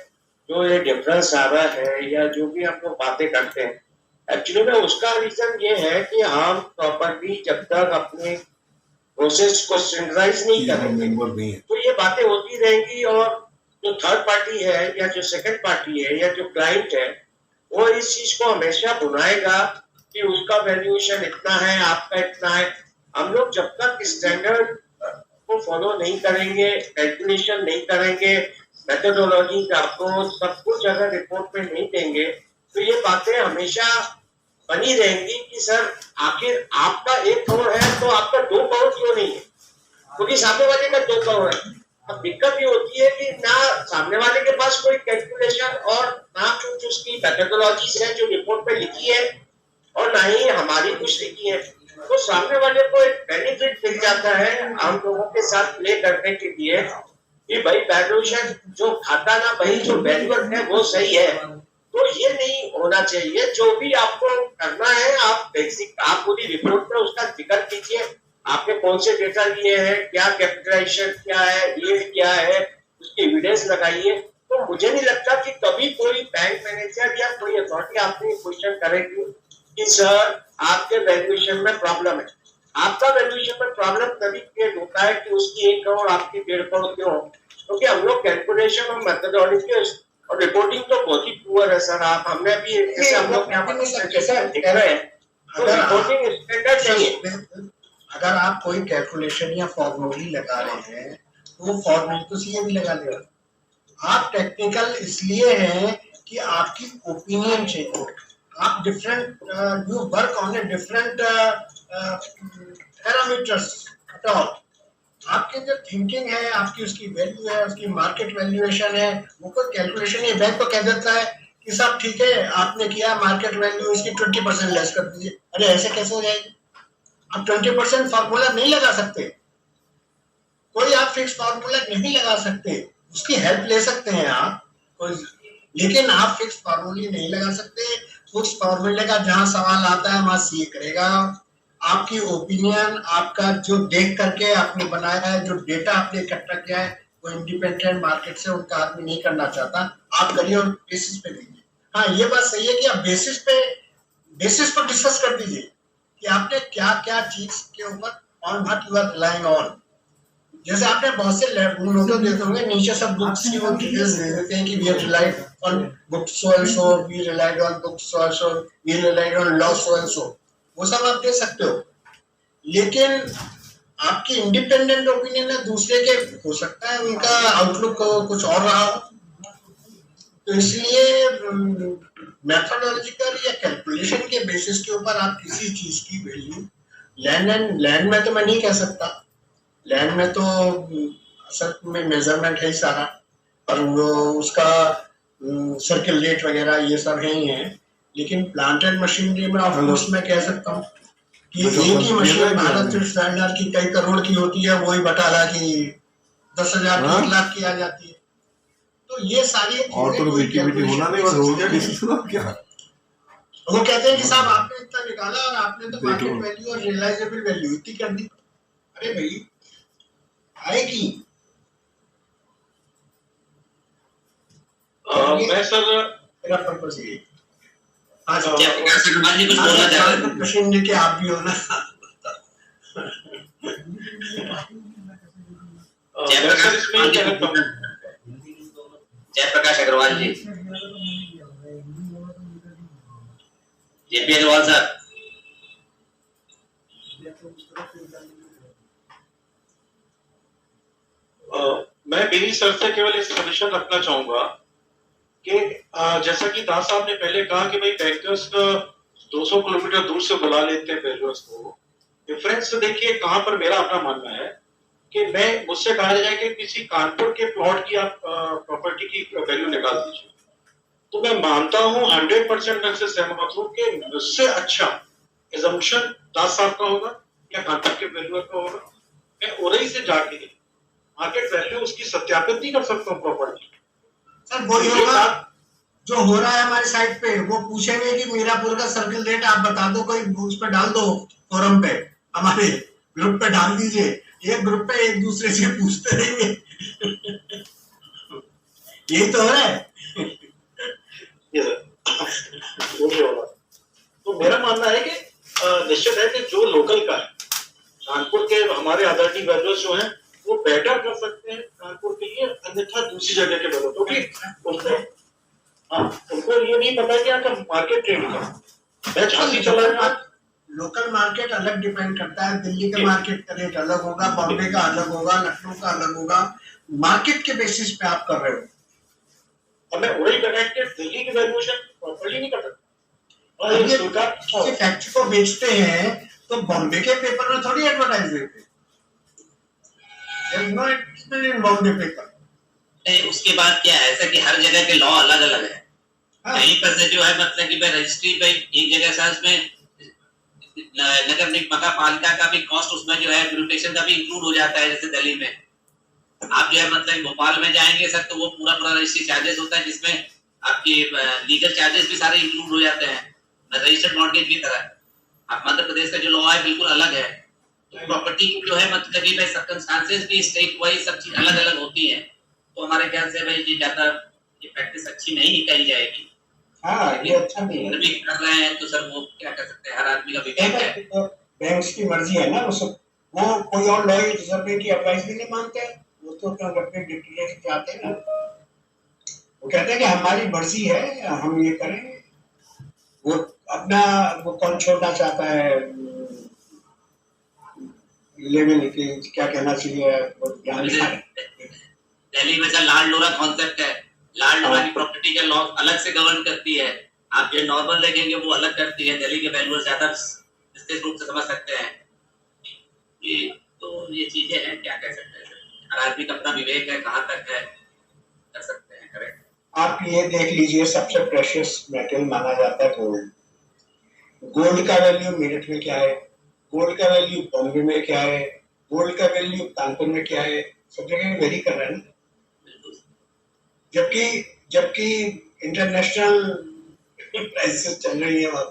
Speaker 14: जो ये डिफरेंस आ रहा है या जो भी हम लोग बातें करते हैं, एक्चुअली में उसका रीजन ये है कि हम प्रॉपरली जब तक अपने प्रोसेस को सिंक्रोनाइज नहीं करेंगे तो ये बातें होती रहेंगी, और जो थर्ड पार्टी है या जो सेकंड पार्टी है या जो क्लाइंट है वो इस चीज को हमेशा बुलाएगा कि उसका वैल्यूएशन इतना है, आपका इतना है। हम लोग जब तक स्टैंडर्ड को फॉलो नहीं करेंगे, कैलकुलेशन नहीं करेंगे, मेथोडोलॉजी का अप्रोच सब कुछ अगर रिपोर्ट में नहीं देंगे तो ये बातें हमेशा बनी रहेंगी कि सर आखिर आपका 1 करोड़ है तो आपका 2 करोड़ क्यों नहीं है, क्योंकि सामने वाले का 2 करोड़ है। अब दिक्कत ये होती है कि ना सामने वाले के पास कोई कैलकुलेशन और ना कुछ उसकी मेथोडोलॉजी है जो रिपोर्ट में लिखी है, और ना ही हमारी कुछ लिखी है। तो सामने वाले को एक बेनिफिट मिल जाता है हम लोगों के साथ प्ले करने के लिए कि भाई वैल्यूएशन जो खाता ना भाई जो वैल्यूअर है वो सही है। तो ये नहीं होना चाहिए। जो भी आपको करना है आप बेसिक आप पूरी रिपोर्ट में उसका जिक्र कीजिए, आपने कौन से डेटा लिए हैं, क्या कैपिटलाइजेशन क्या है, ये क्या है, उसकी एविडेंस लगाइए। तो मुझे नहीं लगता कि कभी कोई बैंक मैनेजर या कोई अथॉरिटी आपसे क्वेश्चन करेगी कि सर आपके वैल्यूएशन में प्रॉब्लम है। आपका वैल्यूएशन में प्रॉब्लम तभी क्रिएट होता है कि उसकी 1 करोड़ आपकी 1.5 करोड़ क्यों, क्योंकि हम लोग कैलकुलेशन और मेथोडोलॉजी और रिपोर्टिंग तो बहुत ही पुअर है सर। आप हमने भी जैसे हम लोग यहाँ दिख रहे हैं तो रिपोर्टिंग स्टैंडर्ड नहीं है।
Speaker 12: अगर आप कोई कैलकुलेशन या फॉर्मूली लगा रहे हैं तो वो फॉर्मूली तो सीए भी लगा लेगा। आप टेक्निकल इसलिए हैं कि आपकी ओपिनियन चाहिए। आप different you work on a different parameters at all. आपकी जो थिंकिंग है, आपकी उसकी वैल्यू है, उसकी मार्केट वैल्यूएशन है, वो कोई कैलकुलेशन नहीं। बैंक तो कह देता है कि साहब ठीक है आपने किया मार्केट वैल्यू इसकी 20% लेस कर दीजिए। अरे ऐसे कैसे हो जाएगी? आप 20% फार्मूला नहीं लगा सकते, कोई आप फिक्स फार्मूला नहीं लगा सकते। उसकी हेल्प ले सकते हैं आप कोई, लेकिन आप फिक्स फार्मूले नहीं लगा सकते। फिक्स फार्मूले का जहां सवाल आता है वहां सीए करेगा। आपकी ओपिनियन, आपका जो देख करके आपने बनाया है, जो डेटा आपने इकट्ठा किया है, वो इंडिपेंडेंट मार्केट से उनका आदमी नहीं करना चाहता। आप करिए और बेसिस पे दीजिए। हाँ ये बात सही है कि आप बेसिस पर डिस्कस कर दीजिए कि आपने क्या क्या चीज के ऊपर on what you are relying on. जैसे आपने बहुत से नोटों देते होंगे नीचे सब बुक्स की वो डिटेल्स दे देते हैं कि we have relied on book so and so, we relied on book so and so, we relied on law so and so. वो सब आप दे सकते हो, लेकिन आपकी इंडिपेंडेंट ओपिनियन है दूसरे के, हो सकता है उनका आउटलुक कुछ और रहा हो। तो इसलिए मेथोडोलॉजिकल या कैलकुलेशन के बेसिस के ऊपर आप किसी चीज की वैल्यू, लैंड में तो मैं नहीं कह सकता, लैंड में तो असल में मेजरमेंट है ही सारा, और वो उसका सर्किल रेट वगैरह ये सब है ही है। लेकिन प्लांट एंड मशीनरी में ऑफ कोर्स मैं कह सकता हूँ कि एक ही मशीन भारत स्टैंडर्ड की कई करोड़ की होती है, वही बटाला की 10,000 1 लाख की आ जाती है। तो ये सारी
Speaker 2: और तो बेटी होना नहीं, बस हो गया डिसीजन क्या।
Speaker 12: वो कहते हैं कि साहब आपने इतना निकाला और आपने तो मार्केट वैल्यू और रियलाइजेबल वैल्यू इतनी कर दी। अरे भाई आएगी।
Speaker 11: मैं सर
Speaker 12: मेरा पर्पस ये मशीन लेके आप भी हो ना।
Speaker 1: जयप्रकाश अग्रवाल जी, जेपी अग्रवाल सर।
Speaker 11: मैं बेनी सर से केवल एक सजेशन रखना चाहूंगा कि जैसा कि दास साहब ने पहले कहा कि भाई बैंकर्स 200 किलोमीटर दूर से बुला लेते हैं वैल्यूअर्स को। डिफरेंस तो देखिए कहाँ पर मेरा अपना मानना है कि मैं मुझसे कहा जाए कि किसी कानपुर के प्लॉट की आप प्रॉपर्टी की वैल्यू निकाल दीजिए, तो मैं मानता हूँ 100% मैं से सहमत हूँ कि मुझसे अच्छा एजम्पशन दास साहब का होगा या कानपुर के वैल्यूअर का होगा। मैं उरई से जाके मार्केट वैल्यू उसकी सत्यापित नहीं कर सकता हूँ प्रॉपर्टी।
Speaker 12: सर वही होगा जो हो रहा है हमारे साइट पे, वो पूछेंगे कि मीरापुर का सर्किल रेट आप बता दो, कोई उस पे डाल दो, फोरम पे हमारे ग्रुप पे डाल दीजिए, एक ग्रुप पे एक दूसरे से पूछते रहेंगे। यही तो है।
Speaker 11: वो भी होगा। तो मेरा मानना है कि निश्चित है कि जो लोकल का है, कानपुर के हमारे अथॉरिटी वैल्यूअर्स जो हैं वो बेटर कर सकते हैं कानपुर के लिए, अन्यथा दूसरी जगह के वैल्यू, क्योंकि उनको ये नहीं पता कि आपका मार्केट रेट क्या है। मैं झांसी चला गया,
Speaker 12: लोकल मार्केट अलग डिपेंड करता है, दिल्ली के मार्केट का रेट अलग होगा, बॉम्बे का अलग होगा, लखनऊ का अलग होगा, मार्केट के बेसिस पे आप कर रहे हो।
Speaker 11: अब मैं वही कनेक्टेड दिल्ली की वैल्यूएशन प्रॉपर्ली नहीं कर सकता। और
Speaker 12: ये किसी फैक्ट्री को बेचते हैं तो बॉम्बे के पेपर में थोड़ी एडवर्टाइज देते हैं, बॉम्बे पेपर।
Speaker 1: नहीं, उसके बाद क्या है ऐसा कि हर जगह के लॉ अलग अलग है। कहीं पर से जो है मतलब कि रजिस्ट्री पे एक जगह से उसमें नगर निगम पालिका का भी कॉस्ट उसमें जो है ब्यूरोक्रेशन का भी इंक्लूड हो जाता है। जैसे दिल्ली में आप जो है मतलब भोपाल में जाएंगे सर तो वो पूरा रजिस्ट्री चार्जेस होता है, जिसमें आपकी लीगल चार्जेस भी सारे इंक्लूड हो जाते हैं रजिस्टर्ड मॉर्गेज की तरह। आप मध्य प्रदेश का जो लॉ है बिल्कुल अलग है। तो प्रॉपर्टी की जो है मतलब कि भाई सर्कमस्टांसेस भी स्टेट वाइज सब चीज अलग अलग होती है। तो हमारे ख्याल से भाई ये ज्यादा ये प्रैक्टिस अच्छी नहीं कही जाएगी।
Speaker 12: हाँ, ये अच्छा भी है।
Speaker 1: भी कर रहे हैं तो सर वो क्या कर सकते हैं, हर आदमी का विवेक है।
Speaker 12: तो बैंक्स की मर्जी है ना, वो कोई और लॉ रिजर्व बैंक की एडवाइस भी नहीं मानते, वो तो अपने डिक्टेटर चाहते हैं ना, वो कहते हैं कि हमारी मर्जी है हम ये करेंगे। वो अपना वो कौन छोड़ना चाहता है लेवल की, क्या कहना चाहिए वो ध्यान
Speaker 1: दिल्ली में सर लाल डोरा कॉन्सेप्ट है, लाल डोरा की प्रॉपर्टी का लॉ अलग से गवर्न करती है। आप जो नॉर्मल देखेंगे वो अलग करती है। दिल्ली के वैल्यूअर ज्यादा विशेष रूप से समझ सकते हैं कि तो ये चीजें हैं, क्या कह सकते हैं। हर आदमी का अपना विवेक है, कहाँ तक है कर सकते हैं। करेक्ट।
Speaker 12: आप ये देख लीजिए, सबसे प्रेशियस मेटल माना जाता है गोल्ड। गोल्ड का वैल्यू मेरठ में क्या है, गोल्ड का वैल्यू बॉम्बे में क्या है, गोल्ड का वैल्यू कानपुर में क्या है, सब जगह वेरी कर रहा है ना। जबकि इंटरनेशनल प्राइसेस चल रही है वहाँ,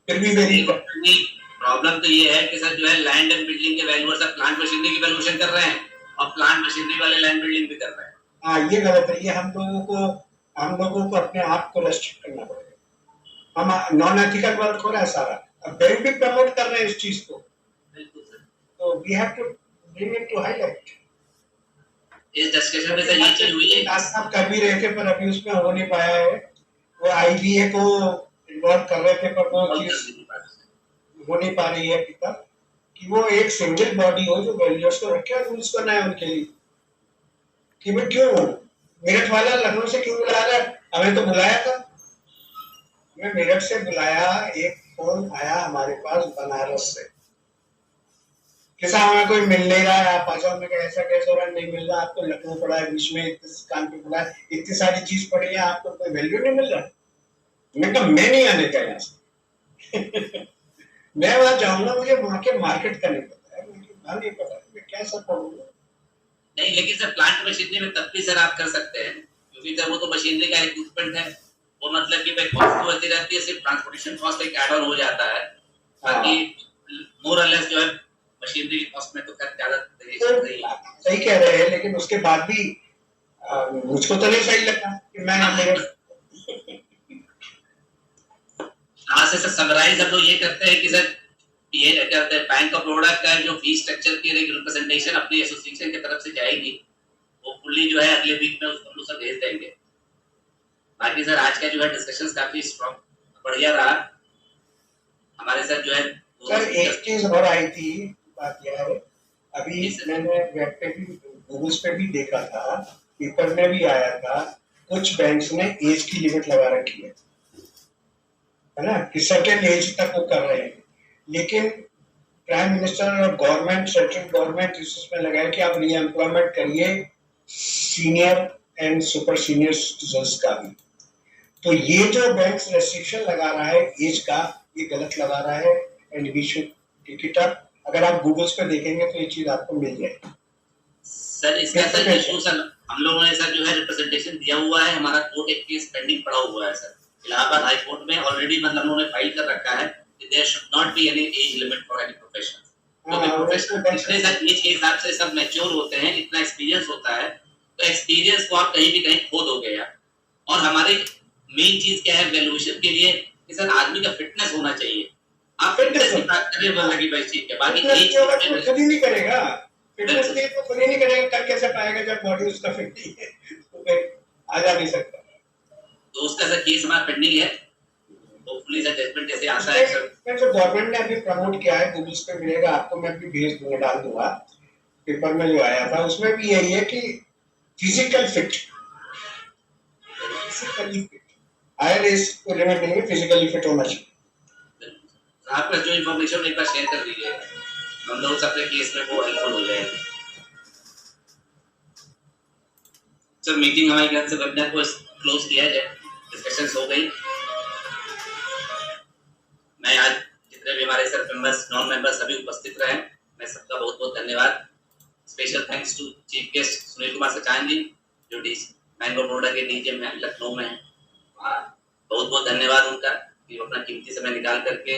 Speaker 12: फिर भी वेरी।
Speaker 1: प्रॉब्लम तो ये है कि सर जो है लैंड एंड बिल्डिंग के वैल्यूअर सब प्लांट मशीनरी की वैल्यूएशन कर रहे हैं और प्लांट मशीनरी वाले लैंड बिल्डिंग भी कर रहे हैं।
Speaker 12: हाँ, ये गलत है। ये हम लोगों को अपने आप को रेस्ट्रिक्ट करना पड़ेगा। हम नॉन एथिकल वर्क हो रहा है सारा, अब बैंक भी प्रमोट कर रहे हैं इस चीज को, तो we have to bring it to highlight.
Speaker 1: इस डिस्कशन में सर ये चीज हुई है,
Speaker 12: आप कर भी रहे थे पर अभी उसमें हो नहीं पाया है। वो आईबीए को इन्वॉल्व कर रहे थे पर वो चीज हो नहीं पा रही है अभी तक कि वो एक सिंगल बॉडी हो जो वैल्यूअर्स को रखे और रूल्स बनाए उनके लिए कि भाई क्यों मेरठ वाला लखनऊ से क्यों बुला रहा है। हमें तो बुलाया था, हमें मेरठ से बुलाया, एक फोन आया हमारे पास बनारस से कि साहब हमें कोई मिल नहीं रहा है, आप आ जाओ। मैं कहा ऐसा कैसे हो रहा है, नहीं मिल रहा, आपको लखनऊ पड़ा है, बीच में कान पे पड़ा है, इतनी सारी चीज पड़ी है, आपको कोई वैल्यू नहीं मिल रहा। मैं कहा मैं नहीं आने का यहाँ से मैं वहां जाऊंगा, मुझे वहां के मार्केट का नहीं पता है, मुझे वहां नहीं पता, मैं कैसा पढ़ूंगा।
Speaker 1: नहीं, लेकिन सर प्लांट मशीनरी में तब भी सर आप कर सकते हैं, क्योंकि सर वो तो मशीनरी का इक्विपमेंट है। वो मतलब कि भाई कॉस्ट तो वैसी रहती है, सिर्फ ट्रांसपोर्टेशन कॉस्ट एक ऐड ऑन हो जाता है। बाकी मोर और लेस जो है मशीनरी की कॉस्ट में तो खैर ज्यादा
Speaker 12: सही कह रहे हैं, लेकिन उसके बाद भी मुझको तो नहीं सही लगा कि मैं
Speaker 1: यहाँ से सर समराइज हम लोग ये करते हैं कि सर ये करते हैं बैंक ऑफ बड़ौदा का जो फी स्ट्रक्चर की रिप्रेजेंटेशन अपनी एसोसिएशन की तरफ से जाएगी, वो फुल्ली जो है अगले वीक में उसको सर भेज देंगे। बाकी सर आज का जो है डिस्कशंस काफी स्ट्रॉन्ग बढ़िया रहा हमारे साथ जो है।
Speaker 12: सर एक चीज और आई थी, बात यह है अभी मैंने वेब पे भी गूगल्स पे भी देखा था, पेपर में भी आया था, कुछ बैंक्स ने एज की लिमिट लगा रखी है है ना, कि सर्टेन एज तक वो कर रहे हैं, लेकिन प्राइम मिनिस्टर और गवर्नमेंट, सेंट्रल गवर्नमेंट इसमें लगाए कि आप रीएम्प्लॉयमेंट करिए senior and super senior citizens का भी। तो ये जो बैंक रेस्ट्रिक्शन लगा रहा है एज का, ये गलत लगा रहा है, and we should take it up. अगर आप गूगल्स पे देखेंगे तो ये चीज आपको मिल जाएगी।
Speaker 1: सर इसका सर इशू सर हम लोगों ने सर जो है रिप्रेजेंटेशन दिया हुआ है, हमारा कोर्ट एक केस पेंडिंग पड़ा हुआ है सर इलाहाबाद हाई कोर्ट में, ऑलरेडी मतलब हम लोगों ने फाइल कर रखा है कि there should not be any age limit for any profession, क्योंकि प्रोफेशनल पिछले सर एज के हिसाब से सब मैच्योर होते हैं, इतना एक्सपीरियंस होता है, तो एक्सपीरियंस को आप कहीं भी कहीं खो दोगे यार। और हमारे मेन चीज क्या है वैल्यूएशन के लिए कि सर आदमी का फिटनेस होना चाहिए। आप फिटनेस की बात करें वाला की भाई ठीक है, बाकी एज
Speaker 12: खुद ही नहीं करेगा, फिटनेस के लिए तो खुद ही नहीं करेगा, कर कैसे पाएगा जब बॉडी उसका फिट नहीं है, तो फिर आ जा नहीं सकता।
Speaker 1: तो उसका सर केस हमारा पेंडिंग है, होपफुली सर जजमेंट जैसे आता है सर।
Speaker 12: जो गवर्नमेंट ने अभी प्रमोट किया है, गूगल्स पे मिलेगा आपको, मैं भी भेज दूंगा, डाल दूंगा, पेपर में जो आया था उसमें भी यही है कि physical fit, physically fit, higher age को लिमिट नहीं है, फिजिकली फिट होना चाहिए।
Speaker 1: आपका जो इन्फॉर्मेशन एक बार शेयर कर दीजिए, हम लोग अपने केस में वो हेल्पफुल हो जाएगा। सर मीटिंग हमारे ख्याल से वेबिनार को क्लोज किया जाए, डिस्कशंस हो गई। मैं आज जितने भी हमारे सर मेंबर्स नॉन मेंबर्स सभी उपस्थित रहे, मैं सबका बहुत बहुत धन्यवाद। Special thanks to chief guest Sunil Kumar Sachan ji जो बैंक ऑफ बड़ौदा के डीजीएम हैं, लखनऊ में हैं। बहुत बहुत धन्यवाद उनका कि अपना कीमती समय निकाल करके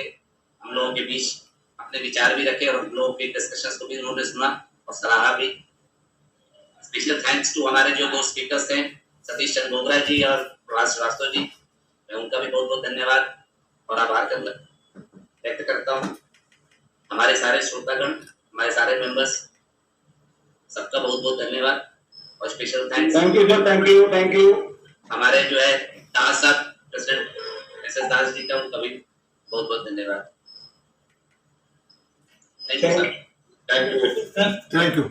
Speaker 1: हम लोगों के बीच अपने विचार भी रखे और हम लोगों के डिस्कशंस को भी उन्होंने सुना और सराहा भी। स्पेशल थैंक्स टू हमारे जो दो स्पीकर्स हैं सतीश चंद्र गोगरा जी और प्रभात श्रीवास्तव जी, मैं उनका भी बहुत बहुत धन्यवाद और आभार व्यक्त करता हूँ। हमारे सारे श्रोतागण, हमारे सारे मेंबर्स, सबका बहुत बहुत धन्यवाद और special thanks.
Speaker 12: Thank you sir, thank you, thank you.
Speaker 1: हमारे जो है दास साहब प्रेसिडेंट एस दास जी का उनका भी बहुत बहुत धन्यवाद। Thank you sir.
Speaker 2: Thank you.